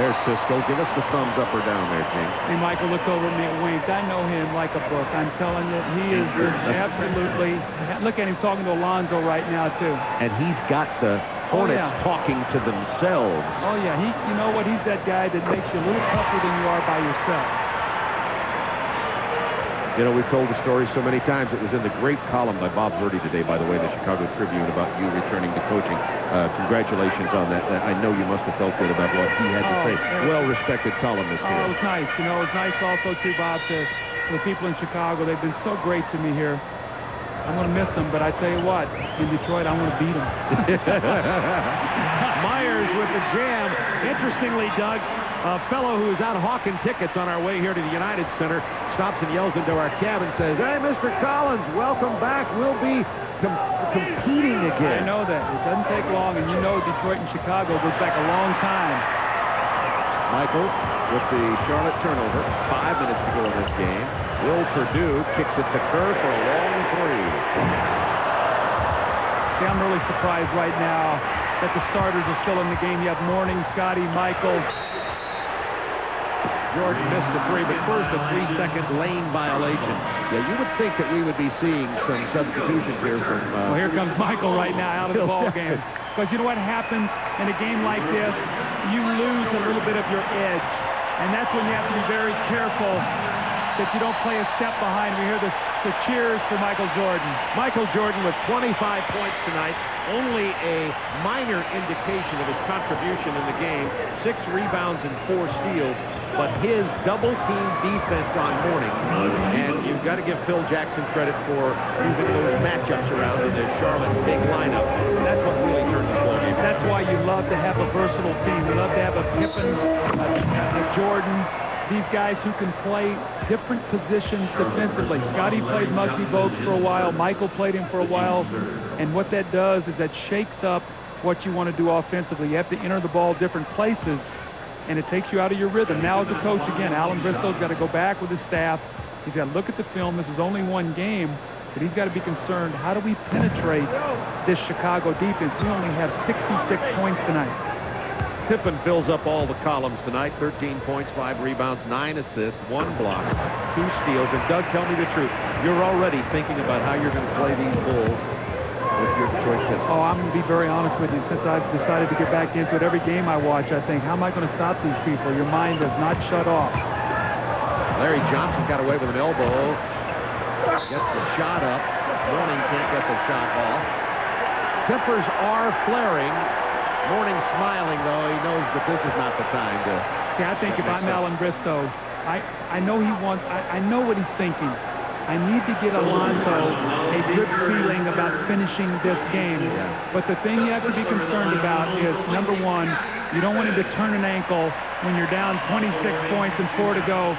There's Siskel. Give us the thumbs up or down there, King. Hey, Michael looked over at me and winked. I know him like a book. I'm telling you, he is absolutely... Look at him talking to Alonzo right now, too. And he's got the Hornets talking to themselves. Oh, yeah. You know what? He's that guy that makes you a little tougher than you are by yourself. You know, we've told the story so many times. It was in the great column by Bob Verdi today, by the way, the Chicago Tribune, about you returning to coaching. Congratulations on that. I know you must have felt good about what he had to say. Well-respected columnist here. Oh, it was nice. You know, it was nice also, too, Bob, to the people in Chicago. They've been so great to me here. I'm going to miss them, but I tell you what, in Detroit, I want to beat them. Myers with the jam. Interestingly, Doug, a fellow who is out hawking tickets on our way here to the United Center stops and yells into our cab and says, "Hey, Mr. Collins, welcome back. We'll be competing again." I know that. It doesn't take long, and you know Detroit and Chicago goes back a long time. Michael with the Charlotte turnover. 5 minutes to go in this game. Will Perdue kicks it to Kerr for a long 3. See, I'm really surprised right now that the starters are still in the game. You have Mourning, Scotty, Michael. Jordan missed the 3, but first a 3-second lane violation. Yeah, you would think that we would be seeing some substitutions here from... well, here comes Michael right now out of the ball game. Because you know what happens in a game like this? You lose a little bit of your edge. And that's when you have to be very careful that you don't play a step behind. We hear the cheers for Michael Jordan. Michael Jordan with 25 points tonight. Only a minor indication of his contribution in the game. 6 rebounds and 4 steals. but his double-team defense on Morning, and you've got to give Phil Jackson credit for using those matchups around in the Charlotte big lineup. That's what really turned the ball game. That's why you love to have a versatile team. You love to have a Pippen, a Jordan, these guys who can play different positions defensively. Scotty played Muggsy Bogues for a while. Michael played him for a while. And what that does is that shakes up what you want to do offensively. You have to enter the ball different places, and it takes you out of your rhythm. Now as a coach, again, Alan Bristow's got to go back with his staff. He's got to look at the film. This is only one game, but he's got to be concerned, how do we penetrate this Chicago defense? We only have 66 points tonight. Pippen fills up all the columns tonight. 13 points, 5 rebounds, 9 assists, 1 block, 2 steals. And Doug, tell me the truth. You're already thinking about how you're going to play these Bulls with your Detroit Pistons. Oh, I'm going to be very honest with you. Since I've decided to get back into it, every game I watch, I think, how am I going to stop these people? Your mind does not shut off. Larry Johnson got away with an elbow. Gets the shot up. Morning can't get the shot off. Clippers are flaring. Morning smiling, though. He knows that this is not the time to... See, I think if I'm Alan Bristow, I know he wants... I know what he's thinking. I need to get Alonzo a good feeling about finishing this game. But the thing you have to be concerned about is, number one, you don't want him to turn an ankle when you're down 26 points and 4 to go.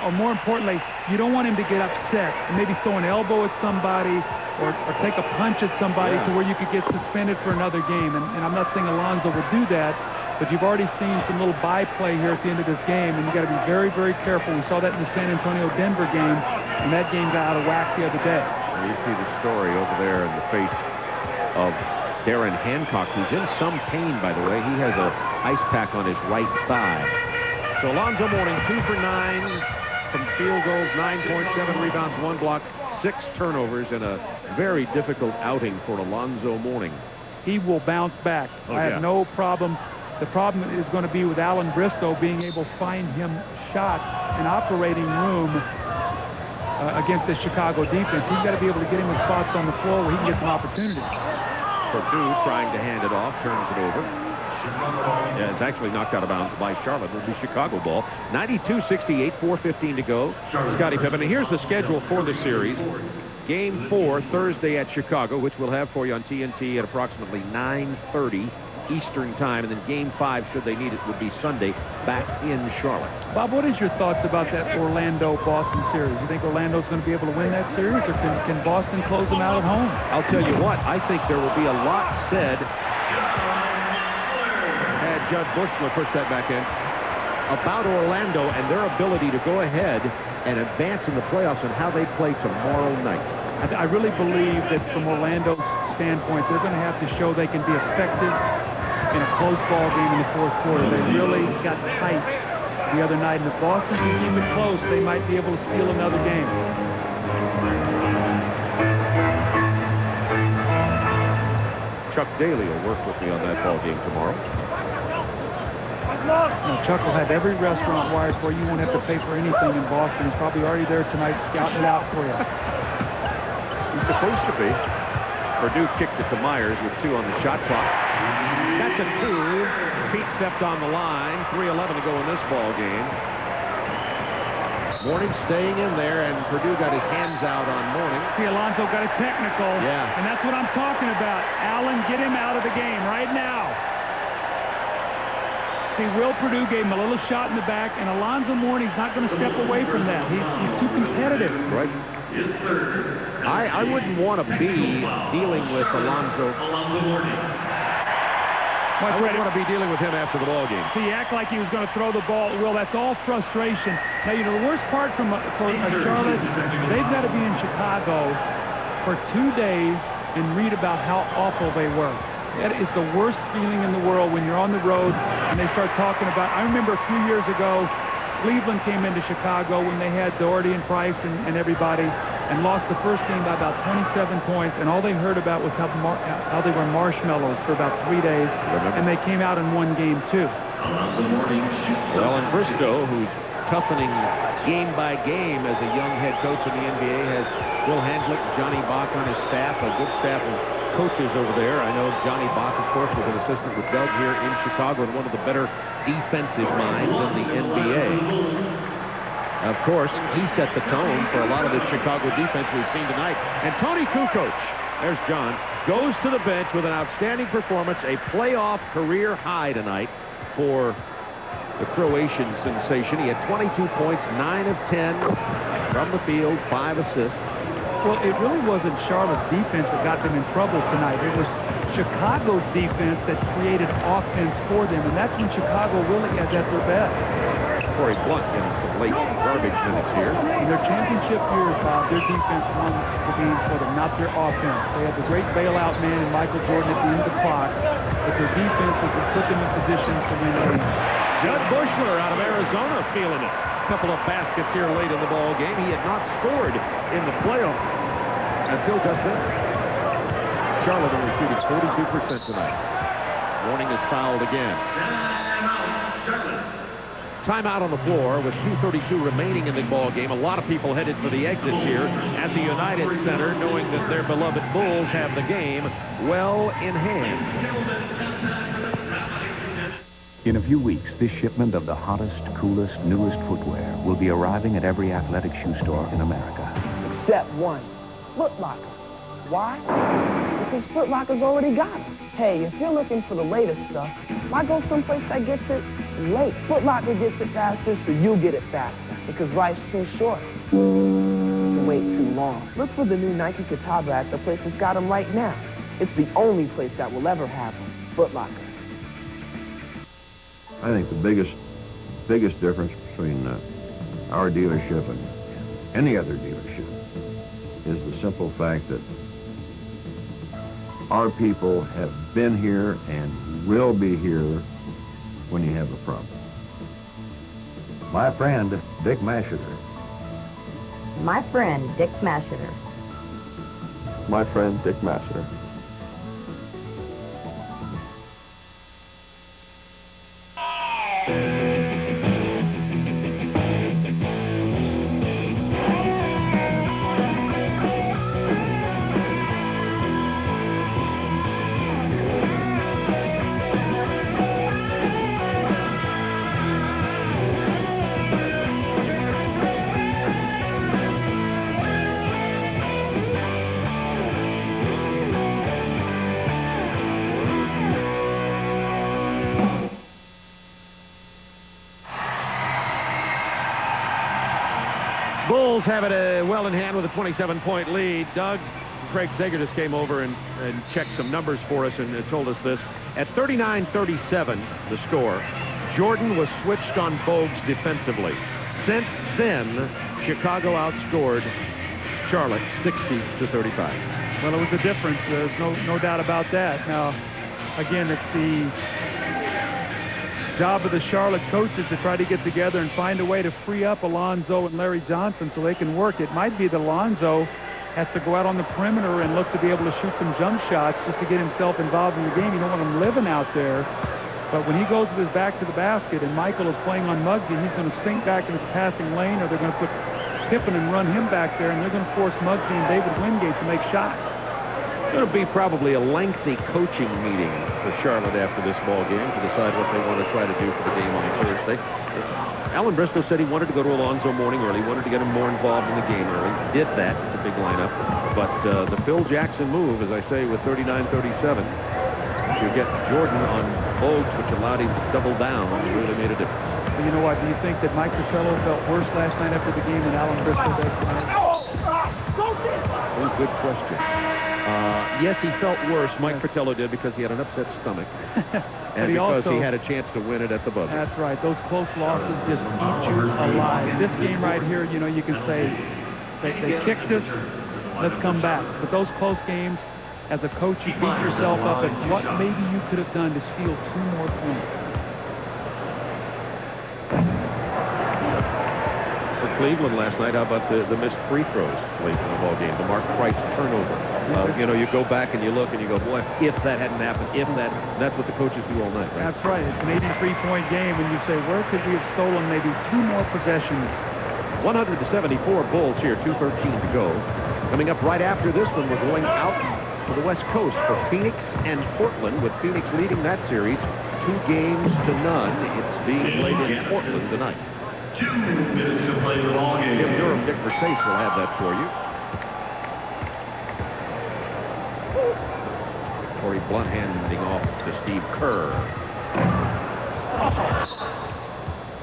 Or more importantly, you don't want him to get upset and maybe throw an elbow at somebody or take a punch at somebody to where you could get suspended for another game. And I'm not saying Alonzo would do that, but you've already seen some little byplay here at the end of this game, and you got to be very, very careful. We saw that in the San Antonio-Denver game, and that game got out of whack the other day. You see the story over there in the face of Darren Hancock, who's in some pain, by the way. He has an ice pack on his right thigh. So Alonzo Mourning, 2 for 9 from field goals, 9 points, 7 rebounds, 1 block, 6 turnovers, and a very difficult outing for Alonzo Mourning. He will bounce back. I have no problem. The problem is going to be with Alan Bristow being able to find him shots and operating room against the Chicago defense. He's got to be able to get him in spots on the floor where he can get some opportunities. Purdue trying to hand it off, turns it over. Yeah, it's actually knocked out of bounds by Charlotte. It'll be Chicago ball. 92-68, 4:15 to go. Scottie Pippen. And here's the schedule for the series. Game 4, Thursday at Chicago, which we'll have for you on TNT at approximately 9:30 Eastern time. And then Game 5, should they need it, would be Sunday back in Charlotte. Bob, what is your thoughts about that Orlando-Boston series? You think Orlando's going to be able to win that series, or can Boston close them out at home? I'll tell you what, I think there will be a lot said. Had Judge Bushler push that back in, about Orlando and their ability to go ahead and advance in the playoffs and how they play tomorrow night. I really believe that from Orlando's standpoint, they're going to have to show they can be effective in a close ball game in the fourth quarter. They really got tight the other night. And if Boston can keep it close, they might be able to steal another game. Chuck Daly will work with me on that ball game tomorrow. Now, Chuck will have every restaurant wired for you. You won't have to pay for anything in Boston. He's probably already there tonight scouting it out for you. He's supposed to be. Purdue kicks it to Myers with 2 on the shot clock. That's a 2. Pete stepped on the line. 3:11 to go in this ball game. Mourning staying in there, and Purdue got his hands out on Mourning. See, Alonzo got a technical. Yeah. And that's what I'm talking about. Allen, get him out of the game right now. See, Will Purdue gave him a little shot in the back, and Alonzo Mourning's not going to step away from that. He's too competitive. Right. I wouldn't want to be dealing with Alonzo. I wouldn't want to be dealing with him after the ball game. See, he acted like he was going to throw the ball. Will, that's all frustration. Now, you know, the worst part for Charlotte, they've got to be in Chicago for 2 days and read about how awful they were. That is the worst feeling in the world when you're on the road and they start talking about... I remember a few years ago, Cleveland came into Chicago when they had Doherty and Price and everybody, and lost the first game by about 27 points, and all they heard about was how they were marshmallows for about 3 days, and they came out and won game 2. Well, and Bristow, who's toughening game by game as a young head coach in the NBA, has Bill Handlick, Johnny Bach on his staff, a good staff of coaches over there. I know Johnny Bach, of course, was an assistant with Doug here in Chicago and one of the better defensive minds in the NBA. Of course, he set the tone for a lot of the Chicago defense we've seen tonight. And Tony Kukoc, there's John, goes to the bench with an outstanding performance, a playoff career high tonight for the Croatian sensation. He had 22 points, 9 of 10 from the field, 5 assists. Well, it really wasn't Charlotte's defense that got them in trouble tonight. It was Chicago's defense that created offense for them, and that's when Chicago really is at their best. Corey Blunt getting some late garbage minutes here. In their championship years, Bob, their defense won the game for them, not their offense. They had the great bailout man in Michael Jordan at the end of the clock, but their defense was to put them in position to win games. Judd Bushler out of Arizona feeling it. A couple of baskets here late in the ball game. He had not scored in the playoffs until just then. Charlotte only shooting 42% tonight. Warning is fouled again. Timeout on the floor with 2:32 remaining in the ball game. A lot of people headed for the exit here at the United Center, knowing that their beloved Bulls have the game well in hand. In a few weeks, this shipment of the hottest, coolest, newest footwear will be arriving at every athletic shoe store in America. Except one, Foot Locker. Why? Because Foot Locker's already got it. Hey, if you're looking for the latest stuff, why go someplace that gets it late? Foot Locker gets it faster, so you get it faster. Because life's too short to wait too long. Look for the new Nike Catawba at the place that's got them right now. It's the only place that will ever have them. Foot Locker. I think the biggest difference between our dealership and any other dealership is the simple fact that our people have been here and will be here when you have a problem. My friend, Dick Masheter. My friend, Dick Masheter. My friend, Dick Masseter. Bulls have it well in hand with a 27-point lead. Doug, Craig Sager just came over and checked some numbers for us and told us this. At 39-37, the score, Jordan was switched on Bogues defensively. Since then, Chicago outscored Charlotte 60-35. Well, it was a difference. There's no doubt about that. Now, again, it's the job of the Charlotte coaches to try to get together and find a way to free up Alonzo and Larry Johnson so they can work. It might be that Alonzo has to go out on the perimeter and look to be able to shoot some jump shots just to get himself involved in the game. You don't want him living out there. But when he goes with his back to the basket and Michael is playing on Muggsy, he's going to sink back in his passing lane, or they're going to put Pippen and run him back there, and they're going to force Muggsy and David Wingate to make shots. It's going to be probably a lengthy coaching meeting for Charlotte after this ball game to decide what they want to try to do for the game on Thursday. Alan Briscoe said he wanted to go to Alonzo Mourning early, wanted to get him more involved in the game early. Did that, the big lineup. But the Phil Jackson move, as I say, with 39-37, to get Jordan on Bogues, which allowed him to double down, really made a difference. Well, you know what? Do you think that Mike Fratello felt worse last night after the game than Alan Briscoe did tonight? Oh, good question. Yes, he felt worse. Mike Fratello did because he had an upset stomach. And because he had a chance to win it at the buzzer. That's right. Those close losses just eat you alive. This game right here, you know, you can say they kicked us, let's come back. But those close games, as a coach, you beat yourself up at what maybe you could have done to steal 2 more points. For Cleveland last night, how about the missed free throws late in the ball game, the Mark Price turnover? You know, you go back and you look and you go, boy, if that hadn't happened, that's what the coaches do all night, right? That's right. It's an 83-point game, and you say, where could we have stolen maybe 2 more possessions? 174 Bulls here, 2:13 to go. Coming up right after this one, we're going out to the West Coast for Phoenix and Portland, with Phoenix leading that series 2-0. It's being played in Portland tonight. 2 minutes to play the ball game. Jim Durham, Dick Versace will have that for you. Corey Blunt handing off to Steve Kerr.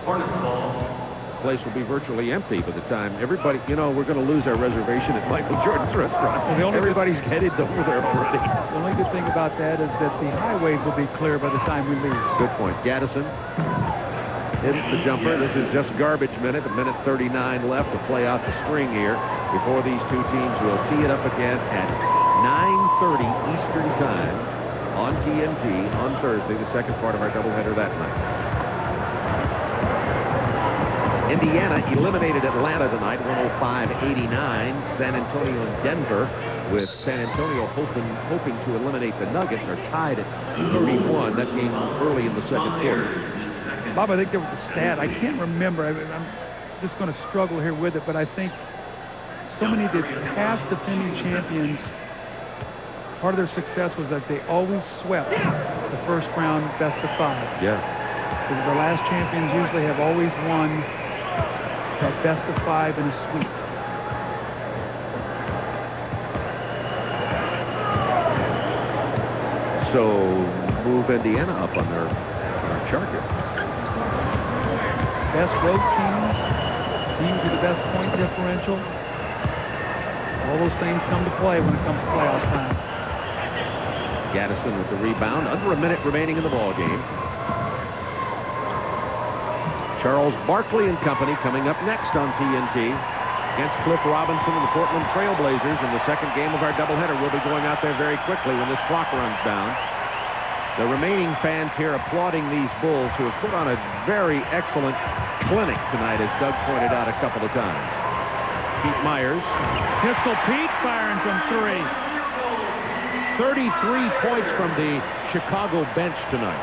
Hornets ball. The place will be virtually empty by the time everybody, you know, we're going to lose our reservation at Michael Jordan's restaurant. Well, everybody's headed over there already. The only good thing about that is that the highways will be clear by the time we leave. Good point. Gaddison hits the jumper. This is just garbage minute. 1:39 left to play out the string here before these two teams will tee it up again at 9:30 Eastern Time on TNT on Thursday, the second part of our doubleheader that night. Indiana eliminated Atlanta tonight, 105-89. San Antonio and Denver, with San Antonio hoping to eliminate the Nuggets, are tied at 31. That game early in the second quarter. Bob, I think there was a stat. I can't remember. I'm just going to struggle here with it, but I think so many of the past defending champions, part of their success was that they always swept the first round best of 5. Yeah. Because the last champions usually have always won that best of 5 in a sweep. So move Indiana up on their chart here. Best road teams with the best point differential. All those things come to play when it comes to playoff time. Gaddison with the rebound. Under a minute remaining in the ball game. Charles Barkley and company coming up next on TNT against Cliff Robinson and the Portland Trail Blazers in the second game of our doubleheader. We'll be going out there very quickly when this clock runs down. The remaining fans here applauding these Bulls, who have put on a very excellent clinic tonight, as Doug pointed out a couple of times. Pete Myers. Pistol Pete firing from 3. 33 points from the Chicago bench tonight.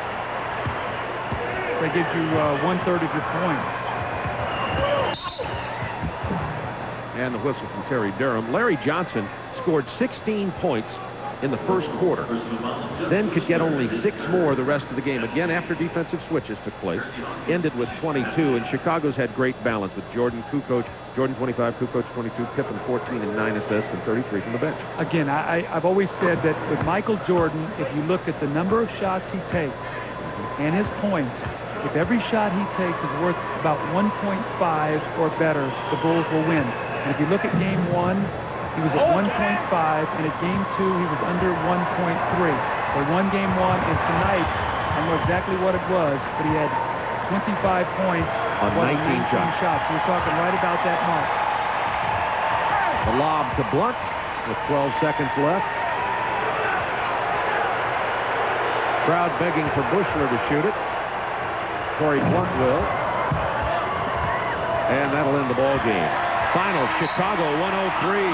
They give you 1/3 of your points. And the whistle from Terry Durham. Larry Johnson scored 16 points in the first quarter, then could get only 6 more the rest of the game. Again, after defensive switches took place, ended with 22, and Chicago's had great balance with Jordan 25, Kukoc 22, Pippen 14 and 9 assists, and 33 from the bench. Again, I've always said that with Michael Jordan, if you look at the number of shots he takes and his points, if every shot he takes is worth about 1.5 or better, the Bulls will win. And if you look at game 1, he was at 1.5, and at game 2, he was under 1.3. They won game 1, and tonight, I don't know exactly what it was, but he had 25 points on 19 shots. We're talking right about that mark. The lob to Blunt with 12 seconds left. Crowd begging for Bushler to shoot it. Corey Blunt will. And that'll end the ball game. Final, Chicago 103.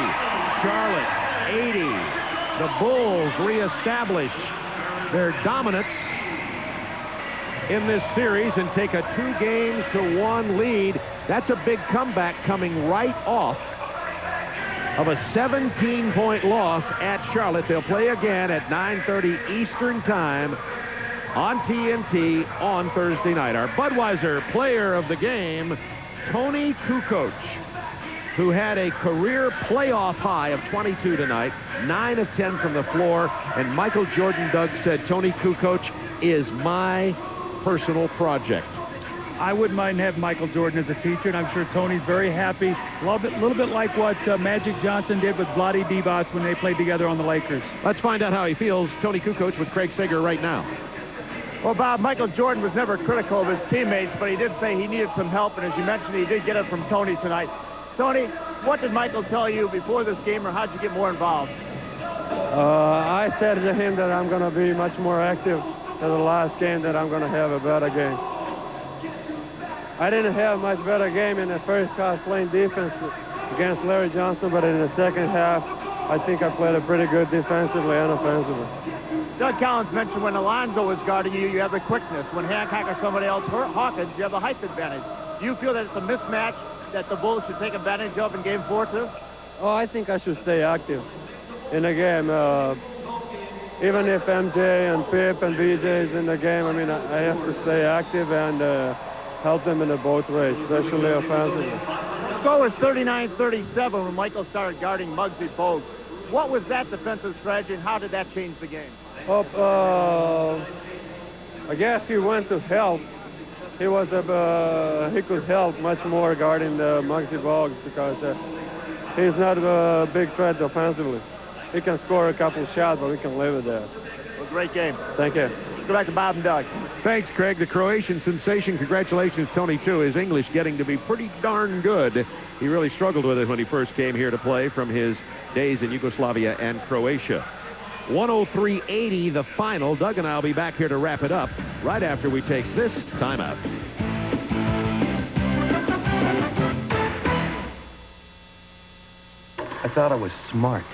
Charlotte 80. The Bulls reestablish their dominance in this series and take a 2-1 lead. That's a big comeback coming right off of a 17-point loss at Charlotte. They'll play again at 9:30 Eastern Time on TNT on Thursday night. Our Budweiser player of the game, Tony Kukoc, who had a career playoff high of 22 tonight, 9 of 10 from the floor, and Michael Jordan, Doug, said Tony Kukoc is my personal project. I wouldn't mind having Michael Jordan as a teacher, and I'm sure Tony's very happy. A little bit like what Magic Johnson did with Vlade Divac when they played together on the Lakers. Let's find out how he feels. Tony Kukoc with Craig Sager right now. Well, Bob, Michael Jordan was never critical of his teammates, but he did say he needed some help, and as you mentioned, he did get it from Tony tonight. Tony, what did Michael tell you before this game, or how'd you get more involved? I said to him that I'm going to be much more active in the last game, that I'm going to have a better game. I didn't have much better game in the first half playing defense against Larry Johnson, but in the second half, I think I played a pretty good defensively and offensively. Doug Collins mentioned when Alonzo was guarding you, you have the quickness. When Hancock or somebody else hurt Hawkins, you have the height advantage. Do you feel that it's a mismatch that the Bulls should take advantage of in Game 4, too? Oh, I think I should stay active in a game. even if MJ and Pip and BJ is in the game, I mean, I have to stay active and help them in the both ways, especially offensively. The score was 39-37 when Michael started guarding Muggsy Bogues. What was that defensive strategy, and how did that change the game? I guess he went to help. He could help much more guarding the Muggsy Bogues because he's not a big threat offensively. He can score a couple shots, but we can live with that. Well, great game. Thank you. Go back to Bob and Doug. Thanks, Craig. The Croatian sensation. Congratulations, Tony, too. His English getting to be pretty darn good. He really struggled with it when he first came here to play from his days in Yugoslavia and Croatia. 103-80, the final. Doug and I will be back here to wrap it up right after we take this timeout. I thought I was smart.